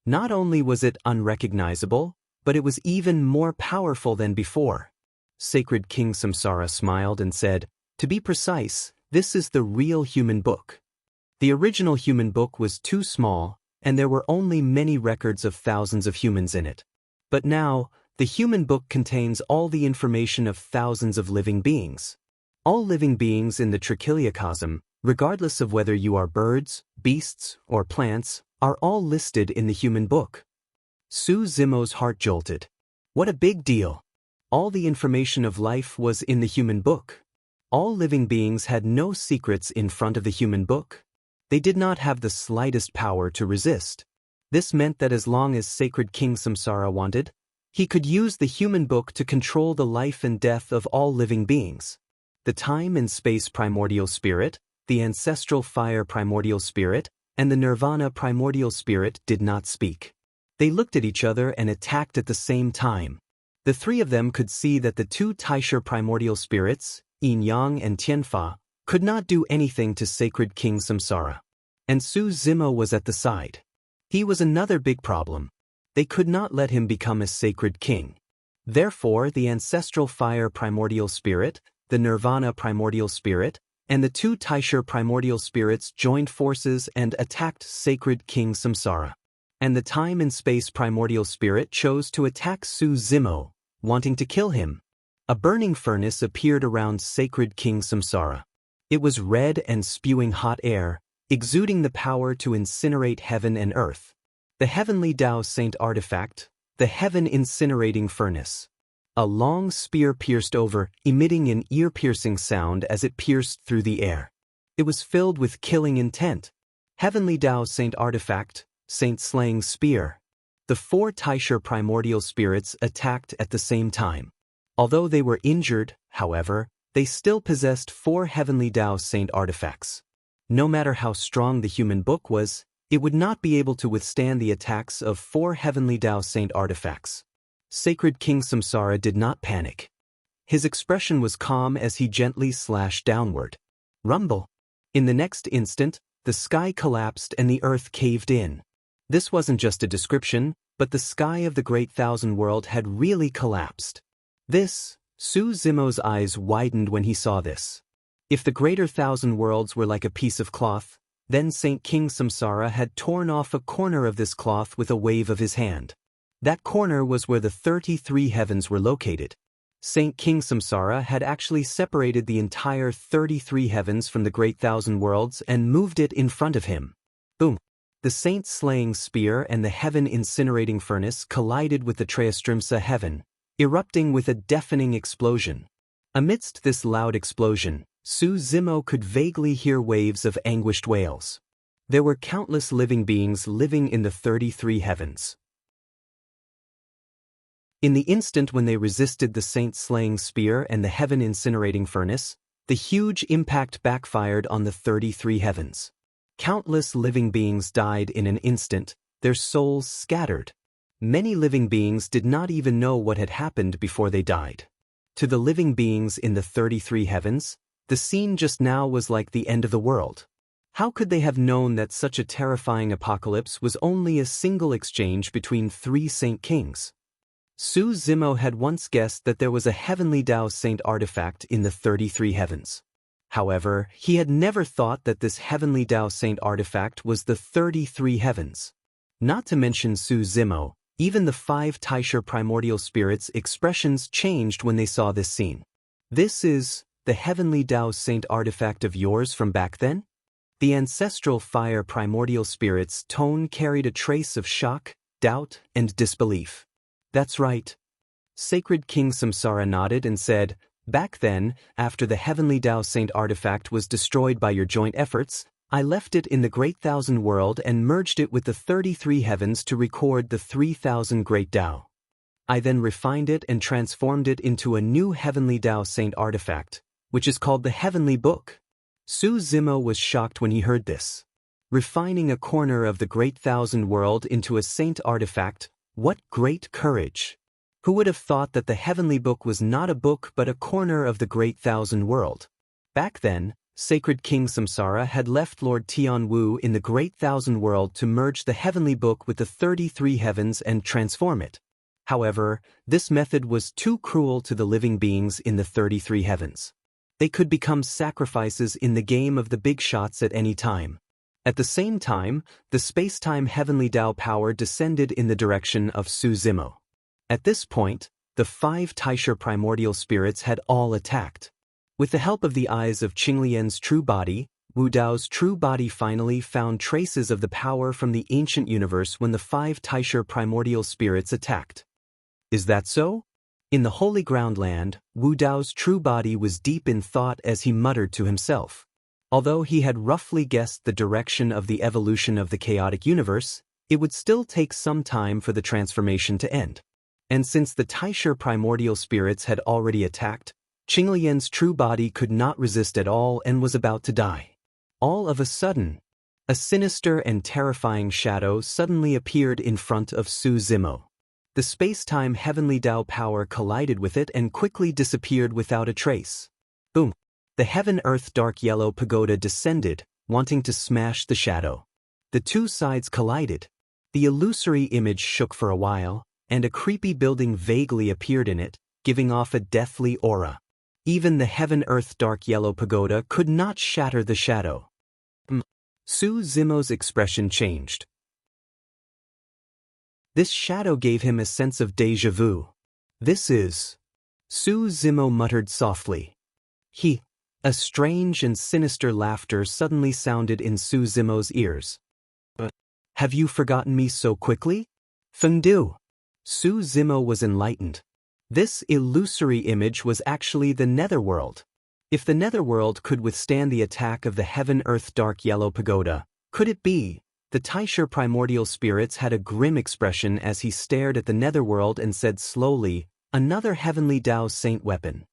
Not only was it unrecognizable, but it was even more powerful than before. Sacred King Samsara smiled and said, "To be precise, this is the real human book." The original human book was too small, and there were only many records of thousands of humans in it. But now, the human book contains all the information of thousands of living beings. All living beings in the trichiliocosm, regardless of whether you are birds, beasts, or plants, are all listed in the human book. Su Zimo's heart jolted. What a big deal! All the information of life was in the human book. All living beings had no secrets in front of the human book. they did not have the slightest power to resist. This meant that as long as sacred King Samsara wanted, he could use the human book to control the life and death of all living beings. The time and space primordial spirit, the ancestral fire primordial spirit, and the nirvana primordial spirit did not speak. They looked at each other and attacked at the same time. The three of them could see that the two Taisha primordial spirits, Yin Yang and Tianfa, could not do anything to sacred King Samsara. And Su Zimo was at the side. He was another big problem. They could not let him become a sacred king. Therefore, the ancestral fire primordial spirit, the nirvana primordial spirit, and the two Taisha primordial spirits joined forces and attacked sacred King Samsara. And the time and space primordial spirit chose to attack Su Zimo, wanting to kill him. A burning furnace appeared around sacred King Samsara. It was red and spewing hot air, exuding the power to incinerate heaven and earth. The heavenly Tao Saint artifact, the heaven incinerating furnace. A long spear pierced over, emitting an ear-piercing sound as it pierced through the air. It was filled with killing intent. Heavenly Tao Saint artifact, Saint slaying spear. The four Taisha primordial spirits attacked at the same time. Although they were injured, however, they still possessed four Heavenly Tao Saint artifacts. No matter how strong the human book was, it would not be able to withstand the attacks of four Heavenly Tao Saint artifacts. Sacred King Samsara did not panic. His expression was calm as he gently slashed downward. Rumble. In the next instant, the sky collapsed and the earth caved in. This wasn't just a description, but the sky of the Great Thousand World had really collapsed. Su Zimo's eyes widened when he saw this. If the Greater Thousand Worlds were like a piece of cloth, then Saint King Samsara had torn off a corner of this cloth with a wave of his hand. That corner was where the 33 heavens were located. Saint King Samsara had actually separated the entire 33 heavens from the Great Thousand Worlds and moved it in front of him. Boom! The saint slaying spear and the heaven incinerating furnace collided with the Trayastrimsa heaven, erupting with a deafening explosion. Amidst this loud explosion, Su Zimo could vaguely hear waves of anguished wails. There were countless living beings living in the 33 heavens. In the instant when they resisted the saint-slaying spear and the heaven-incinerating furnace, the huge impact backfired on the 33 heavens. Countless living beings died in an instant, their souls scattered. Many living beings did not even know what had happened before they died. To the living beings in the 33 heavens, the scene just now was like the end of the world. How could they have known that such a terrifying apocalypse was only a single exchange between three saint kings? Su Zimo had once guessed that there was a Heavenly Tao Saint artifact in the 33 heavens. However, he had never thought that this Heavenly Tao Saint artifact was the 33 heavens. Not to mention Su Zimo, even the 5 Taisha primordial spirits' expressions changed when they saw this scene. This is the Heavenly Tao Saint artifact of yours from back then? The ancestral fire primordial spirit's tone carried a trace of shock, doubt, and disbelief. That's right. Sacred King Samsara nodded and said, "Back then, after the Heavenly Tao Saint artifact was destroyed by your joint efforts, I left it in the Great Thousand World and merged it with the 33 heavens to record the 3,000 Great Tao. I then refined it and transformed it into a new Heavenly Tao Saint artifact, which is called the Heavenly Book." Su Zimo was shocked when he heard this. Refining a corner of the Great Thousand World into a saint artifact, what great courage! Who would have thought that the Heavenly Book was not a book but a corner of the Great Thousand World? Back then, Sacred King Samsara had left Lord Tianwu in the Great Thousand World to merge the Heavenly Book with the 33 heavens and transform it. However, this method was too cruel to the living beings in the 33 heavens. They could become sacrifices in the game of the big shots at any time. At the same time, the space-time Heavenly Tao power descended in the direction of Su Zimo. At this point, the 5 Taisha primordial spirits had all attacked. With the help of the eyes of Qinglian's true body, Wu Dao's true body finally found traces of the power from the ancient universe when the 5 Taisha primordial spirits attacked. Is that so? In the Holy Ground land, Wu Dao's true body was deep in thought as he muttered to himself. Although he had roughly guessed the direction of the evolution of the chaotic universe, it would still take some time for the transformation to end. And since the Taisher primordial spirits had already attacked, Qinglian's true body could not resist at all and was about to die. All of a sudden, a sinister and terrifying shadow suddenly appeared in front of Su Zimo. The space-time heavenly Tao power collided with it and quickly disappeared without a trace. Boom! The heaven-earth dark yellow pagoda descended, wanting to smash the shadow. The two sides collided. The illusory image shook for a while, and a creepy building vaguely appeared in it, giving off a deathly aura. Even the heaven-earth dark yellow pagoda could not shatter the shadow. Su Zimo's expression changed. This shadow gave him a sense of déjà vu. This is... Su Zimo muttered softly. A strange and sinister laughter suddenly sounded in Su Zimo's ears. Have you forgotten me so quickly? Fengdu. Su Zimo was enlightened. This illusory image was actually the netherworld. If the netherworld could withstand the attack of the heaven-earth dark yellow pagoda, could it be? The Taisher primordial spirits had a grim expression as he stared at the netherworld and said slowly, "Another heavenly Tao saint weapon."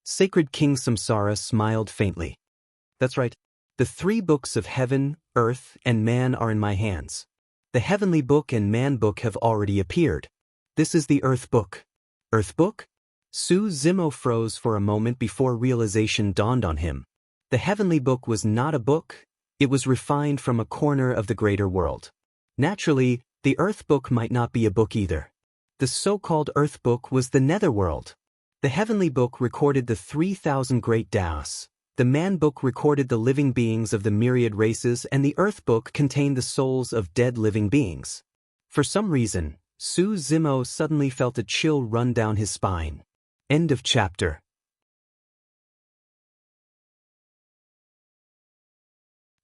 Sacred King Samsara smiled faintly. That's right. The 3 books of heaven, earth, and man are in my hands. The heavenly book and man book have already appeared. This is the earth book. Earth book? Su Zimo froze for a moment before realization dawned on him. The heavenly book was not a book, it was refined from a corner of the greater world. Naturally, the earth book might not be a book either. The so-called earth book was the netherworld. The heavenly book recorded the 3,000 great Taos. The man book recorded the living beings of the myriad races, and the earth book contained the souls of dead living beings. For some reason, Su Zimo suddenly felt a chill run down his spine. End of chapter.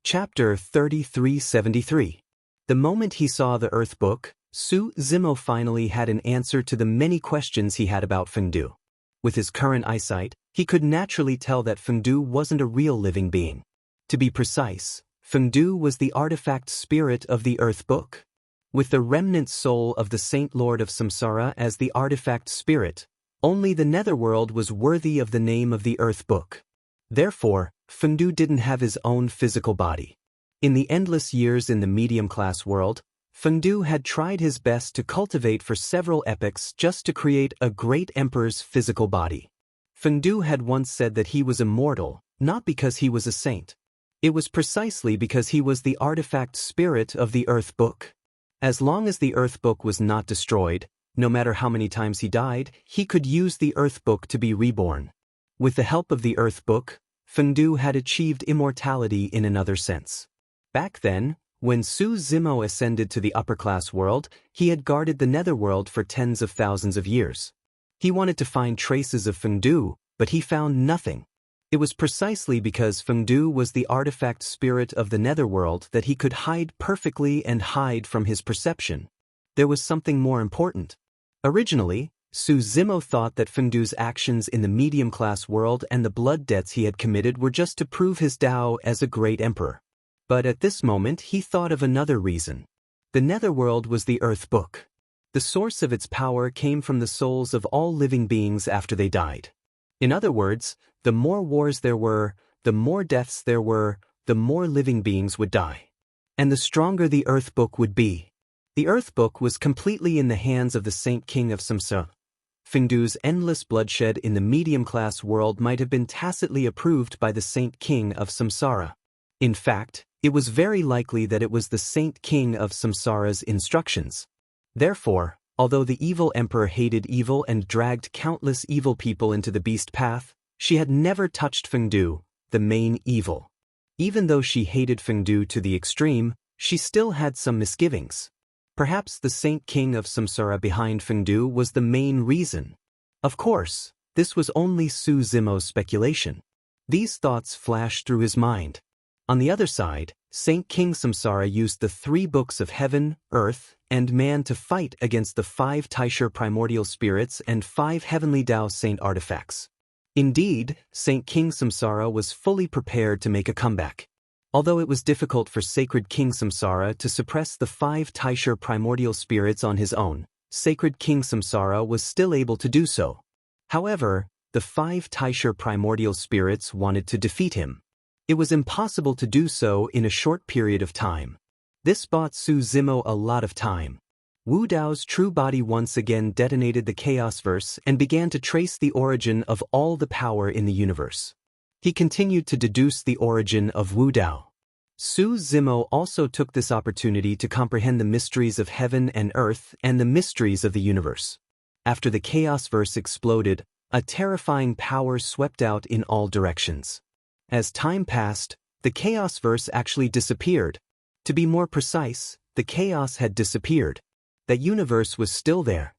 Chapter 3373. The moment he saw the earth book, Su Zimo finally had an answer to the many questions he had about Fengdu. With his current eyesight, he could naturally tell that Fengdu wasn't a real living being. To be precise, Fengdu was the artifact spirit of the earth book. With the remnant soul of the Saint Lord of Samsara as the artifact spirit, only the netherworld was worthy of the name of the earth book. Therefore, Fengdu didn't have his own physical body. In the endless years in the medium-class world, Fengdu had tried his best to cultivate for several epochs just to create a great emperor's physical body. Fengdu had once said that he was immortal, not because he was a saint. It was precisely because he was the artifact spirit of the earth book. As long as the earth book was not destroyed, no matter how many times he died, he could use the earth book to be reborn. With the help of the earth book, Fengdu had achieved immortality in another sense. Back then, when Su Zimo ascended to the upper-class world, he had guarded the netherworld for tens of thousands of years. He wanted to find traces of Fengdu, but he found nothing. It was precisely because Fengdu was the artifact spirit of the netherworld that he could hide perfectly and hide from his perception. There was something more important. Originally, Su Zimo thought that Fengdu's actions in the medium-class world and the blood debts he had committed were just to prove his Tao as a great emperor. But at this moment he thought of another reason. The netherworld was the earth book. The source of its power came from the souls of all living beings after they died. In other words, the more wars there were, the more deaths there were, the more living beings would die. And the stronger the earth book would be. The earth book was completely in the hands of the Saint King of Samsara. Fengdu's endless bloodshed in the medium-class world might have been tacitly approved by the Saint King of Samsara. In fact, it was very likely that it was the Saint King of Samsara's instructions. Therefore, although the evil emperor hated evil and dragged countless evil people into the beast path, she had never touched Fengdu, the main evil. Even though she hated Fengdu to the extreme, she still had some misgivings. Perhaps the Saint King of Samsara behind Fengdu was the main reason. Of course, this was only Su Zimo's speculation. These thoughts flashed through his mind. On the other side, Saint King Samsara used the 3 books of heaven, earth, and man to fight against the 5 Taisher primordial spirits and 5 heavenly Tao saint artifacts. Indeed, Saint King Samsara was fully prepared to make a comeback. Although it was difficult for sacred King Samsara to suppress the 5 Taishur primordial spirits on his own, sacred King Samsara was still able to do so. However, the 5 Taishur primordial spirits wanted to defeat him. It was impossible to do so in a short period of time. This bought Su Zimo a lot of time. Wu Dao's true body once again detonated the chaos verse and began to trace the origin of all the power in the universe. He continued to deduce the origin of Wu Dao. Su Zimo also took this opportunity to comprehend the mysteries of heaven and earth and the mysteries of the universe. After the chaos verse exploded, a terrifying power swept out in all directions. As time passed, the chaos verse actually disappeared. To be more precise, the chaos had disappeared. That universe was still there.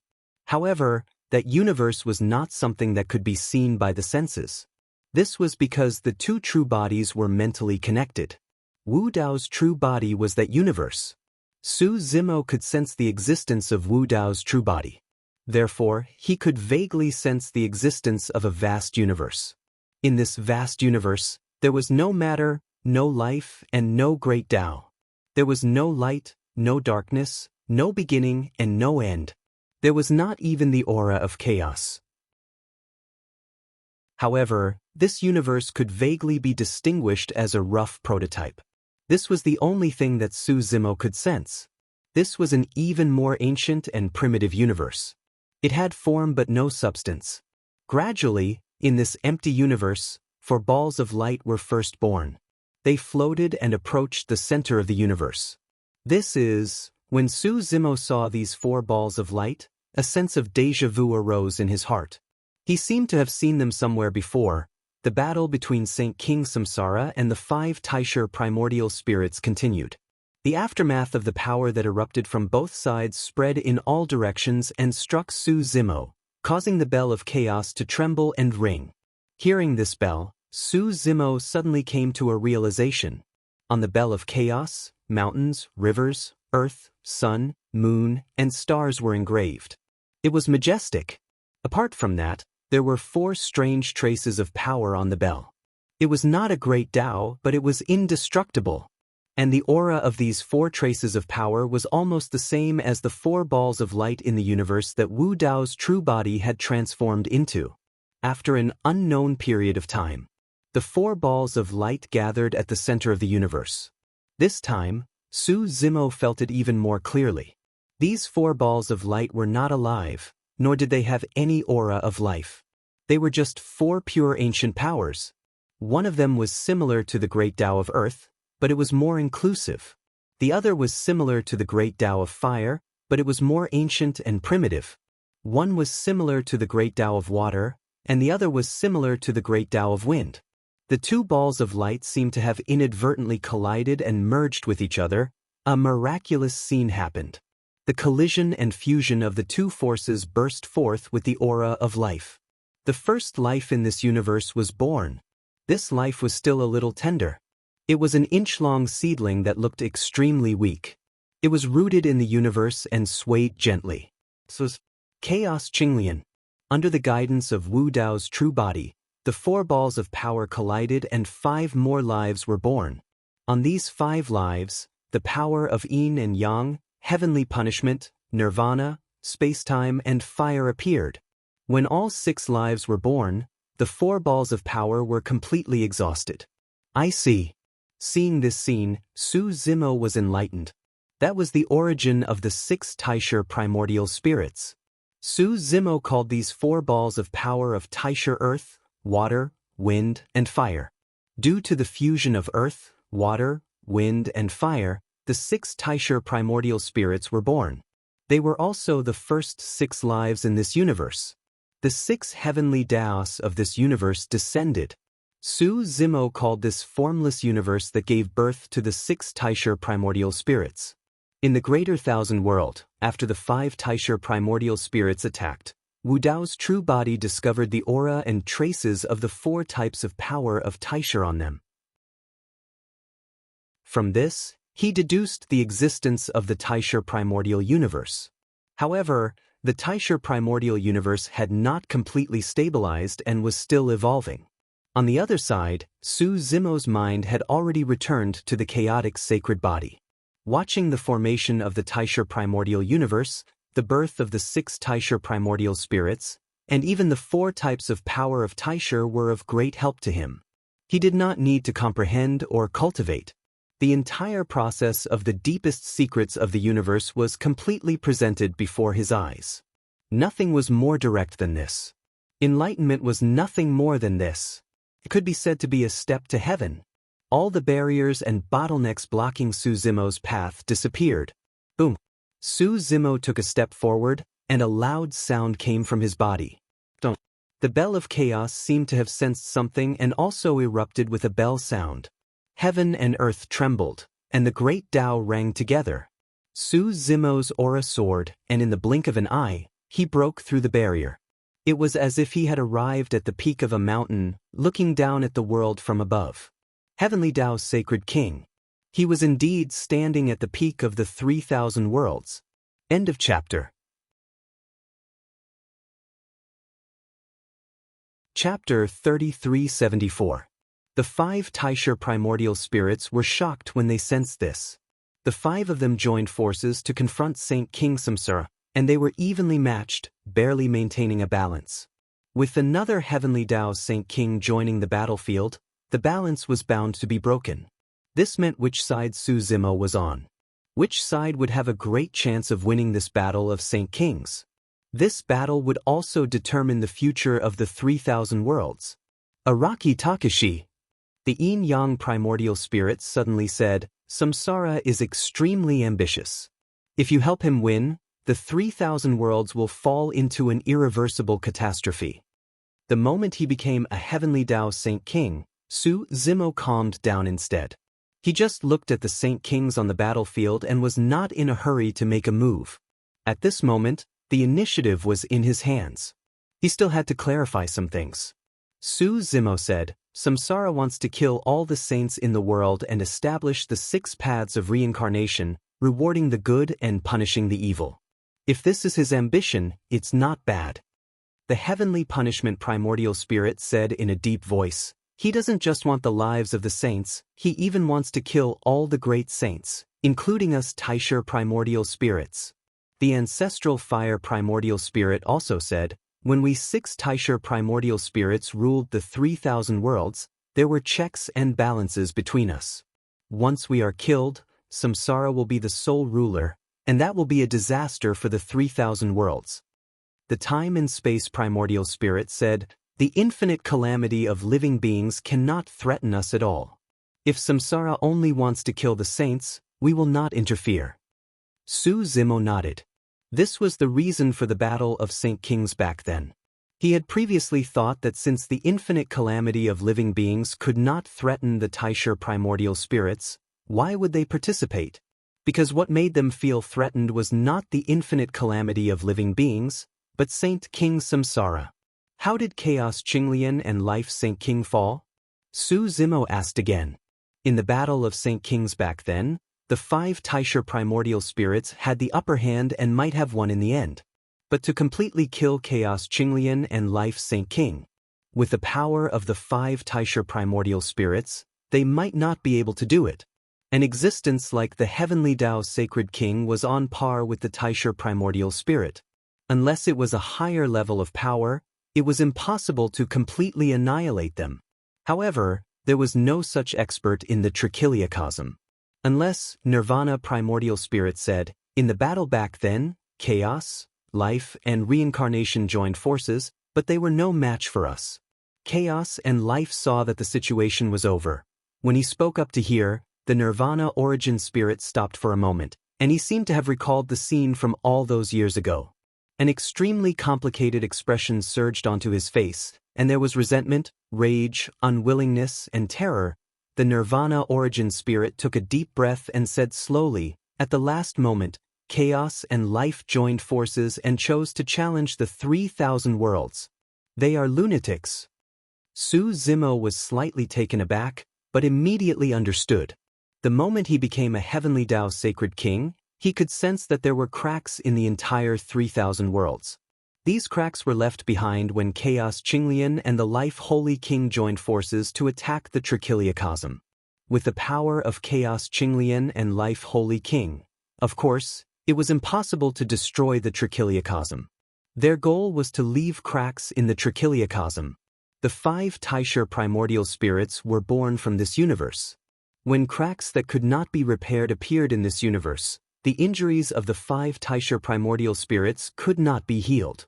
However, that universe was not something that could be seen by the senses. This was because the 2 true bodies were mentally connected. Wu Dao's true body was that universe. Su Zimo could sense the existence of Wu Dao's true body. Therefore, he could vaguely sense the existence of a vast universe. In this vast universe, there was no matter, no life, and no great Dao. There was no light, no darkness, no beginning, and no end. There was not even the aura of chaos. However, this universe could vaguely be distinguished as a rough prototype. This was the only thing that Su Zimo could sense. This was an even more ancient and primitive universe. It had form but no substance. Gradually, in this empty universe, 4 balls of light were first born. They floated and approached the center of the universe. When Su Zimo saw these 4 balls of light, a sense of déjà vu arose in his heart. He seemed to have seen them somewhere before. The battle between Saint King Samsara and the 5 Taishur primordial spirits continued. The aftermath of the power that erupted from both sides spread in all directions and struck Su Zimo, causing the bell of chaos to tremble and ring. Hearing this bell, Su Zimo suddenly came to a realization. On the bell of chaos, mountains, rivers, earth, sun, moon, and stars were engraved. It was majestic. Apart from that, there were 4 strange traces of power on the bell. It was not a great Tao, but it was indestructible. And the aura of these 4 traces of power was almost the same as the 4 balls of light in the universe that Wu Dao's true body had transformed into. After an unknown period of time, the 4 balls of light gathered at the center of the universe. This time, Su Zimo felt it even more clearly. These 4 balls of light were not alive, nor did they have any aura of life. They were just 4 pure ancient powers. One of them was similar to the great Tao of earth, but it was more inclusive. The other was similar to the great Tao of fire, but it was more ancient and primitive. One was similar to the great Tao of water, and the other was similar to the great Tao of wind. The 2 balls of light seemed to have inadvertently collided and merged with each other. A miraculous scene happened. The collision and fusion of the 2 forces burst forth with the aura of life. The first life in this universe was born. This life was still a little tender. It was an inch-long seedling that looked extremely weak. It was rooted in the universe and swayed gently. Chaos Qinglian. Under the guidance of Wu Dao's true body, the 4 balls of power collided and 5 more lives were born. On these 5 lives, the power of yin and yang, heavenly punishment, nirvana, space-time, and fire appeared. When all 6 lives were born, the 4 balls of power were completely exhausted. I see. Seeing this scene, Su Zimo was enlightened. That was the origin of the 6 Taishur primordial spirits. Su Zimo called these 4 balls of power of Taishur earth, water, wind, and fire. Due to the fusion of earth, water, wind, and fire, the 6 Taishur primordial spirits were born. They were also the first 6 lives in this universe. The 6 heavenly Daos of this universe descended. Su Zimo called this formless universe that gave birth to the 6 Taishur primordial spirits. In the greater thousand world, after the 5 Taishur primordial spirits attacked, Wu Dao's true body discovered the aura and traces of the 4 types of power of Taishur on them. From this, he deduced the existence of the Taishur primordial universe. However, The Taisha primordial universe had not completely stabilized and was still evolving. On the other side, Su Zimo's mind had already returned to the chaotic sacred body. Watching the formation of the Taisha primordial universe, the birth of the 6 Taisha primordial spirits, and even the 4 types of power of Taisha were of great help to him. He did not need to comprehend or cultivate. The entire process of the deepest secrets of the universe was completely presented before his eyes. Nothing was more direct than this. Enlightenment was nothing more than this. It could be said to be a step to heaven. All the barriers and bottlenecks blocking Su Zimo's path disappeared. Boom! Su Zimo took a step forward, and a loud sound came from his body. Don't. The bell of chaos seemed to have sensed something and also erupted with a bell sound. Heaven and earth trembled, and the great Tao rang together. Su Zimo's aura soared, and in the blink of an eye, he broke through the barrier. It was as if he had arrived at the peak of a mountain, looking down at the world from above. Heavenly Tao's sacred king. He was indeed standing at the peak of the 3,000 worlds. End of chapter. Chapter 3374. The 5 Taisha primordial spirits were shocked when they sensed this. The 5 of them joined forces to confront Saint King Samsara, and they were evenly matched, barely maintaining a balance. With another Heavenly Tao Saint King joining the battlefield, the balance was bound to be broken. This meant which side Su Zimo was on. Which side would have a great chance of winning this battle of Saint Kings? This battle would also determine the future of the 3,000 worlds. Araki Takashi. The yin-yang primordial spirit suddenly said, Samsara is extremely ambitious. If you help him win, the 3,000 worlds will fall into an irreversible catastrophe. The moment he became a Heavenly Tao Saint King, Su Zimo calmed down instead. He just looked at the Saint Kings on the battlefield and was not in a hurry to make a move. At this moment, the initiative was in his hands. He still had to clarify some things. Su Zimo said, Samsara wants to kill all the saints in the world and establish the 6 paths of reincarnation, rewarding the good and punishing the evil. If this is his ambition, it's not bad. The heavenly punishment primordial spirit said in a deep voice, he doesn't just want the lives of the saints, he even wants to kill all the great saints, including us Taisha primordial spirits. The ancestral fire primordial spirit also said, when we 6 Taisha primordial spirits ruled the 3,000 worlds, there were checks and balances between us. Once we are killed, Samsara will be the sole ruler, and that will be a disaster for the 3,000 worlds. The time and space primordial spirit said, the infinite calamity of living beings cannot threaten us at all. If Samsara only wants to kill the saints, we will not interfere. Su Zimo nodded. This was the reason for the battle of Saint Kings back then. He had previously thought that since the infinite calamity of living beings could not threaten the Taisha primordial spirits, why would they participate? Because what made them feel threatened was not the infinite calamity of living beings, but Saint King Samsara. How did Chaos Qinglian and Life Saint King fall? Su Zimo asked again. In the battle of Saint Kings back then, the 5 Taisha primordial spirits had the upper hand and might have won in the end. But to completely kill Chaos Qinglian and Life Saint King, with the power of the 5 Taisha primordial spirits, they might not be able to do it. An existence like the Heavenly Tao Sacred King was on par with the Taisha primordial spirit. Unless it was a higher level of power, it was impossible to completely annihilate them. However, there was no such expert in the Trichiliacosm. Unless, Nirvana primordial spirit said, in the battle back then, chaos, life, and reincarnation joined forces, but they were no match for us. Chaos and life saw that the situation was over. When he spoke up to hear, the Nirvana origin spirit stopped for a moment, and he seemed to have recalled the scene from all those years ago. An extremely complicated expression surged onto his face, and there was resentment, rage, unwillingness, and terror. The Nirvana origin spirit took a deep breath and said slowly, at the last moment, chaos and life joined forces and chose to challenge the 3,000 worlds. They are lunatics. Su Zimo was slightly taken aback, but immediately understood. The moment he became a Heavenly Tao Sacred King, He could sense that there were cracks in the entire 3,000 worlds. These cracks were left behind when Chaos Qinglian and the Life Holy King joined forces to attack the Trichiliocosm. With the power of Chaos Qinglian and Life Holy King, of course, it was impossible to destroy the Trichiliocosm. Their goal was to leave cracks in the Trichiliocosm. The 5 Taisha primordial spirits were born from this universe. When cracks that could not be repaired appeared in this universe, the injuries of the 5 Taisha primordial spirits could not be healed.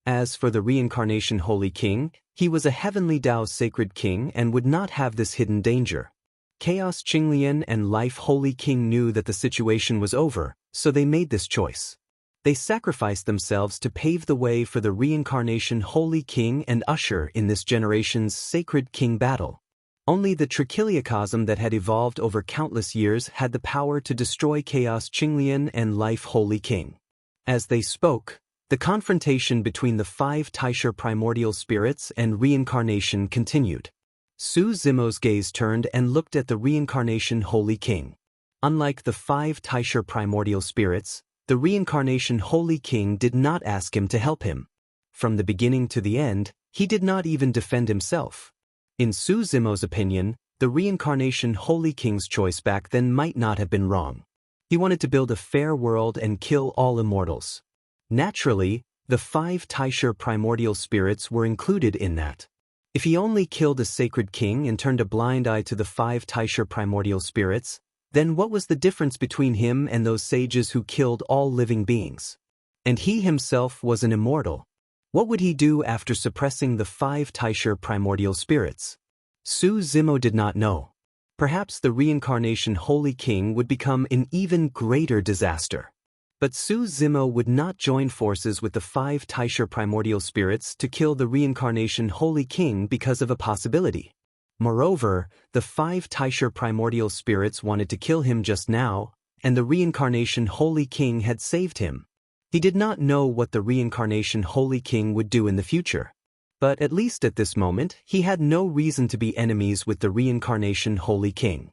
As for the Reincarnation Holy King, he was a heavenly Tao sacred king and would not have this hidden danger. Chaos Qinglian and Life Holy King knew that the situation was over, so they made this choice. They sacrificed themselves to pave the way for the Reincarnation Holy King and usher in this generation's Sacred King battle. Only the Trichiliocosm that had evolved over countless years had the power to destroy Chaos Qinglian and Life Holy King. As they spoke, the confrontation between the 5 Taisha primordial spirits and reincarnation continued. Su Zimo's gaze turned and looked at the Reincarnation Holy King. Unlike the 5 Taisha primordial spirits, the Reincarnation Holy King did not ask him to help him. From the beginning to the end, he did not even defend himself. In Su Zimo's opinion, the Reincarnation Holy King's choice back then might not have been wrong. He wanted to build a fair world and kill all immortals. Naturally, the 5 Taisha primordial spirits were included in that. If he only killed a sacred king and turned a blind eye to the 5 Taisha primordial spirits, then what was the difference between him and those sages who killed all living beings? And he himself was an immortal. What would he do after suppressing the 5 Taisha primordial spirits? Su Zimo did not know. Perhaps the Reincarnation Holy King would become an even greater disaster. But Su Zimo would not join forces with the 5 Taisha primordial spirits to kill the Reincarnation Holy King because of a possibility. Moreover, the 5 Taisha primordial spirits wanted to kill him just now, and the Reincarnation Holy King had saved him. He did not know what the Reincarnation Holy King would do in the future. But at least at this moment, he had no reason to be enemies with the Reincarnation Holy King.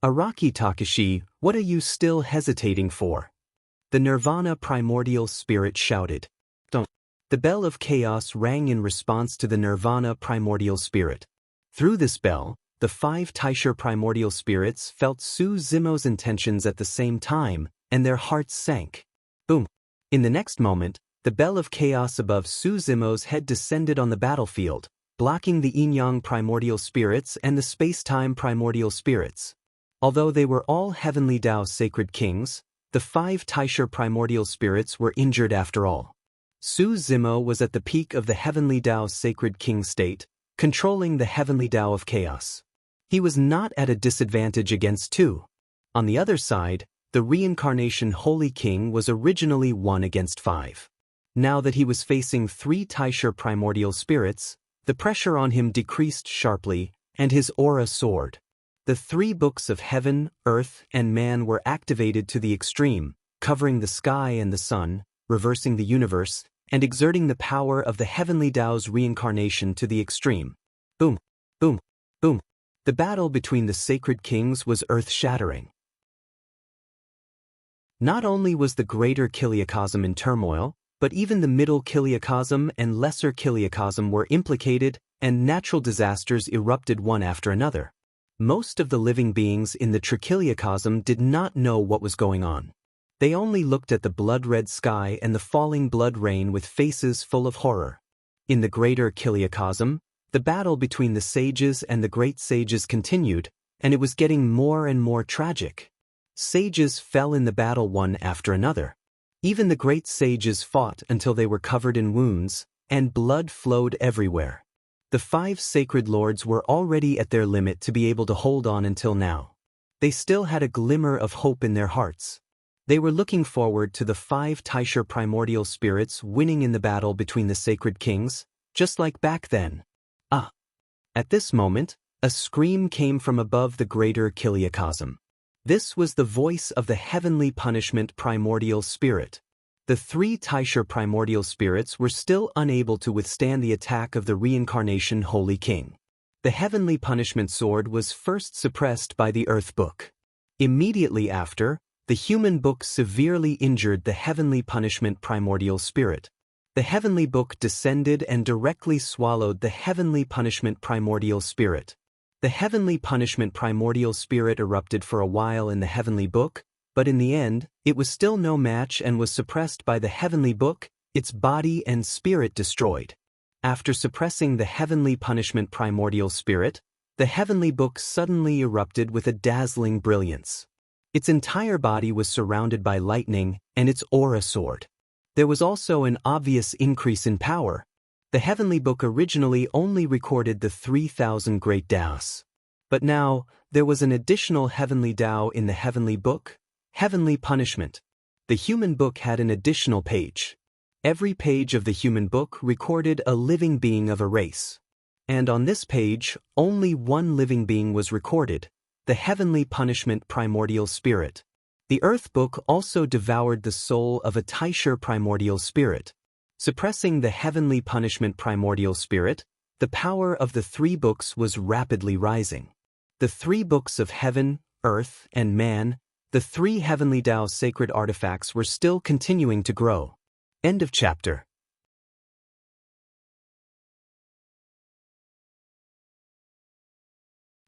Araki Takashi, what are you still hesitating for? The Nirvana primordial spirit shouted. Don't. The bell of chaos rang in response to the Nirvana primordial spirit. Through this bell, the 5 Taisha primordial spirits felt Su Zimo's intentions at the same time, and their hearts sank. Boom. In the next moment, the bell of chaos above Su Zimo's head descended on the battlefield, blocking the Yin-Yang primordial spirits and the space-time primordial spirits. Although they were all heavenly Tao sacred kings, the 5 Taisha primordial spirits were injured after all. Su Zimo was at the peak of the heavenly Tao sacred king state, controlling the heavenly Tao of chaos. He was not at a disadvantage against 2. On the other side, the Reincarnation Holy King was originally 1 against 5. Now that he was facing 3 Taisha primordial spirits, the pressure on him decreased sharply, and his aura soared. The 3 books of heaven, earth, and man were activated to the extreme, covering the sky and the sun, reversing the universe, and exerting the power of the heavenly Tao's reincarnation to the extreme. Boom, boom, boom. The battle between the sacred kings was earth-shattering. Not only was the greater Kiliocosm in turmoil, but even the middle Kiliocosm and lesser Kiliocosm were implicated, and natural disasters erupted one after another. Most of the living beings in the Trichiliocosm did not know what was going on. They only looked at the blood-red sky and the falling blood rain with faces full of horror. In the greater Kiliocosm, the battle between the sages and the great sages continued, and it was getting more and more tragic. Sages fell in the battle one after another. Even the great sages fought until they were covered in wounds, and blood flowed everywhere. The 5 sacred lords were already at their limit to be able to hold on until now. They still had a glimmer of hope in their hearts. They were looking forward to the 5 Taisha primordial spirits winning in the battle between the sacred kings, just like back then. Ah! At this moment, a scream came from above the greater Kiliocosm. This was the voice of the heavenly punishment primordial spirit. The 3 Taisha primordial spirits were still unable to withstand the attack of the Reincarnation Holy King. The heavenly punishment sword was first suppressed by the Earth Book. Immediately after, the human book severely injured the heavenly punishment primordial spirit. The heavenly book descended and directly swallowed the heavenly punishment primordial spirit. The heavenly punishment primordial spirit erupted for a while in the heavenly book, but in the end, it was still no match and was suppressed by the heavenly book, its body and spirit destroyed. After suppressing the heavenly punishment primordial spirit, the heavenly book suddenly erupted with a dazzling brilliance. Its entire body was surrounded by lightning, and its aura soared. There was also an obvious increase in power. The heavenly book originally only recorded the 3,000 great Taos. But now, there was an additional heavenly Tao in the heavenly book, heavenly punishment. The human book had an additional page. Every page of the human book recorded a living being of a race. And on this page, only one living being was recorded, the heavenly punishment primordial spirit. The earth book also devoured the soul of a Taisher primordial spirit. Suppressing the heavenly punishment primordial spirit, the power of the three books was rapidly rising. The three books of heaven, earth, and man, the three heavenly Tao sacred artifacts were still continuing to grow. End of chapter.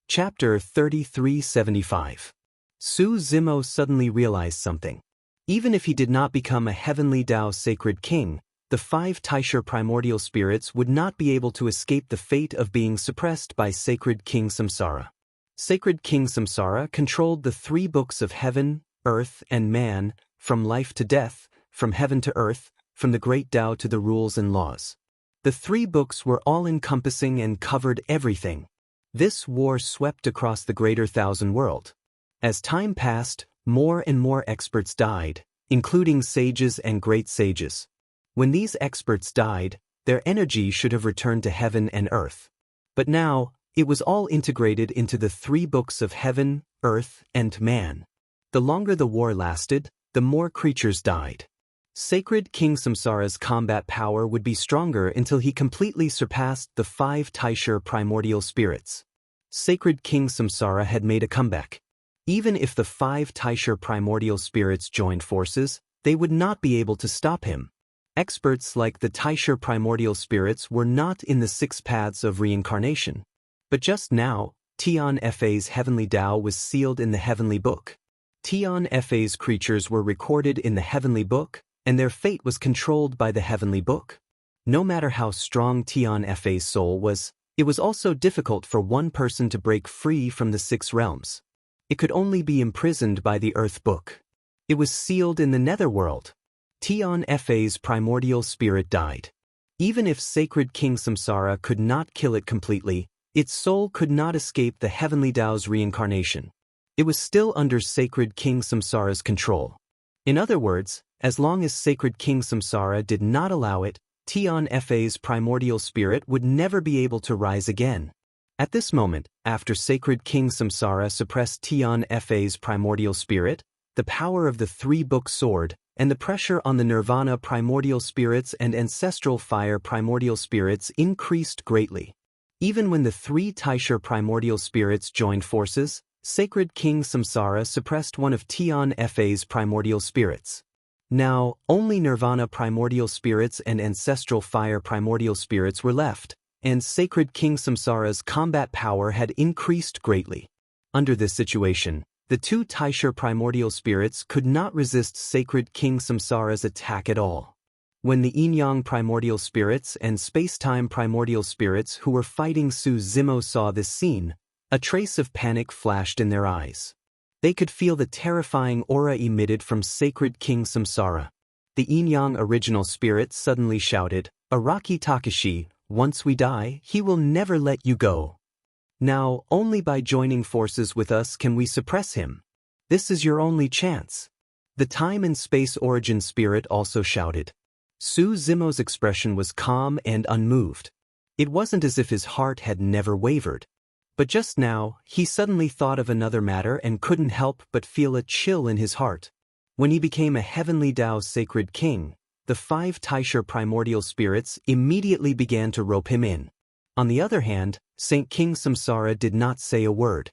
Chapter 3375. Su Zimo suddenly realized something. Even if he did not become a heavenly Tao sacred king, the 5 Taisher primordial spirits would not be able to escape the fate of being suppressed by sacred King Samsara. Sacred King Samsara controlled the 3 books of heaven, earth, and man, from life to death, from heaven to earth, from the great Tao to the rules and laws. The 3 books were all-encompassing and covered everything. This war swept across the greater thousand world. As time passed, more and more experts died, including sages and great sages. When these experts died, their energy should have returned to heaven and earth. But now, it was all integrated into the 3 books of heaven, earth, and man. The longer the war lasted, the more creatures died. Sacred King Samsara's combat power would be stronger until he completely surpassed the 5 Taisher primordial spirits. Sacred King Samsara had made a comeback. Even if the 5 Taisher primordial spirits joined forces, they would not be able to stop him. Experts like the Taisher primordial spirits were not in the 6 paths of reincarnation. But just now, Tian Fa's heavenly Tao was sealed in the heavenly book. Tian Fa's creatures were recorded in the heavenly book, and their fate was controlled by the heavenly book. No matter how strong Tian Fa's soul was, it was also difficult for one person to break free from the 6 realms. It could only be imprisoned by the earth book. It was sealed in the netherworld. Tian Fa's primordial spirit died. Even if sacred King Samsara could not kill it completely, its soul could not escape the heavenly Tao's reincarnation. It was still under sacred King Samsara's control. In other words, as long as sacred King Samsara did not allow it, Tian Fa's primordial spirit would never be able to rise again. At this moment, after sacred King Samsara suppressed Tian Fa's primordial spirit, the power of the 3 books soared, and the pressure on the Nirvana primordial spirits and ancestral fire primordial spirits increased greatly. Even when the 3 Taisher primordial spirits joined forces, sacred King Samsara suppressed one of Tian Fa's primordial spirits. Now, only Nirvana primordial spirits and ancestral fire primordial spirits were left, and sacred King Samsara's combat power had increased greatly. Under this situation, the 2 Taisher primordial spirits could not resist sacred King Samsara's attack at all. When the Yin-Yang primordial spirits and space-time primordial spirits who were fighting Su Zimo saw this scene, a trace of panic flashed in their eyes. They could feel the terrifying aura emitted from sacred King Samsara. The Yin-Yang original spirit suddenly shouted, "Araki Takashi, once we die, he will never let you go. Now, only by joining forces with us can we suppress him. This is your only chance." The time and space origin spirit also shouted. Su Zimo's expression was calm and unmoved. It wasn't as if his heart had never wavered. But just now, he suddenly thought of another matter and couldn't help but feel a chill in his heart. When he became a heavenly Tao sacred king, the 5 Taisher primordial spirits immediately began to rope him in. On the other hand, Saint King Samsara did not say a word.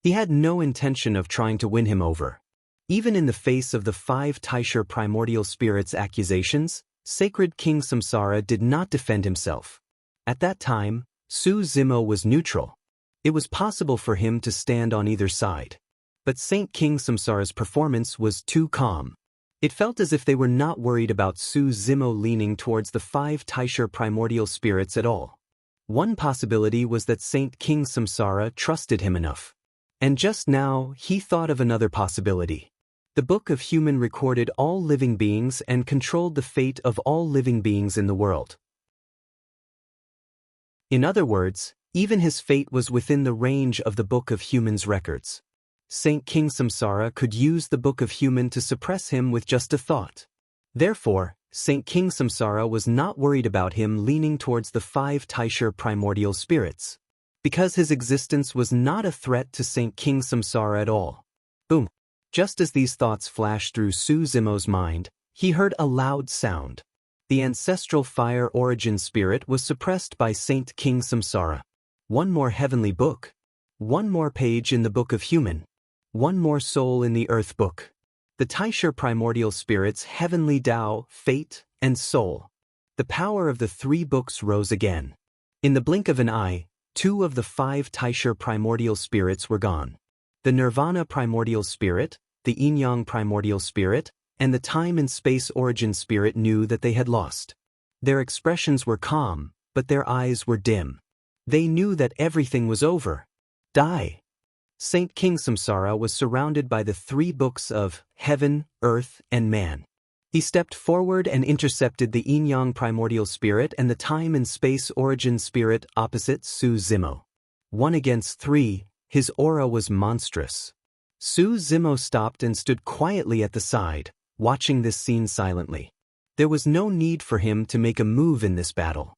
He had no intention of trying to win him over. Even in the face of the 5 Taishur primordial spirits' accusations, sacred King Samsara did not defend himself. At that time, Su Zimo was neutral. It was possible for him to stand on either side. But Saint King Samsara's performance was too calm. It felt as if they were not worried about Su Zimo leaning towards the 5 Taishur primordial spirits at all. One possibility was that Saint King Samsara trusted him enough. And just now, he thought of another possibility. The Book of Human recorded all living beings and controlled the fate of all living beings in the world. In other words, even his fate was within the range of the Book of Human's records. Saint King Samsara could use the Book of Human to suppress him with just a thought. Therefore, Saint King Samsara was not worried about him leaning towards the 5 Taishur primordial spirits, because his existence was not a threat to Saint King Samsara at all. Boom! Just as these thoughts flashed through Su Zimo's mind, he heard a loud sound. The ancestral fire origin spirit was suppressed by Saint King Samsara. One more heavenly book. One more page in the Book of Human. One more soul in the Earth Book. The Taishur primordial spirits' heavenly Tao, fate, and soul. The power of the 3 books rose again. In the blink of an eye, 2 of the 5 Taishur primordial spirits were gone. The Nirvana primordial spirit, the Yin-Yang primordial spirit, and the time and space origin spirit knew that they had lost. Their expressions were calm, but their eyes were dim. They knew that everything was over. Die. Saint King Samsara was surrounded by the 3 books of Heaven, Earth, and Man. He stepped forward and intercepted the Yin-Yang primordial spirit and the time and space origin spirit opposite Su Zimo. 1 against 3, his aura was monstrous. Su Zimo stopped and stood quietly at the side, watching this scene silently. There was no need for him to make a move in this battle.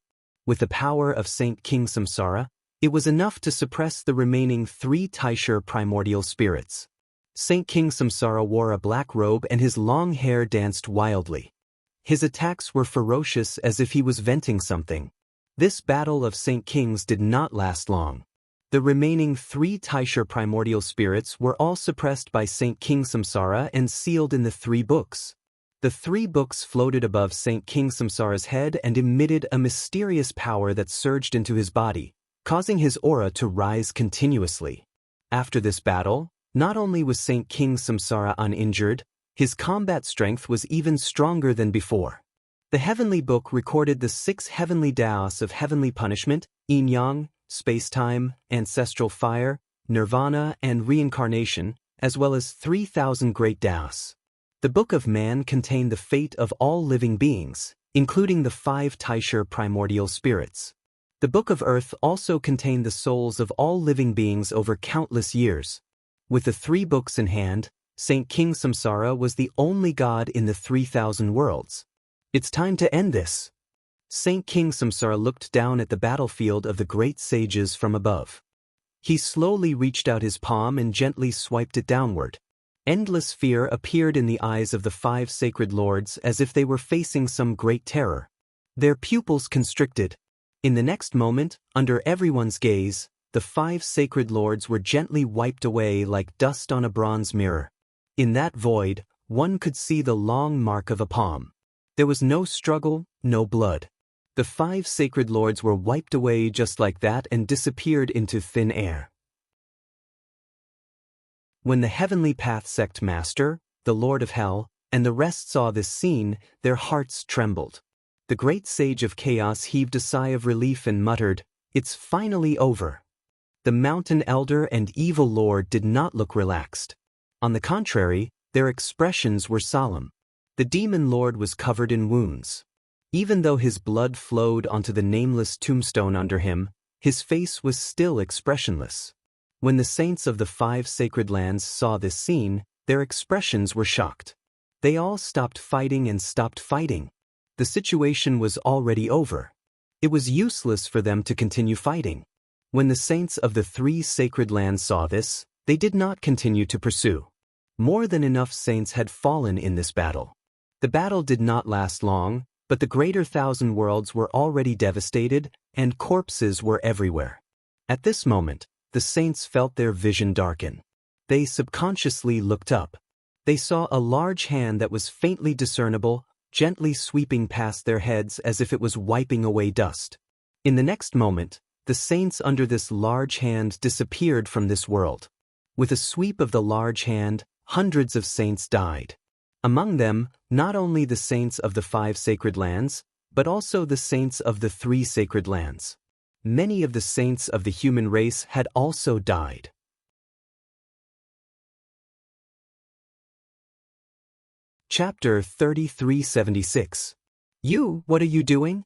With the power of Saint King Samsara, it was enough to suppress the remaining 3 Taishur primordial spirits. Saint King Samsara wore a black robe and his long hair danced wildly. His attacks were ferocious as if he was venting something. This battle of Saint Kings did not last long. The remaining 3 Taishur primordial spirits were all suppressed by Saint King Samsara and sealed in the 3 books. The 3 books floated above Saint King Samsara's head and emitted a mysterious power that surged into his body, causing his aura to rise continuously. After this battle, not only was Saint King Samsara uninjured, his combat strength was even stronger than before. The Heavenly Book recorded the 6 heavenly Taos of heavenly punishment, Yin-Yang, space-time, ancestral fire, nirvana, and reincarnation, as well as 3,000 great Taos. The Book of Man contained the fate of all living beings, including the 5 Taishur primordial spirits. The Book of Earth also contained the souls of all living beings over countless years. With the 3 books in hand, Saint King Samsara was the only god in the 3,000 worlds. It's time to end this. Saint King Samsara looked down at the battlefield of the great sages from above. He slowly reached out his palm and gently swiped it downward. Endless fear appeared in the eyes of the 5 sacred lords as if they were facing some great terror. Their pupils constricted. In the next moment, under everyone's gaze, the 5 sacred lords were gently wiped away like dust on a bronze mirror. In that void, one could see the long mark of a palm. There was no struggle, no blood. The 5 sacred lords were wiped away just like that and disappeared into thin air. When the heavenly path sect master, the Lord of Hell, and the rest saw this scene, their hearts trembled. The great sage of chaos heaved a sigh of relief and muttered, "It's finally over." The mountain elder and evil lord did not look relaxed. On the contrary, their expressions were solemn. The demon lord was covered in wounds. Even though his blood flowed onto the nameless tombstone under him, his face was still expressionless. When the saints of the 5 sacred lands saw this scene, their expressions were shocked. They all stopped fighting and stopped fighting. The situation was already over. It was useless for them to continue fighting. When the saints of the 3 sacred lands saw this, they did not continue to pursue. More than enough saints had fallen in this battle. The battle did not last long, but the greater 1,000 worlds were already devastated, and corpses were everywhere. At this moment, the the saints felt their vision darken. They subconsciously looked up. They saw a large hand that was faintly discernible, gently sweeping past their heads as if it was wiping away dust. In the next moment, the saints under this large hand disappeared from this world. With a sweep of the large hand, hundreds of saints died. Among them, not only the saints of the 5 sacred lands, but also the saints of the 3 sacred lands. Many of the saints of the human race had also died. Chapter 3376. What are you doing?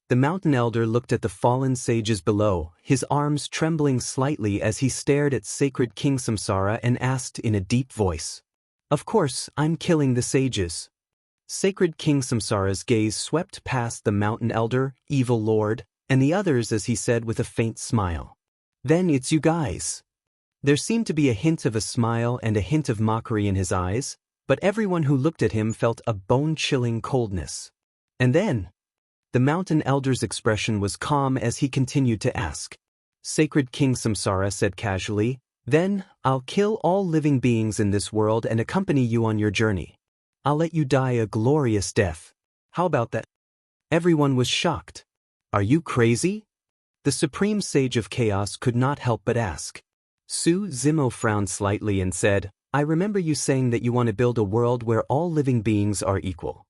The mountain elder looked at the fallen sages below, his arms trembling slightly as he stared at sacred King Samsara and asked in a deep voice. Of course, I'm killing the sages. Sacred King Samsara's gaze swept past the mountain elder, evil lord, and the others as he said with a faint smile. Then it's you guys. There seemed to be a hint of a smile and a hint of mockery in his eyes, but everyone who looked at him felt a bone-chilling coldness. And then, the mountain elder's expression was calm as he continued to ask. Sacred King Samsara said casually, "Then, I'll kill all living beings in this world and accompany you on your journey. I'll let you die a glorious death. How about that?" Everyone was shocked. Are you crazy? The supreme sage of chaos could not help but ask. Su Zimo frowned slightly and said, I remember you saying that you want to build a world where all living beings are equal.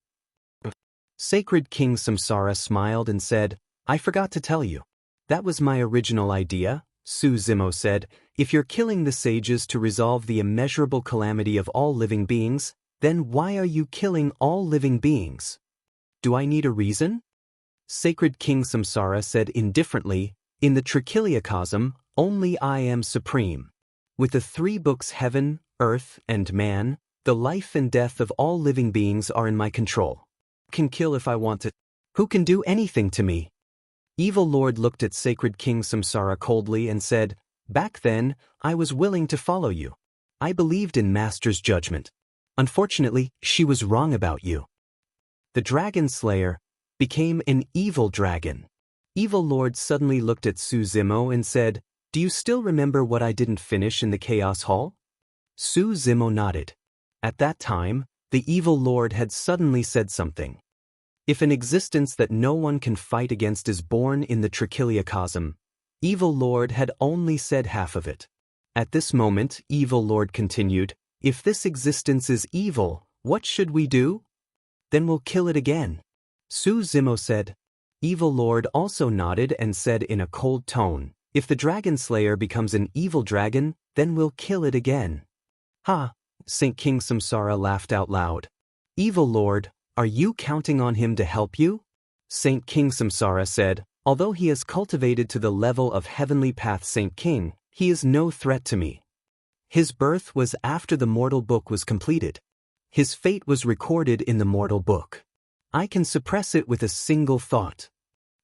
Sacred King Samsara smiled and said, I forgot to tell you. That was my original idea, Su Zimo said. If you're killing the sages to resolve the immeasurable calamity of all living beings, then why are you killing all living beings? Do I need a reason? Sacred King Samsara said indifferently, in the Trichiliacosm, only I am supreme. With the 3 books heaven, earth, and man, the life and death of all living beings are in my control. Can kill if I want to. Who can do anything to me? Evil Lord looked at Sacred King Samsara coldly and said, Back then, I was willing to follow you. I believed in Master's judgment. Unfortunately, she was wrong about you. The Dragon Slayer became an evil dragon. Evil Lord suddenly looked at Su Zimo and said, Do you still remember what I didn't finish in the Chaos Hall? Su Zimo nodded. At that time, the Evil Lord had suddenly said something. If an existence that no one can fight against is born in the Trichiliacosm, Evil Lord had only said half of it. At this moment, Evil Lord continued, If this existence is evil, what should we do? Then we'll kill it again. Su Zimo said. Evil Lord also nodded and said in a cold tone, If the Dragon Slayer becomes an evil dragon, then we'll kill it again. Ha! Saint King Samsara laughed out loud. Evil Lord, are you counting on him to help you? Saint King Samsara said, Although he has cultivated to the level of heavenly path Saint King, he is no threat to me. His birth was after the mortal book was completed. His fate was recorded in the mortal book. I can suppress it with a single thought.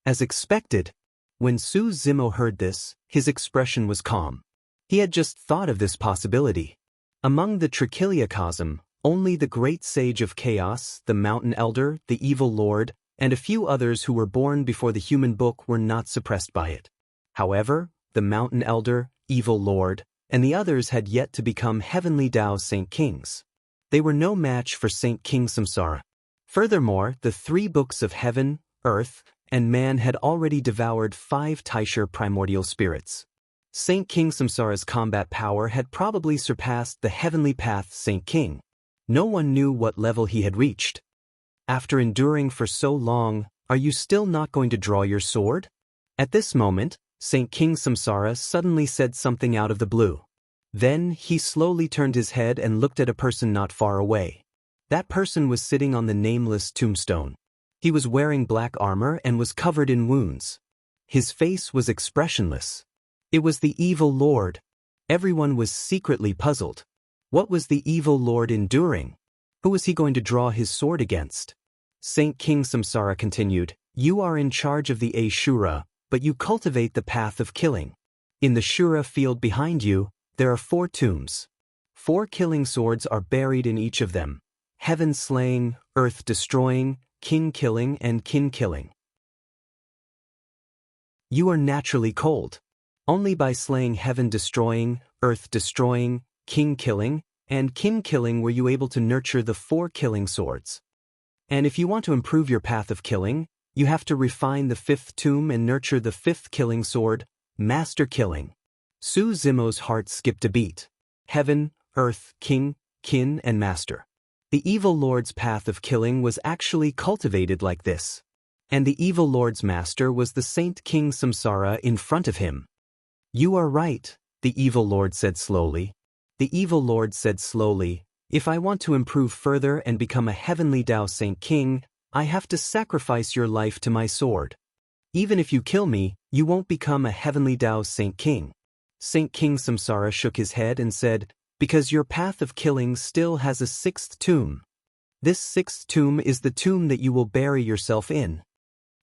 As expected, when Su Zimo heard this, his expression was calm. He had just thought of this possibility. Among the Trichiliacosm, only the great sage of chaos, the mountain elder, the evil lord, and a few others who were born before the human book were not suppressed by it. However, the mountain elder, evil lord, and the others had yet to become heavenly Tao Saint Kings. They were no match for Saint King Samsara. Furthermore, the 3 books of heaven, earth, and man had already devoured 5 Taisher primordial spirits. Saint King Samsara's combat power had probably surpassed the heavenly path Saint King. No one knew what level he had reached. After enduring for so long, are you still not going to draw your sword? At this moment, Saint King Samsara suddenly said something out of the blue. Then he slowly turned his head and looked at a person not far away. That person was sitting on the nameless tombstone. He was wearing black armor and was covered in wounds. His face was expressionless. It was the evil lord. Everyone was secretly puzzled. What was the evil lord enduring? Who was he going to draw his sword against? Saint King Samsara continued, You are in charge of the Ashura, but you cultivate the path of killing. In the Shura field behind you, there are 4 tombs. 4 killing swords are buried in each of them. Heaven slaying, earth destroying, king killing, and kin killing. You are naturally cold. Only by slaying heaven-destroying, earth-destroying, king-killing, and kin-killing were you able to nurture the 4 killing swords. And if you want to improve your path of killing, you have to refine the 5th tomb and nurture the 5th killing sword, Master Killing. Su Zimo's heart skipped a beat. Heaven, earth, king, kin, and master. The evil lord's path of killing was actually cultivated like this. And the evil lord's master was the Saint King Samsara in front of him. You are right, the evil lord said slowly. The evil lord said slowly, if I want to improve further and become a heavenly Tao Saint King, I have to sacrifice your life to my sword. Even if you kill me, you won't become a heavenly Tao Saint King. Saint King Samsara shook his head and said, because your path of killing still has a 6th tomb. This 6th tomb is the tomb that you will bury yourself in.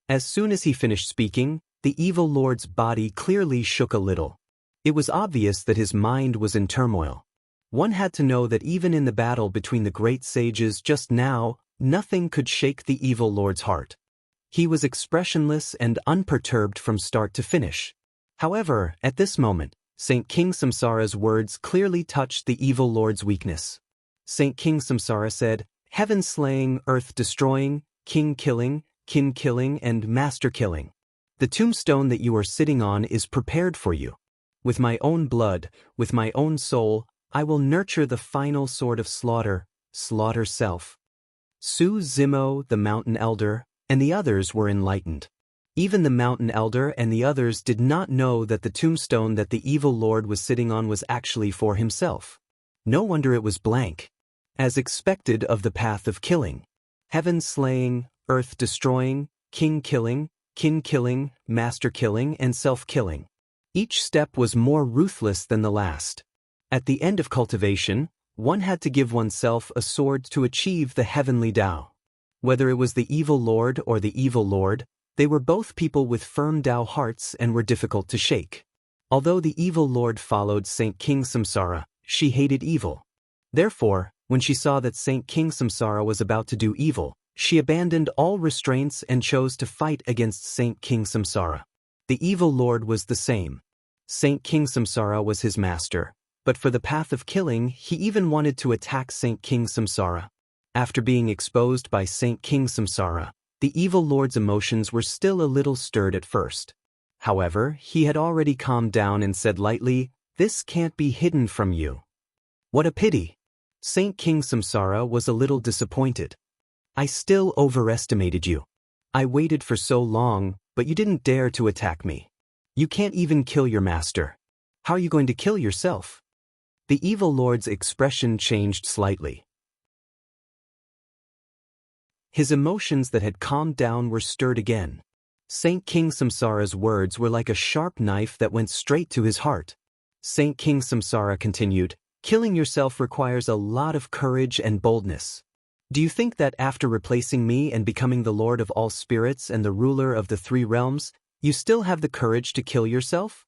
As soon as he finished speaking, the evil lord's body clearly shook a little. It was obvious that his mind was in turmoil. One had to know that even in the battle between the great sages just now, nothing could shake the evil lord's heart. He was expressionless and unperturbed from start to finish. However, at this moment, Saint King Samsara's words clearly touched the evil lord's weakness. Saint King Samsara said, heaven-slaying, earth-destroying, king-killing, kin-killing, and master-killing. The tombstone that you are sitting on is prepared for you. With my own blood, with my own soul, I will nurture the final sword of slaughter, slaughter self. Su Zimo, the mountain elder, and the others were enlightened. Even the mountain elder and the others did not know that the tombstone that the evil lord was sitting on was actually for himself. No wonder it was blank. As expected of the path of killing. Heaven-slaying, earth-destroying, king-killing, kin-killing, master-killing, and self-killing. Each step was more ruthless than the last. At the end of cultivation, one had to give oneself a sword to achieve the heavenly Tao. Whether it was the evil lord or the evil lord, they were both people with firm Tao hearts and were difficult to shake. Although the evil lord followed Saint King Samsara, she hated evil. Therefore, when she saw that Saint King Samsara was about to do evil, she abandoned all restraints and chose to fight against Saint King Samsara. The evil lord was the same. Saint King Samsara was his master, but for the path of killing, he even wanted to attack Saint King Samsara. After being exposed by Saint King Samsara, the evil lord's emotions were still a little stirred at first. However, he had already calmed down and said lightly, "This can't be hidden from you." What a pity! Saint King Samsara was a little disappointed. I still overestimated you. I waited for so long, but you didn't dare to attack me. You can't even kill your master. How are you going to kill yourself? The evil lord's expression changed slightly. His emotions that had calmed down were stirred again. Saint King Samsara's words were like a sharp knife that went straight to his heart. Saint King Samsara continued, "Killing yourself requires a lot of courage and boldness. Do you think that after replacing me and becoming the Lord of all spirits and the ruler of the 3 realms, you still have the courage to kill yourself?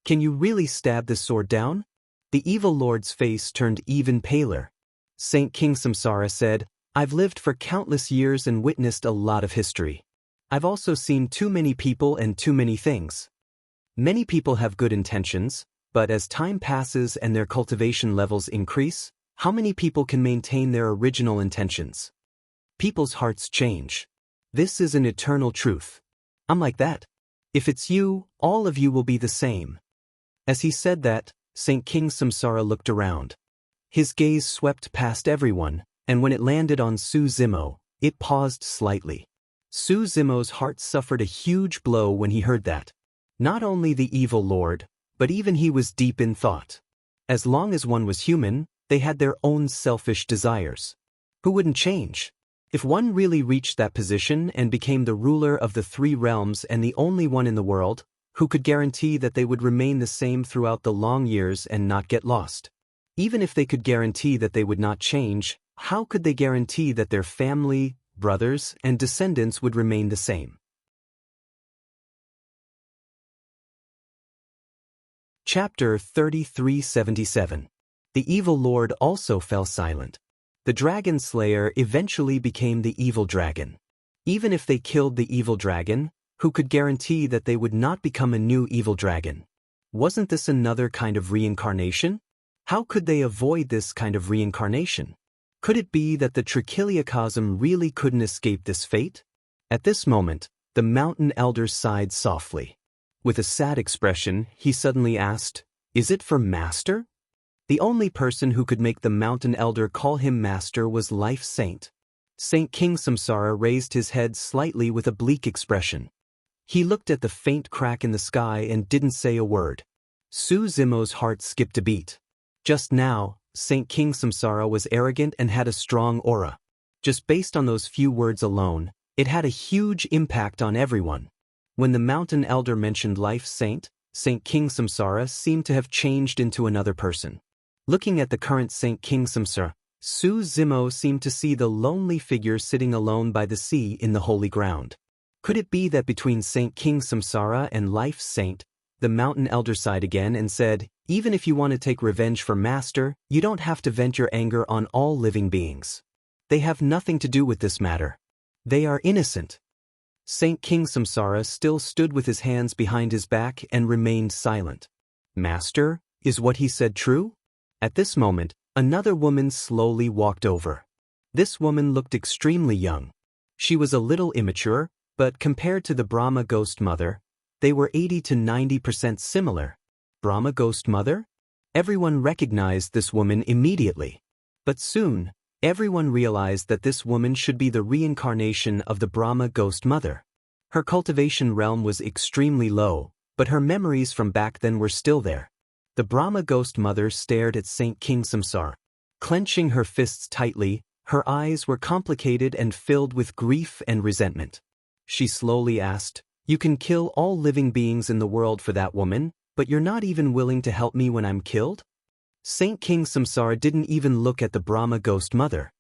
Can you really stab this sword down?" The evil lord's face turned even paler. Saint King Samsara said, "I've lived for countless years and witnessed a lot of history. I've also seen too many people and too many things. Many people have good intentions, but as time passes and their cultivation levels increase, how many people can maintain their original intentions? People's hearts change. This is an eternal truth. I'm like that. If it's you, all of you will be the same." As he said that, Saint King Samsara looked around. His gaze swept past everyone, and when it landed on Su Zimo, it paused slightly. Su Zimo's heart suffered a huge blow when he heard that. Not only the evil lord, but even he was deep in thought. As long as one was human, they had their own selfish desires. Who wouldn't change? If one really reached that position and became the ruler of the 3 realms and the only one in the world, who could guarantee that they would remain the same throughout the long years and not get lost? Even if they could guarantee that they would not change, how could they guarantee that their family, brothers, and descendants would remain the same? Chapter 3377. The evil lord also fell silent. The dragon slayer eventually became the evil dragon. Even if they killed the evil dragon, who could guarantee that they would not become a new evil dragon? Wasn't this another kind of reincarnation? How could they avoid this kind of reincarnation? Could it be that the Trichiliocosm really couldn't escape this fate? At this moment, the mountain elder sighed softly. With a sad expression, he suddenly asked, "Is it for Master?" The only person who could make the mountain elder call him Master was Life Saint. Saint King Samsara raised his head slightly with a bleak expression. He looked at the faint crack in the sky and didn't say a word. Su Zimo's heart skipped a beat. Just now, Saint King Samsara was arrogant and had a strong aura. Just based on those few words alone, it had a huge impact on everyone. When the mountain elder mentioned Life Saint, Saint King Samsara seemed to have changed into another person. Looking at the current Saint King Samsara, Su Zimo seemed to see the lonely figure sitting alone by the sea in the holy ground. Could it be that between Saint King Samsara and Life Saint, the mountain elder sighed again and said, "Even if you want to take revenge for Master, you don't have to vent your anger on all living beings. They have nothing to do with this matter. They are innocent." Saint King Samsara still stood with his hands behind his back and remained silent. "Master, is what he said true?" At this moment, another woman slowly walked over. This woman looked extremely young. She was a little immature, but compared to the Brahma ghost mother, they were 80 to 90% similar. Brahma ghost mother? Everyone recognized this woman immediately. But soon, everyone realized that this woman should be the reincarnation of the Brahma ghost mother. Her cultivation realm was extremely low, but her memories from back then were still there. The Brahma ghost mother stared at Saint King Samsara. Clenching her fists tightly, her eyes were complicated and filled with grief and resentment. She slowly asked, "You can kill all living beings in the world for that woman, but you're not even willing to help me when I'm killed?" Saint King Samsara didn't even look at the Brahma ghost mother.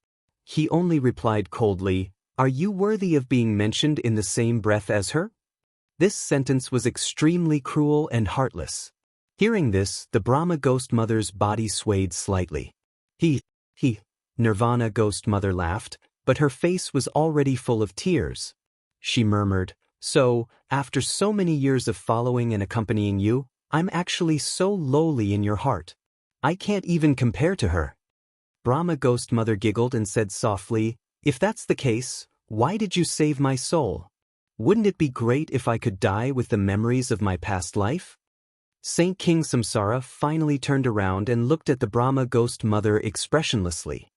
He only replied coldly, "Are you worthy of being mentioned in the same breath as her?" This sentence was extremely cruel and heartless. Hearing this, the Brahma ghost mother's body swayed slightly. He, Nirvana ghost mother laughed, but her face was already full of tears. She murmured, "So, after so many years of following and accompanying you, I'm actually so lowly in your heart. I can't even compare to her." Brahma ghost mother giggled and said softly, "If that's the case, why did you save my soul? Wouldn't it be great if I could die with the memories of my past life?" Saint King Samsara finally turned around and looked at the Brahma ghost mother expressionlessly.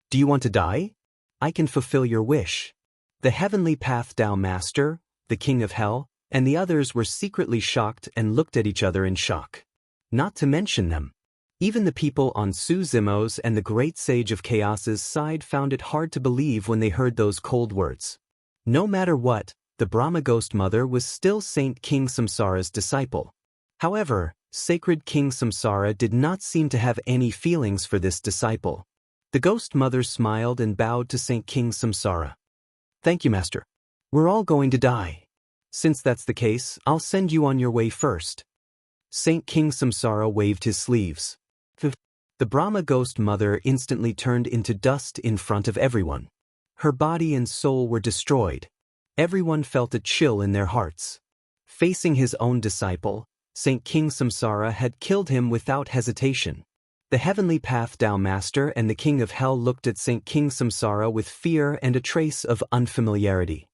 "Do you want to die? I can fulfill your wish." The heavenly path Tao Master, the King of Hell, and the others were secretly shocked and looked at each other in shock. Not to mention them. Even the people on Su Zimo's and the Great Sage of Chaos's side found it hard to believe when they heard those cold words. No matter what, the Brahma ghost mother was still Saint King Samsara's disciple. However, Sacred King Samsara did not seem to have any feelings for this disciple. The ghost mother smiled and bowed to Saint King Samsara. "Thank you, Master. We're all going to die. Since that's the case, I'll send you on your way first." Saint King Samsara waved his sleeves. The Brahma ghost mother instantly turned into dust in front of everyone. Her body and soul were destroyed. Everyone felt a chill in their hearts. Facing his own disciple, Saint King Samsara had killed him without hesitation. The heavenly path Tao Master and the King of Hell looked at Saint King Samsara with fear and a trace of unfamiliarity.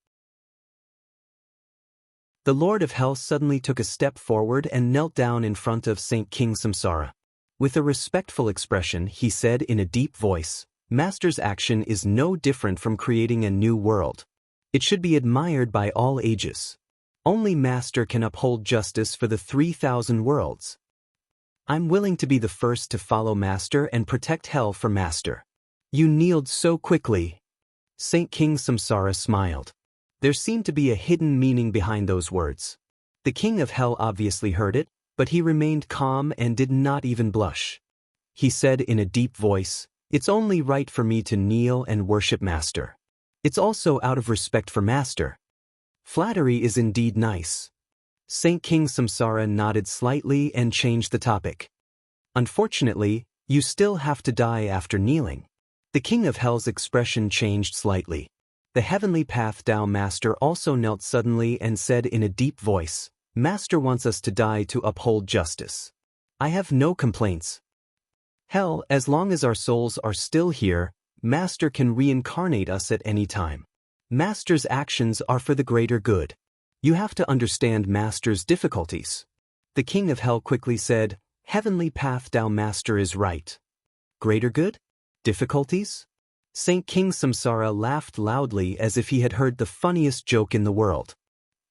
The Lord of Hell suddenly took a step forward and knelt down in front of Saint King Samsara. With a respectful expression, he said in a deep voice, "Master's action is no different from creating a new world. It should be admired by all ages. Only Master can uphold justice for the 3,000 worlds. I'm willing to be the first to follow Master and protect Hell for Master." "You kneeled so quickly." Saint King Samsara smiled. There seemed to be a hidden meaning behind those words. The King of Hell obviously heard it, but he remained calm and did not even blush. He said in a deep voice, "It's only right for me to kneel and worship Master. It's also out of respect for Master." Flattery is indeed nice. Saint King Samsara nodded slightly and changed the topic. "Unfortunately, you still have to die after kneeling." The King of Hell's expression changed slightly. The heavenly path Tao Master also knelt suddenly and said in a deep voice, Master wants us to die to uphold justice. I have no complaints. Hell, as long as our souls are still here, Master can reincarnate us at any time. Master's actions are for the greater good. You have to understand Master's difficulties. The king of hell quickly said, Heavenly path thou Master is right. Greater good? Difficulties? Saint King Samsara laughed loudly as if he had heard the funniest joke in the world.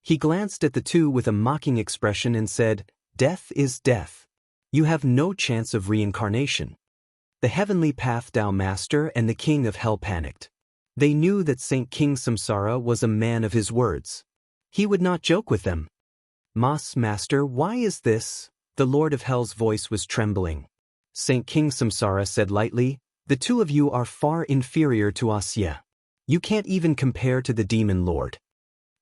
He glanced at the two with a mocking expression and said, Death is death. You have no chance of reincarnation. The heavenly path thou Master and the king of hell panicked. They knew that Saint King Samsara was a man of his words. He would not joke with them. Master, why is this? The Lord of Hell's voice was trembling. Saint King Samsara said lightly, The two of you are far inferior to us. You can't even compare to the demon lord.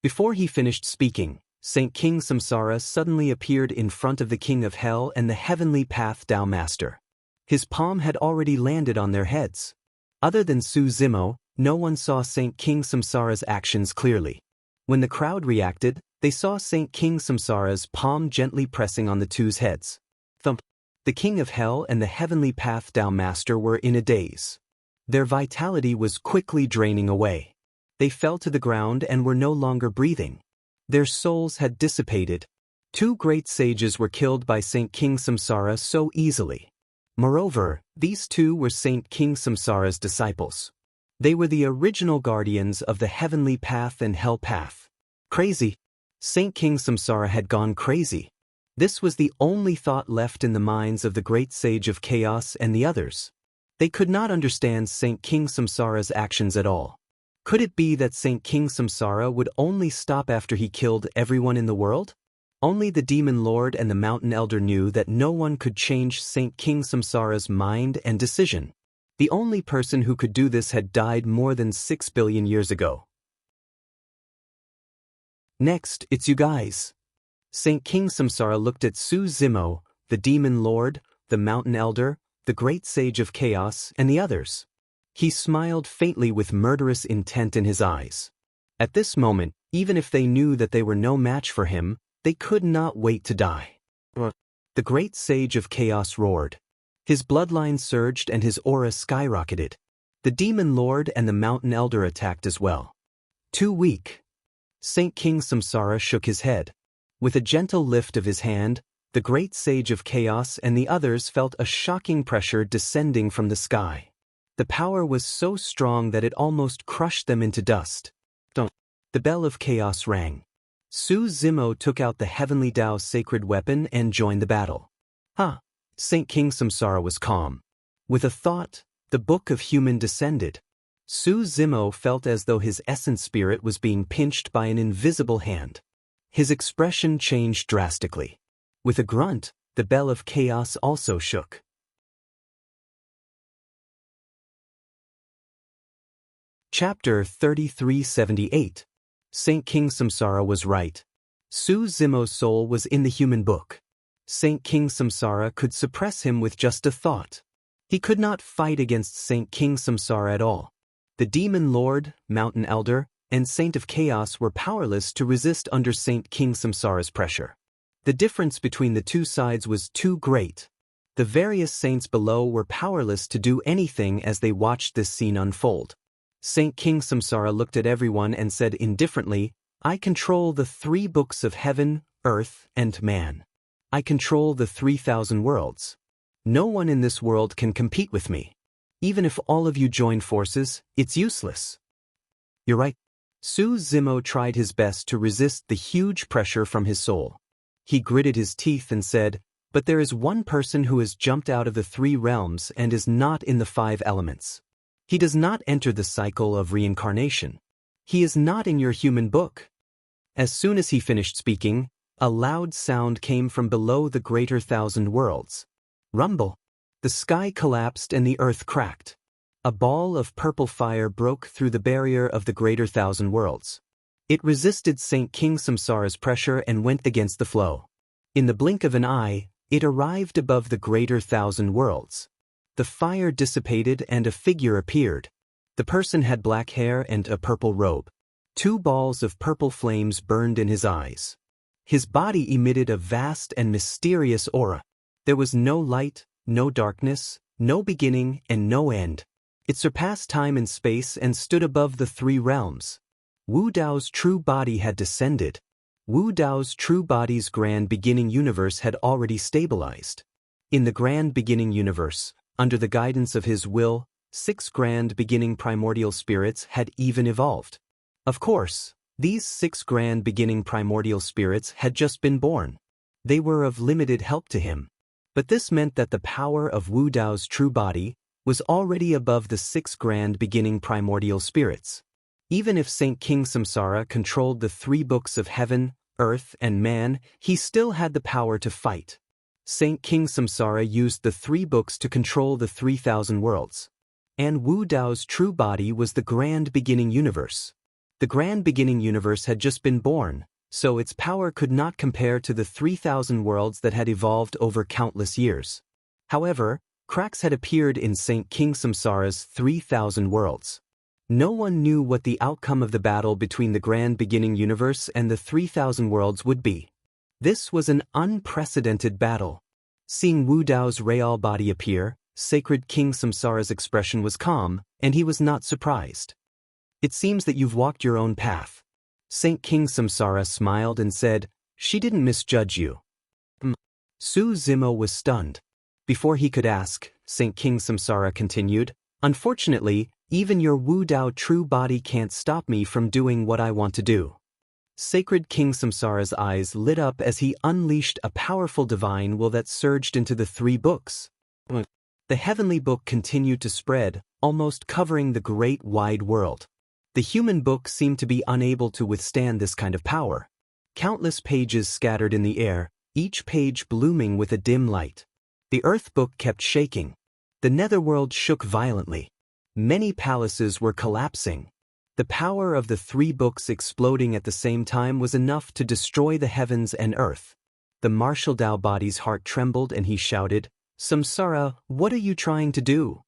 Before he finished speaking, Saint King Samsara suddenly appeared in front of the king of hell and the heavenly path thou Master. His palm had already landed on their heads. Other than Su Zimo, no one saw Saint King Samsara's actions clearly. When the crowd reacted, they saw Saint King Samsara's palm gently pressing on the two's heads. Thump. The king of hell and the heavenly path thou Master were in a daze. Their vitality was quickly draining away. They fell to the ground and were no longer breathing. Their souls had dissipated. Two great sages were killed by Saint King Samsara so easily. Moreover, these two were Saint King Samsara's disciples. They were the original guardians of the heavenly path and hell path. Crazy. Saint King Samsara had gone crazy. This was the only thought left in the minds of the great sage of chaos and the others. They could not understand Saint King Samsara's actions at all. Could it be that Saint King Samsara would only stop after he killed everyone in the world? Only the demon lord and the mountain elder knew that no one could change Saint King Samsara's mind and decision. The only person who could do this had died more than 6 billion years ago. Next, it's you guys. Saint King Samsara looked at Su Zimo, the demon lord, the mountain elder, the great sage of chaos, and the others. He smiled faintly with murderous intent in his eyes. At this moment, even if they knew that they were no match for him, they could not wait to die. The great sage of chaos roared. His bloodline surged and his aura skyrocketed. The demon lord and the mountain elder attacked as well. Too weak. Saint King Samsara shook his head. With a gentle lift of his hand, the great sage of chaos and the others felt a shocking pressure descending from the sky. The power was so strong that it almost crushed them into dust. The bell of chaos rang. Su Zimo took out the heavenly Tao's sacred weapon and joined the battle. Saint King Samsara was calm. With a thought, the book of human descended. Su Zimo felt as though his essence spirit was being pinched by an invisible hand. His expression changed drastically. With a grunt, the bell of chaos also shook. Chapter 3378. Saint King Samsara was right. Su Zimo's soul was in the human book. Saint King Samsara could suppress him with just a thought. He could not fight against Saint King Samsara at all. The demon lord, mountain elder, and saint of chaos were powerless to resist under Saint King Samsara's pressure. The difference between the two sides was too great. The various saints below were powerless to do anything as they watched this scene unfold. Saint King Samsara looked at everyone and said indifferently, I control the 3 books of heaven, earth, and man. I control the 3,000 worlds. No one in this world can compete with me. Even if all of you join forces, it's useless. You're right. Su Zimo tried his best to resist the huge pressure from his soul. He gritted his teeth and said, But there is one person who has jumped out of the 3 realms and is not in the 5 elements. He does not enter the cycle of reincarnation. He is not in your human book. As soon as he finished speaking, a loud sound came from below the greater 1,000 worlds. Rumble. The sky collapsed and the earth cracked. A ball of purple fire broke through the barrier of the greater 1,000 worlds. It resisted Saint King Samsara's pressure and went against the flow. In the blink of an eye, it arrived above the greater 1,000 worlds. The fire dissipated and a figure appeared. The person had black hair and a purple robe. 2 balls of purple flames burned in his eyes. His body emitted a vast and mysterious aura. There was no light, no darkness, no beginning and no end. It surpassed time and space and stood above the three realms. Wu Dao's true body had descended. Wu Dao's true body's grand beginning universe had already stabilized. In the grand beginning universe, under the guidance of his will, 6 grand beginning primordial spirits had even evolved. Of course, these 6 grand beginning primordial spirits had just been born. They were of limited help to him. But this meant that the power of Wu Dao's true body was already above the 6 grand beginning primordial spirits. Even if Saint King Samsara controlled the 3 books of heaven, earth, and man, he still had the power to fight. Saint King Samsara used the 3 books to control the 3,000 worlds. And Wu Dao's true body was the grand beginning universe. The grand beginning universe had just been born, so its power could not compare to the 3,000 worlds that had evolved over countless years. However, cracks had appeared in Saint King Samsara's 3,000 worlds. No one knew what the outcome of the battle between the grand beginning universe and the 3,000 worlds would be. This was an unprecedented battle. Seeing Wu Dao's real body appear, Sacred King Samsara's expression was calm, and he was not surprised. "It seems that you've walked your own path." Saint King Samsara smiled and said, "She didn't misjudge you." Su Zimo was stunned. Before he could ask, Saint King Samsara continued, "Unfortunately, even your Wu Dao true body can't stop me from doing what I want to do." Sacred King Samsara's eyes lit up as he unleashed a powerful divine will that surged into the 3 books. The heavenly book continued to spread, almost covering the great wide world. The human book seemed to be unable to withstand this kind of power. Countless pages scattered in the air, each page blooming with a dim light. The earth book kept shaking. The netherworld shook violently. Many palaces were collapsing. The power of the 3 books exploding at the same time was enough to destroy the heavens and earth. The martial Dao body's heart trembled and he shouted, "Samsara, what are you trying to do?"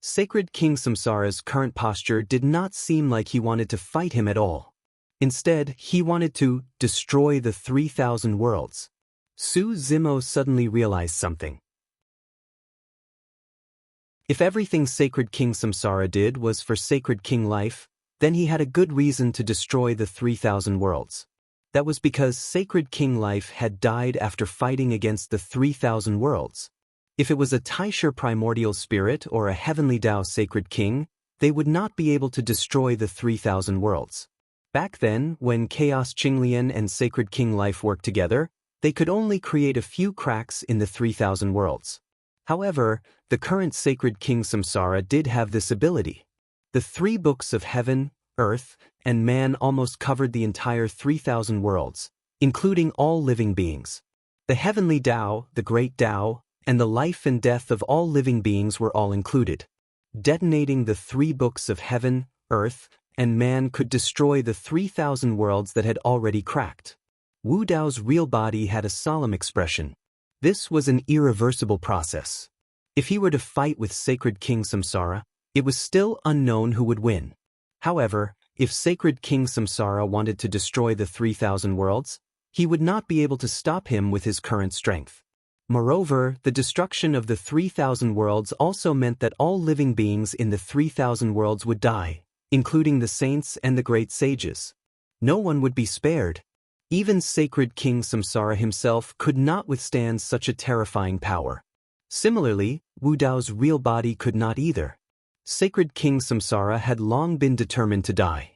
Sacred King Samsara's current posture did not seem like he wanted to fight him at all. Instead, he wanted to destroy the 3,000 worlds. Su Zimo suddenly realized something. If everything Sacred King Samsara did was for Sacred King life, then he had a good reason to destroy the 3,000 worlds. That was because Sacred King life had died after fighting against the 3,000 worlds. If it was a Taisha primordial spirit or a heavenly Dao Sacred King, they would not be able to destroy the 3,000 worlds. Back then, when Chaos Qinglian and Sacred King life worked together, they could only create a few cracks in the 3,000 worlds. However, the current Sacred King Samsara did have this ability. The 3 books of heaven, earth, and man almost covered the entire 3,000 worlds, including all living beings. The heavenly Dao, the great Dao, and the life and death of all living beings were all included. Detonating the 3 books of heaven, earth, and man could destroy the 3,000 worlds that had already cracked. Wu Dao's real body had a solemn expression. This was an irreversible process. If he were to fight with Sacred King Samsara, it was still unknown who would win. However, if Sacred King Samsara wanted to destroy the 3,000 worlds, he would not be able to stop him with his current strength. Moreover, the destruction of the 3,000 worlds also meant that all living beings in the 3,000 worlds would die, including the saints and the great sages. No one would be spared. Even Sacred King Samsara himself could not withstand such a terrifying power. Similarly, Wu Dao's real body could not either. Sacred King Samsara had long been determined to die.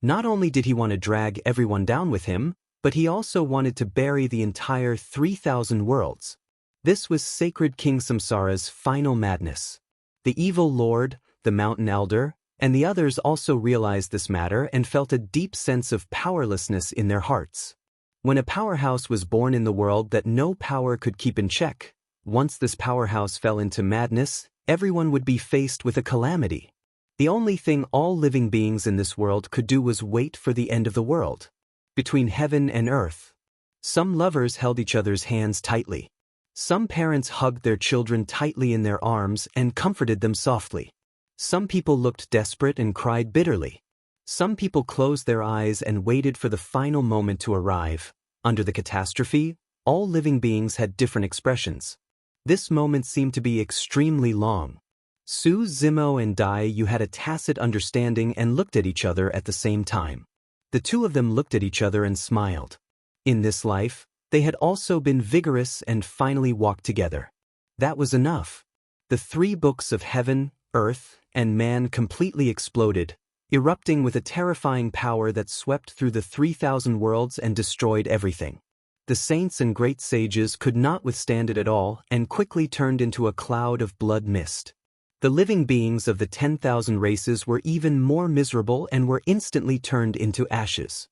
Not only did he want to drag everyone down with him, but he also wanted to bury the entire 3,000 worlds. This was Sacred King Samsara's final madness. The evil lord, the mountain elder, and the others also realized this matter and felt a deep sense of powerlessness in their hearts. When a powerhouse was born in the world that no power could keep in check, once this powerhouse fell into madness, everyone would be faced with a calamity. The only thing all living beings in this world could do was wait for the end of the world. Between heaven and earth. Some lovers held each other's hands tightly. Some parents hugged their children tightly in their arms and comforted them softly. Some people looked desperate and cried bitterly. Some people closed their eyes and waited for the final moment to arrive, Under the catastrophe, all living beings had different expressions. This moment seemed to be extremely long. Su, Zimo and Dai Yu had a tacit understanding and looked at each other at the same time. The two of them looked at each other and smiled. In this life, they had also been vigorous and finally walked together. That was enough. The three books of heaven, earth, and man completely exploded, erupting with a terrifying power that swept through the 3,000 worlds and destroyed everything. The saints and great sages could not withstand it at all and quickly turned into a cloud of blood mist. The living beings of the 10,000 races were even more miserable and were instantly turned into ashes.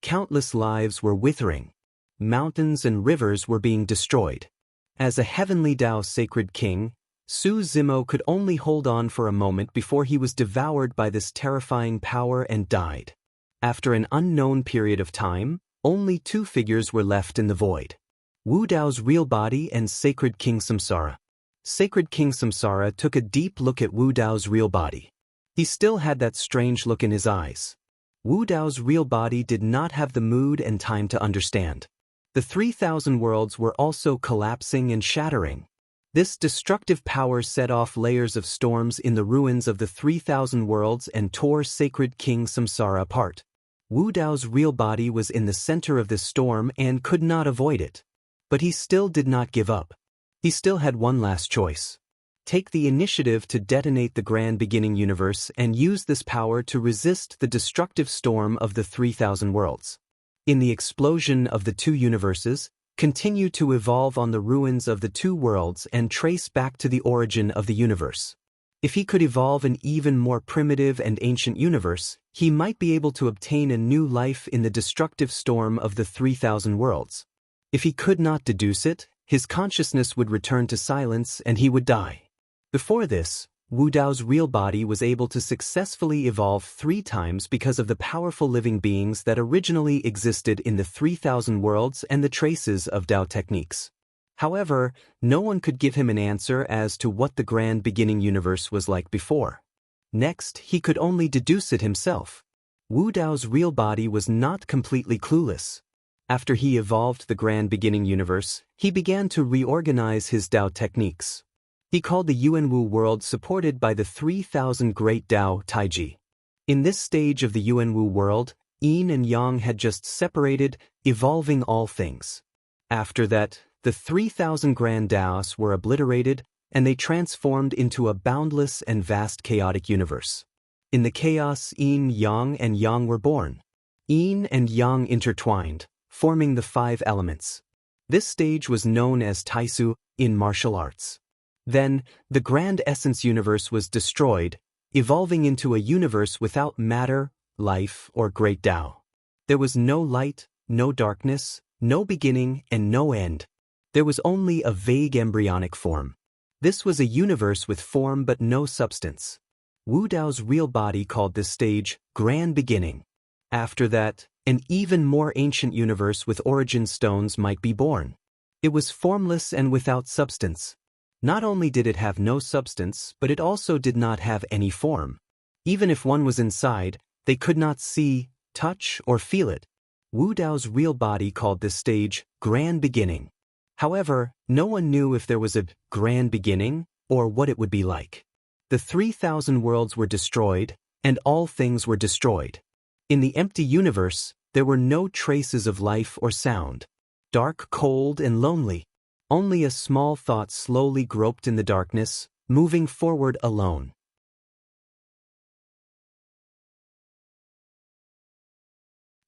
Countless lives were withering. Mountains and rivers were being destroyed. As a heavenly Tao sacred king, Su Zimo could only hold on for a moment before he was devoured by this terrifying power and died. After an unknown period of time, only two figures were left in the void: Wu Dao's real body and Sacred King Samsara. Sacred King Samsara took a deep look at Wu Dao's real body. He still had that strange look in his eyes. Wu Dao's real body did not have the mood and time to understand. The 3,000 worlds were also collapsing and shattering. This destructive power set off layers of storms in the ruins of the 3,000 worlds and tore Sacred King Samsara apart. Wu Dao's real body was in the center of this storm and could not avoid it. But he still did not give up. He still had one last choice. Take the initiative to detonate the Grand Beginning universe and use this power to resist the destructive storm of the 3,000 worlds. In the explosion of the two universes, continue to evolve on the ruins of the two worlds and trace back to the origin of the universe. If he could evolve an even more primitive and ancient universe, he might be able to obtain a new life in the destructive storm of the 3,000 worlds. If he could not deduce it, his consciousness would return to silence and he would die. Before this, Wu Dao's real body was able to successfully evolve 3 times because of the powerful living beings that originally existed in the 3,000 worlds and the traces of Dao techniques. However, no one could give him an answer as to what the Grand Beginning universe was like before. Next, he could only deduce it himself. Wu Dao's real body was not completely clueless. After he evolved the Grand Beginning universe, he began to reorganize his Dao techniques. He called the Yuanwu world supported by the 3,000 great Dao Taiji. In this stage of the Yuanwu world, Yin and Yang had just separated, evolving all things. After that, the 3,000 grand Daos were obliterated, and they transformed into a boundless and vast chaotic universe. In the chaos, Yin, Yang, and Yang were born. Yin and Yang intertwined, forming the 5 elements. This stage was known as Taisu in martial arts. Then, the Grand Essence universe was destroyed, evolving into a universe without matter, life, or great Tao. There was no light, no darkness, no beginning, and no end. There was only a vague embryonic form. This was a universe with form but no substance. Wu Dao's real body called this stage Grand Beginning. After that, an even more ancient universe with origin stones might be born. It was formless and without substance. Not only did it have no substance, but it also did not have any form. Even if one was inside, they could not see, touch, or feel it. Wu Dao's real body called this stage Grand Beginning. However, no one knew if there was a Grand Beginning or what it would be like. The 3,000 worlds were destroyed, and all things were destroyed. In the empty universe, there were no traces of life or sound. Dark, cold, and lonely. Only a small thought slowly groped in the darkness, moving forward alone.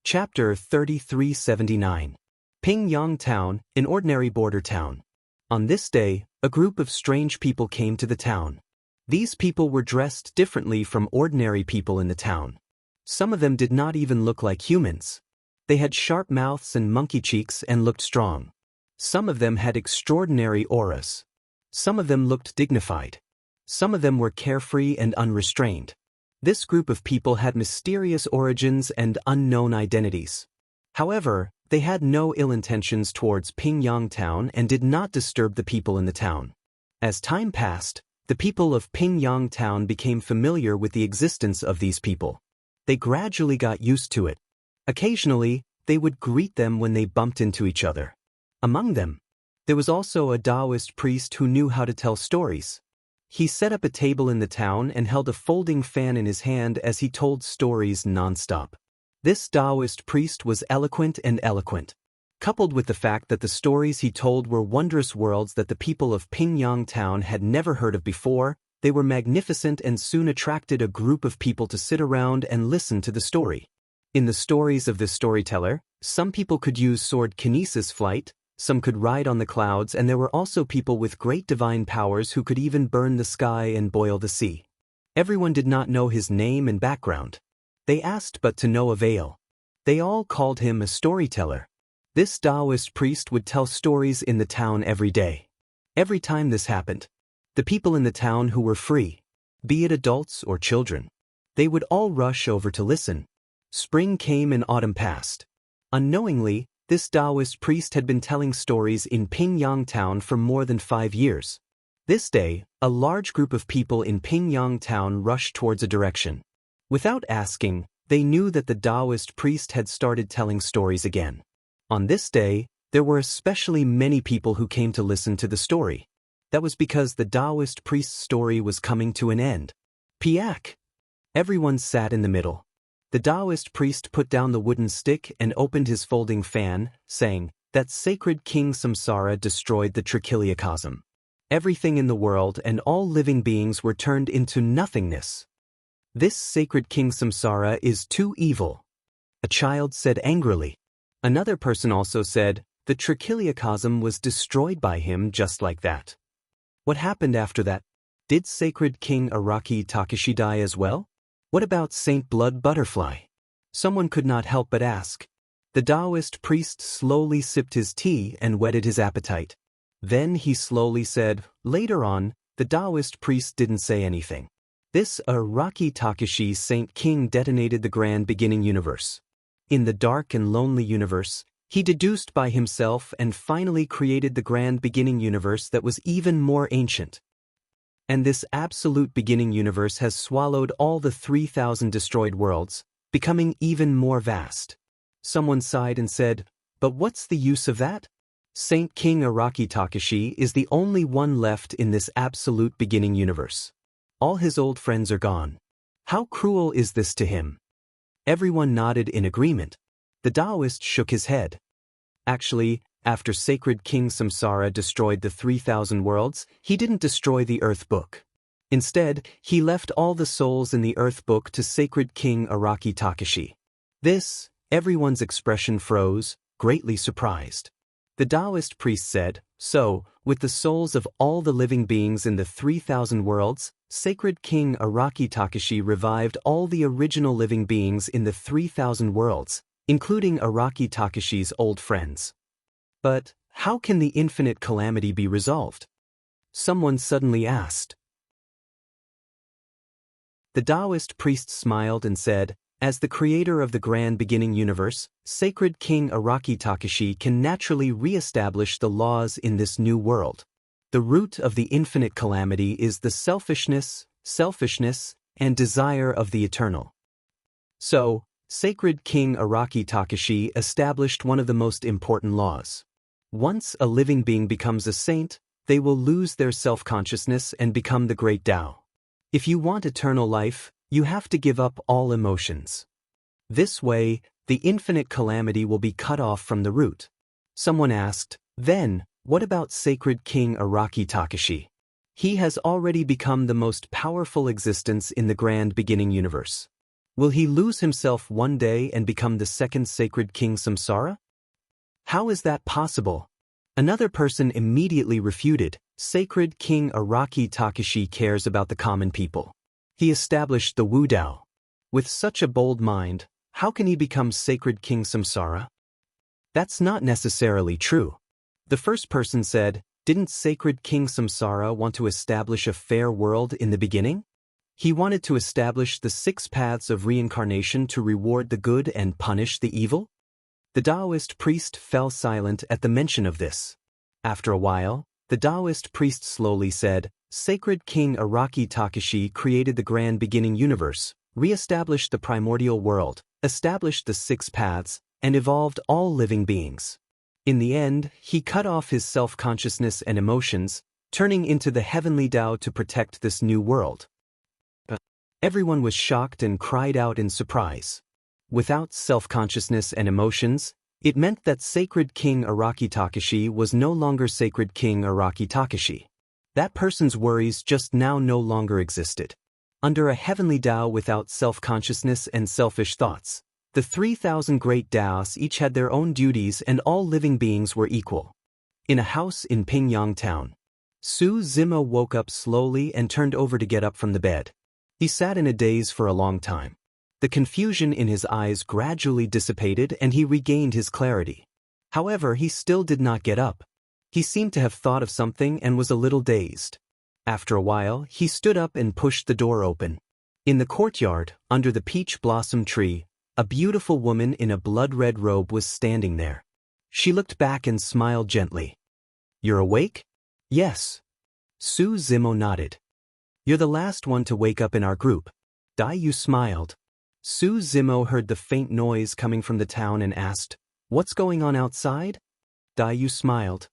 Chapter 3379. Pingyang Town, an ordinary border town. On this day, a group of strange people came to the town. These people were dressed differently from ordinary people in the town. Some of them did not even look like humans. They had sharp mouths and monkey cheeks and looked strong. Some of them had extraordinary auras. Some of them looked dignified. Some of them were carefree and unrestrained. This group of people had mysterious origins and unknown identities. However, they had no ill intentions towards Pingyang Town and did not disturb the people in the town. As time passed, the people of Pingyang Town became familiar with the existence of these people. They gradually got used to it. Occasionally, they would greet them when they bumped into each other. Among them, there was also a Taoist priest who knew how to tell stories. He set up a table in the town and held a folding fan in his hand as he told stories nonstop. This Taoist priest was eloquent, coupled with the fact that the stories he told were wondrous worlds that the people of Pingyang town had never heard of before. They were magnificent and soon attracted a group of people to sit around and listen to the story. In the stories of this storyteller, some people could use sword kinesis flight, some could ride on the clouds, and there were also people with great divine powers who could even burn the sky and boil the sea. Everyone did not know his name and background. They asked, but to no avail. They all called him a storyteller. This Taoist priest would tell stories in the town every day. Every time this happened, the people in the town who were free, be it adults or children, they would all rush over to listen. Spring came and autumn passed. Unknowingly, this Taoist priest had been telling stories in Pingyang town for more than 5 years. This day, a large group of people in Pingyang town rushed towards a direction. Without asking, they knew that the Taoist priest had started telling stories again. On this day, there were especially many people who came to listen to the story. That was because the Taoist priest's story was coming to an end. Piak! Everyone sat in the middle. The Taoist priest put down the wooden stick and opened his folding fan, saying, "That sacred King Samsara destroyed the trichiliocosm. Everything in the world and all living beings were turned into nothingness. This sacred King Samsara is too evil." A child said angrily. Another person also said, "The trichiliocosm was destroyed by him just like that." What happened after that? Did sacred King Araki Takashi die as well? What about Saint Blood Butterfly? Someone could not help but ask. The Taoist priest slowly sipped his tea and whetted his appetite. Then he slowly said, later on, the Taoist priest didn't say anything. This Araki Takashi Saint King detonated the grand beginning universe. In the dark and lonely universe, he deduced by himself and finally created the grand beginning universe that was even more ancient. And this absolute beginning universe has swallowed all the 3,000 destroyed worlds, becoming even more vast. Someone sighed and said, "But what's the use of that? Saint King Araki Takashi is the only one left in this absolute beginning universe. All his old friends are gone. How cruel is this to him?" Everyone nodded in agreement. The Taoist shook his head. Actually, after sacred King Samsara destroyed the 3,000 worlds, he didn't destroy the Earth Book. Instead, he left all the souls in the Earth Book to sacred King Araki Takashi. This, everyone's expression froze, greatly surprised. The Taoist priest said, "So, with the souls of all the living beings in the 3,000 worlds, sacred King Araki Takashi revived all the original living beings in the 3,000 worlds, including Araki Takashi's old friends. But how can the infinite calamity be resolved?" Someone suddenly asked. The Taoist priest smiled and said, "As the creator of the grand beginning universe, sacred King Araki Takashi can naturally re-establish the laws in this new world. The root of the infinite calamity is the selfishness, and desire of the eternal. So, sacred King Araki Takashi established one of the most important laws. Once a living being becomes a saint, they will lose their self-consciousness and become the great Tao. If you want eternal life, you have to give up all emotions. This way, the infinite calamity will be cut off from the root." Someone asked, "Then, what about sacred King Araki Takashi? He has already become the most powerful existence in the grand beginning universe. Will he lose himself one day and become the second sacred King Samsara? How is that possible?" Another person immediately refuted, "Sacred King Araki Takashi cares about the common people. He established the Wu Dao. With such a bold mind, how can he become sacred King Samsara?" That's not necessarily true. The first person said, "Didn't sacred King Samsara want to establish a fair world in the beginning? He wanted to establish the 6 paths of reincarnation to reward the good and punish the evil?" The Taoist priest fell silent at the mention of this. After a while, the Taoist priest slowly said, "Sacred King Araki Takashi created the grand beginning universe, re-established the primordial world, established the 6 paths, and evolved all living beings. In the end, he cut off his self-consciousness and emotions, turning into the heavenly Tao to protect this new world. Everyone was shocked and cried out in surprise. Without self-consciousness and emotions, it meant that Sacred King Araki Takashi was no longer Sacred King Araki Takashi. That person's worries just now no longer existed. Under a heavenly Tao without self-consciousness and selfish thoughts, the 3,000 great Taos each had their own duties and all living beings were equal. In a house in Pingyang town, Su Zimo woke up slowly and turned over to get up from the bed. He sat in a daze for a long time. The confusion in his eyes gradually dissipated and he regained his clarity. However, he still did not get up. He seemed to have thought of something and was a little dazed. After a while, he stood up and pushed the door open. In the courtyard, under the peach blossom tree, a beautiful woman in a blood-red robe was standing there. She looked back and smiled gently. "You're awake?" "Yes." Su Zimo nodded. "You're the last one to wake up in our group." Daiyu smiled. Su Zimo heard the faint noise coming from the town and asked, "What's going on outside?" Daiyu smiled.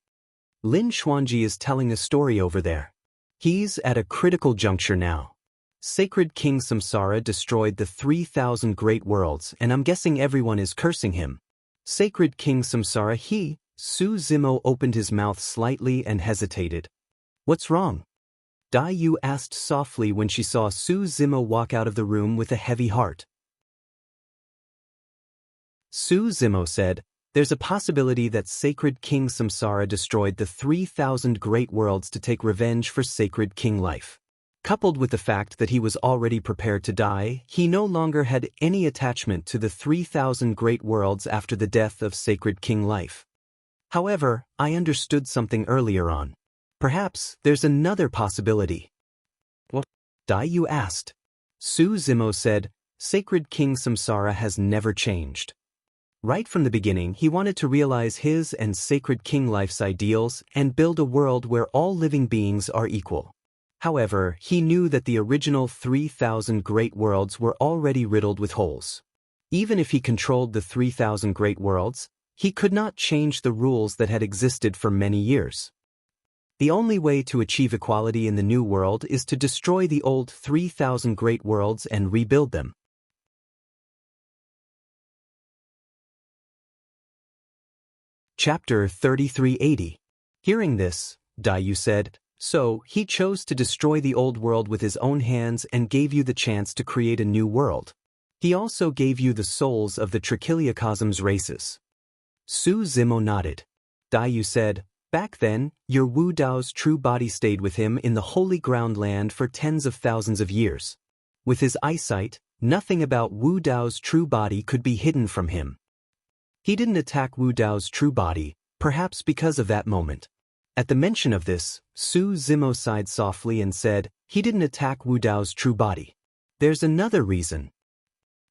"Lin Xuanji is telling a story over there. He's at a critical juncture now. Sacred King Samsara destroyed the 3,000 great worlds and I'm guessing everyone is cursing him." Sacred King Samsara Su Zimo opened his mouth slightly and hesitated. "What's wrong?" Daiyu asked softly when she saw Su Zimo walk out of the room with a heavy heart. Su Zimo said, "There's a possibility that Sacred King Samsara destroyed the 3,000 great worlds to take revenge for Sacred King life. Coupled with the fact that he was already prepared to die, he no longer had any attachment to the 3,000 great worlds after the death of Sacred King life. However, I understood something earlier on. Perhaps there's another possibility." "What?" Daiyu asked. Su Zimo said, "Sacred King Samsara has never changed. Right from the beginning, he wanted to realize his and Sacred King life's ideals and build a world where all living beings are equal. However, he knew that the original 3,000 great worlds were already riddled with holes. Even if he controlled the 3,000 great worlds, he could not change the rules that had existed for many years. The only way to achieve equality in the new world is to destroy the old 3,000 great worlds and rebuild them." Chapter 3380. Hearing this, Daiyu said, "So, he chose to destroy the old world with his own hands and gave you the chance to create a new world. He also gave you the souls of the Trichiliocosm's races." Su Zimo nodded. Daiyu said, "Back then, your Wu Dao's true body stayed with him in the Holy Ground land for tens of thousands of years. With his eyesight, nothing about Wu Dao's true body could be hidden from him. He didn't attack Wu Dao's true body, perhaps because of that moment." At the mention of this, Su Zimo sighed softly and said, "He didn't attack Wu Dao's true body. There's another reason."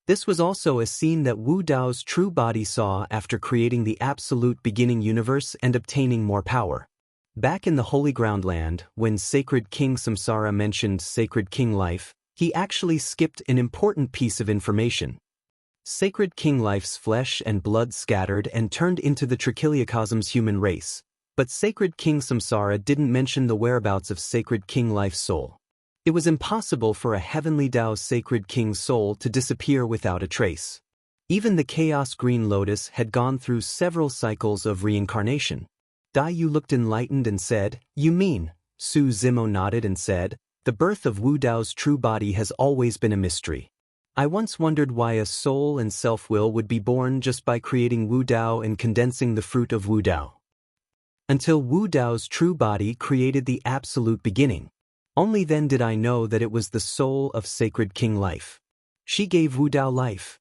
This was also a scene that Wu Dao's true body saw after creating the absolute beginning universe and obtaining more power. Back in the Holy Ground land, when Sacred King Samsara mentioned Sacred King life, he actually skipped an important piece of information. Sacred King life's flesh and blood scattered and turned into the Trichiliocosm's human race. But Sacred King Samsara didn't mention the whereabouts of Sacred King life's soul. It was impossible for a heavenly Tao Sacred King's soul to disappear without a trace. Even the Chaos Green Lotus had gone through several cycles of reincarnation. Daiyu looked enlightened and said, "You mean?" Su Zimo nodded and said, "The birth of Wu Dao's true body has always been a mystery. I once wondered why a soul and self-will would be born just by creating Wu Dao and condensing the fruit of Wu Dao. Until Wu Dao's true body created the absolute beginning. Only then did I know that it was the soul of Sacred King life. She gave Wu Dao life.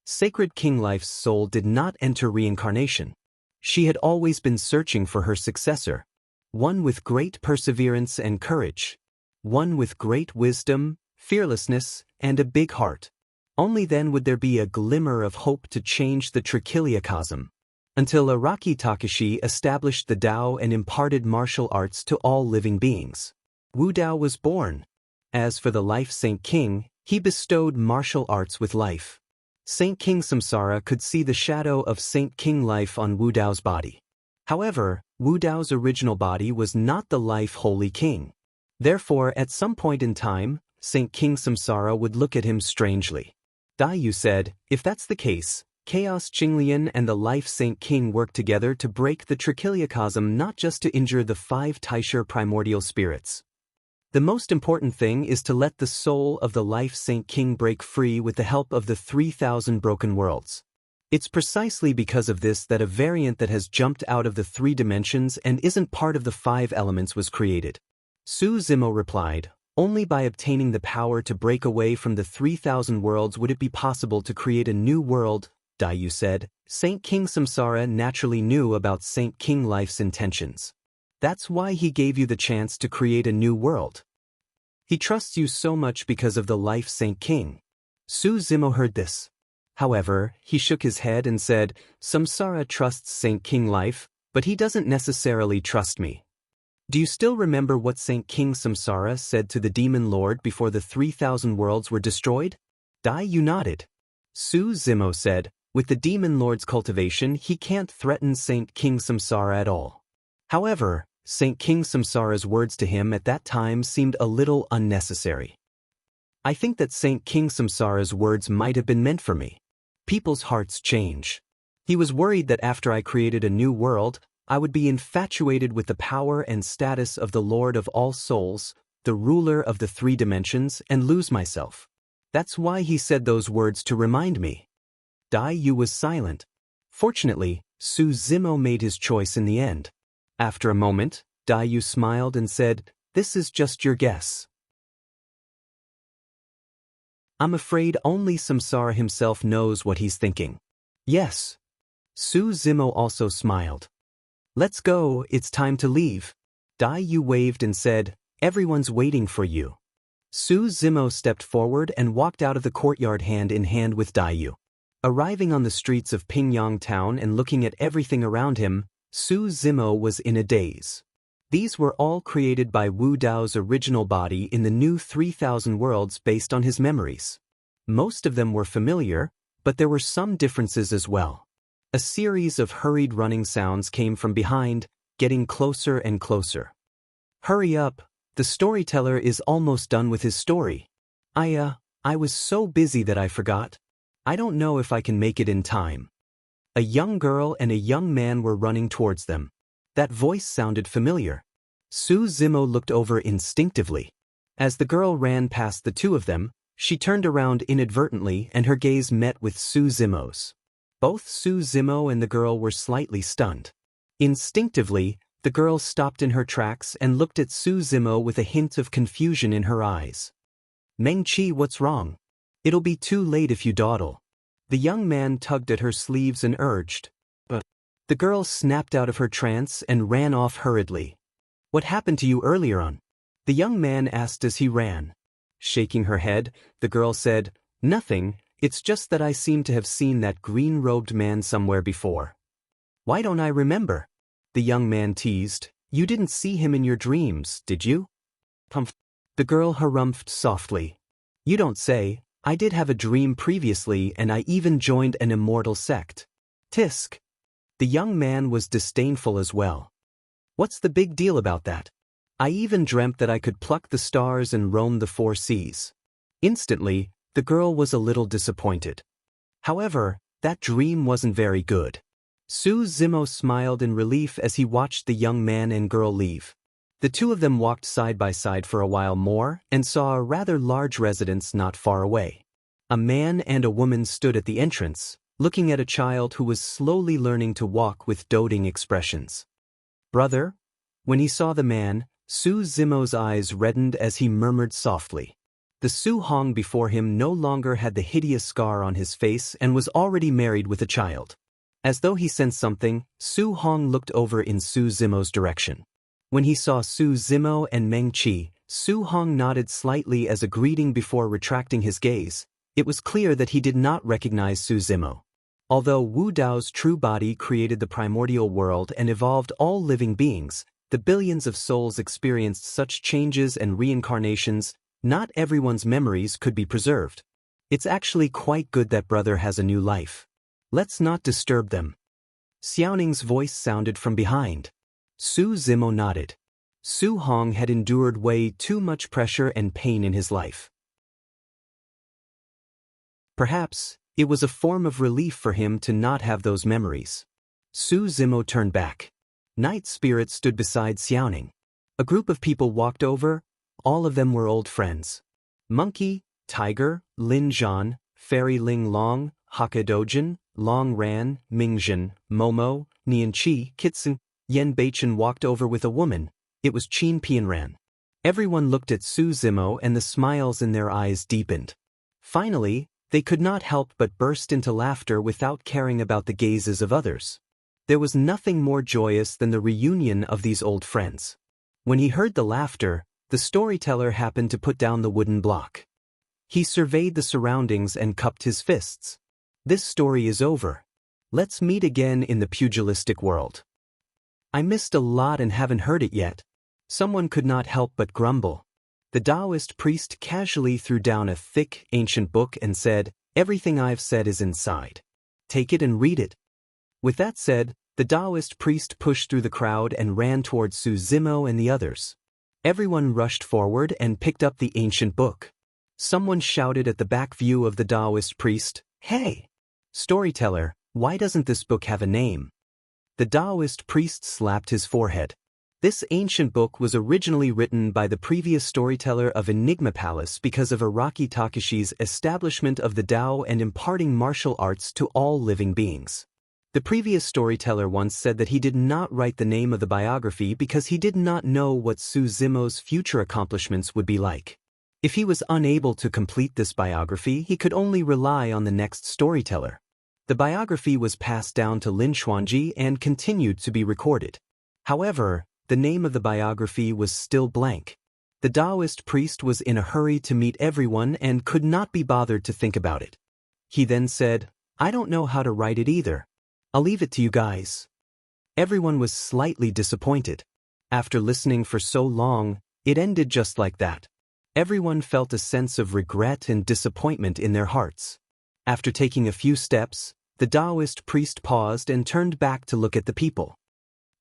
Sacred King life's soul did not enter reincarnation. She had always been searching for her successor. One with great perseverance and courage. One with great wisdom, fearlessness, and a big heart. Only then would there be a glimmer of hope to change the Trichiliocosm. Until Araki Takashi established the Tao and imparted martial arts to all living beings. Wu Dao was born. As for the life Saint King, He bestowed martial arts with life. Saint King Samsara could see the shadow of Saint King Life on Wu Dao's body. However, Wu Dao's original body was not the life holy king. Therefore, at some point in time, Saint King Samsara would look at him strangely. Dai Yu said, if that's the case, Chaos Qinglian and the Life Saint King work together to break the trichiliocosm, not just to injure the 5 Taisher primordial spirits. The most important thing is to let the soul of the Life Saint King break free with the help of the 3,000 broken worlds. It's precisely because of this that a variant that has jumped out of the 3 dimensions and isn't part of the 5 elements was created. Su Zimo replied, only by obtaining the power to break away from the 3,000 worlds would it be possible to create a new world. Dai Yu said, Saint King Samsara naturally knew about Saint King Life's intentions. That's why he gave you the chance to create a new world. He trusts you so much because of the Life Saint King. Su Zimo heard this. However, he shook his head and said, Samsara trusts Saint King Life, but he doesn't necessarily trust me. Do you still remember what Saint King Samsara said to the Demon Lord before the 3,000 worlds were destroyed? Dai Yu nodded. Su Zimo said, with the Demon Lord's cultivation he can't threaten Saint King Samsara at all. However, Saint King Samsara's words to him at that time seemed a little unnecessary. I think that Saint King Samsara's words might have been meant for me. People's hearts change. He was worried that after I created a new world, I would be infatuated with the power and status of the Lord of all souls, the ruler of the 3 dimensions, and lose myself. That's why he said those words to remind me. Dai Yu was silent. Fortunately, Su Zimo made his choice in the end. After a moment, Dai Yu smiled and said, this is just your guess. I'm afraid only Samsara himself knows what he's thinking. Yes. Su Zimo also smiled. Let's go, it's time to leave. Dai Yu waved and said, everyone's waiting for you. Su Zimo stepped forward and walked out of the courtyard hand in hand with Dai Yu. Arriving on the streets of Pingyang town and looking at everything around him, Su Zimo was in a daze. These were all created by Wu Dao's original body in the new 3,000 worlds based on his memories. Most of them were familiar, but there were some differences as well. A series of hurried running sounds came from behind, getting closer and closer. Hurry up, the storyteller is almost done with his story. I was so busy that I forgot. I don't know if I can make it in time. A young girl and a young man were running towards them. That voice sounded familiar. Su Zimo looked over instinctively. As the girl ran past the 2 of them, she turned around inadvertently and her gaze met with Su Zimo's. Both Su Zimo and the girl were slightly stunned. Instinctively, the girl stopped in her tracks and looked at Su Zimo with a hint of confusion in her eyes. Meng Qi, what's wrong? It'll be too late if you dawdle. The young man tugged at her sleeves and urged. But the girl snapped out of her trance and ran off hurriedly. What happened to you earlier on? The young man asked as he ran. Shaking her head, the girl said, nothing, it's just that I seem to have seen that green-robed man somewhere before. Why don't I remember? The young man teased. You didn't see him in your dreams, did you? Humph. The girl harumphed softly. You don't say. I did have a dream previously and I even joined an immortal sect. Tisk. The young man was disdainful as well. What's the big deal about that? I even dreamt that I could pluck the stars and roam the 4 seas. Instantly, the girl was a little disappointed. However, that dream wasn't very good. Su Zimo smiled in relief as he watched the young man and girl leave. The 2 of them walked side by side for a while more and saw a rather large residence not far away. A man and a woman stood at the entrance, looking at a child who was slowly learning to walk with doting expressions. Brother? When he saw the man, Su Zimo's eyes reddened as he murmured softly. The Su Hong before him no longer had the hideous scar on his face and was already married with a child. As though he sensed something, Su Hong looked over in Su Zimo's direction. When he saw Su Zimo and Meng Qi, Su Hong nodded slightly as a greeting before retracting his gaze. It was clear that he did not recognize Su Zimo. Although Wu Dao's true body created the primordial world and evolved all living beings, the billions of souls experienced such changes and reincarnations, Not everyone's memories could be preserved. It's actually quite good that brother has a new life. Let's not disturb them. Xiaoning's voice sounded from behind. Su Zimo nodded. Su Hong had endured way too much pressure and pain in his life. Perhaps it was a form of relief for him to not have those memories. Su Zimo turned back. Night Spirit stood beside Xiaoning. A group of people walked over. All of them were old friends. Monkey, Tiger, Lin Zhan, Fairy Ling Long, Hakadojin, Long Ran, Mingzhen, Momo, Nianqi, Kitsen, Yen Beichen walked over with a woman. It was Qin Pianran. Everyone looked at Su Zimo and the smiles in their eyes deepened. Finally, they could not help but burst into laughter without caring about the gazes of others. There was nothing more joyous than the reunion of these old friends. When he heard the laughter, the storyteller happened to put down the wooden block. He surveyed the surroundings and cupped his fists. This story is over. Let's meet again in the pugilistic world. I missed a lot and haven't heard it yet. Someone could not help but grumble. The Taoist priest casually threw down a thick, ancient book and said, "Everything I've said is inside. Take it and read it." With that said, the Taoist priest pushed through the crowd and ran towards Su Zimo and the others. Everyone rushed forward and picked up the ancient book. Someone shouted at the back view of the Taoist priest, "Hey! Storyteller, why doesn't this book have a name?" The Taoist priest slapped his forehead. This ancient book was originally written by the previous storyteller of Enigma Palace because of Araki Takashi's establishment of the Tao and imparting martial arts to all living beings. The previous storyteller once said that he did not write the name of the biography because he did not know what Su Zimo's future accomplishments would be like. If he was unable to complete this biography, he could only rely on the next storyteller. The biography was passed down to Lin Xuanji and continued to be recorded. However, the name of the biography was still blank. The Taoist priest was in a hurry to meet everyone and could not be bothered to think about it. He then said, "I don't know how to write it either. I'll leave it to you guys." Everyone was slightly disappointed. After listening for so long, it ended just like that. Everyone felt a sense of regret and disappointment in their hearts. After taking a few steps, the Taoist priest paused and turned back to look at the people.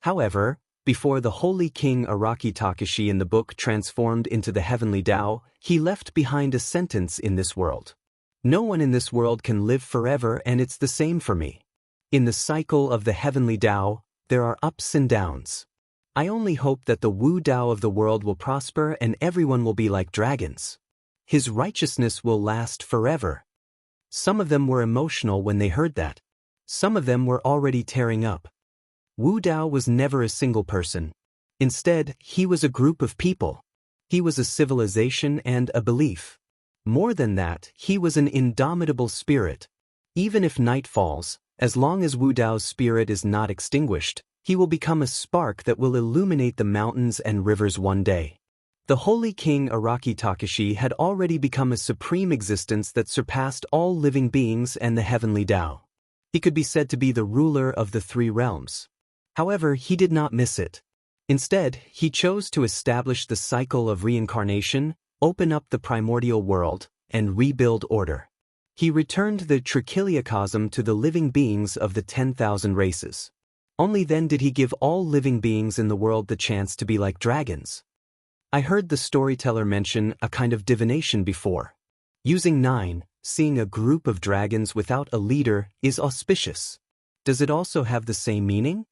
However, before the holy king Araki Takashi in the book transformed into the heavenly Tao, he left behind a sentence in this world. "No one in this world can live forever, and it's the same for me. In the cycle of the heavenly Tao, there are ups and downs. I only hope that the Wu Tao of the world will prosper and everyone will be like dragons. His righteousness will last forever." Some of them were emotional when they heard that. Some of them were already tearing up. Wu Dao was never a single person. Instead, he was a group of people. He was a civilization and a belief. More than that, he was an indomitable spirit. Even if night falls, as long as Wu Dao's spirit is not extinguished, he will become a spark that will illuminate the mountains and rivers one day. The holy king Araki Takashi had already become a supreme existence that surpassed all living beings and the heavenly Tao. He could be said to be the ruler of the three realms. However, he did not miss it. Instead, he chose to establish the cycle of reincarnation, open up the primordial world, and rebuild order. He returned the trichiliocosm to the living beings of the 10,000 races. Only then did he give all living beings in the world the chance to be like dragons. I heard the storyteller mention a kind of divination before. Using 9, seeing a group of dragons without a leader is auspicious. Does it also have the same meaning?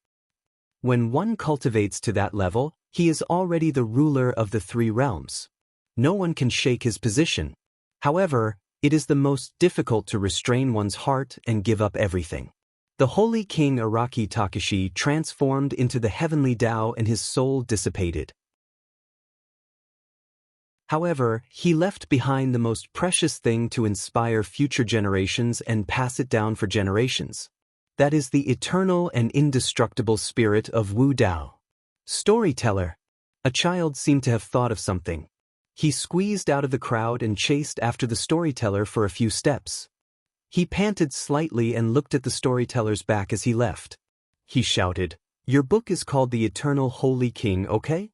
When one cultivates to that level, he is already the ruler of the three realms. No one can shake his position. However, it is the most difficult to restrain one's heart and give up everything. The holy king Araki Takashi transformed into the heavenly Tao and his soul dissipated. However, he left behind the most precious thing to inspire future generations and pass it down for generations. That is the eternal and indestructible spirit of Wu Dao. Storyteller. A child seemed to have thought of something. He squeezed out of the crowd and chased after the storyteller for a few steps. He panted slightly and looked at the storyteller's back as he left. He shouted, "Your book is called The Eternal Holy King, okay?"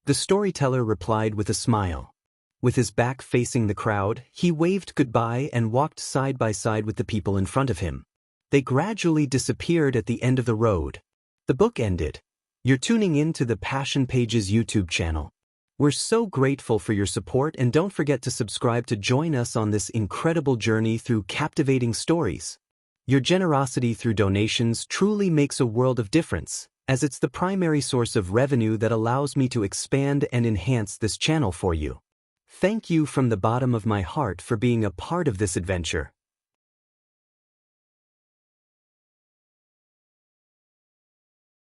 The storyteller replied with a smile. With his back facing the crowd, he waved goodbye and walked side by side with the people in front of him. They gradually disappeared at the end of the road. The book ended. You're tuning in to the Passion Pages YouTube channel. We're so grateful for your support, and don't forget to subscribe to join us on this incredible journey through captivating stories. Your generosity through donations truly makes a world of difference, as it's the primary source of revenue that allows me to expand and enhance this channel for you. Thank you from the bottom of my heart for being a part of this adventure.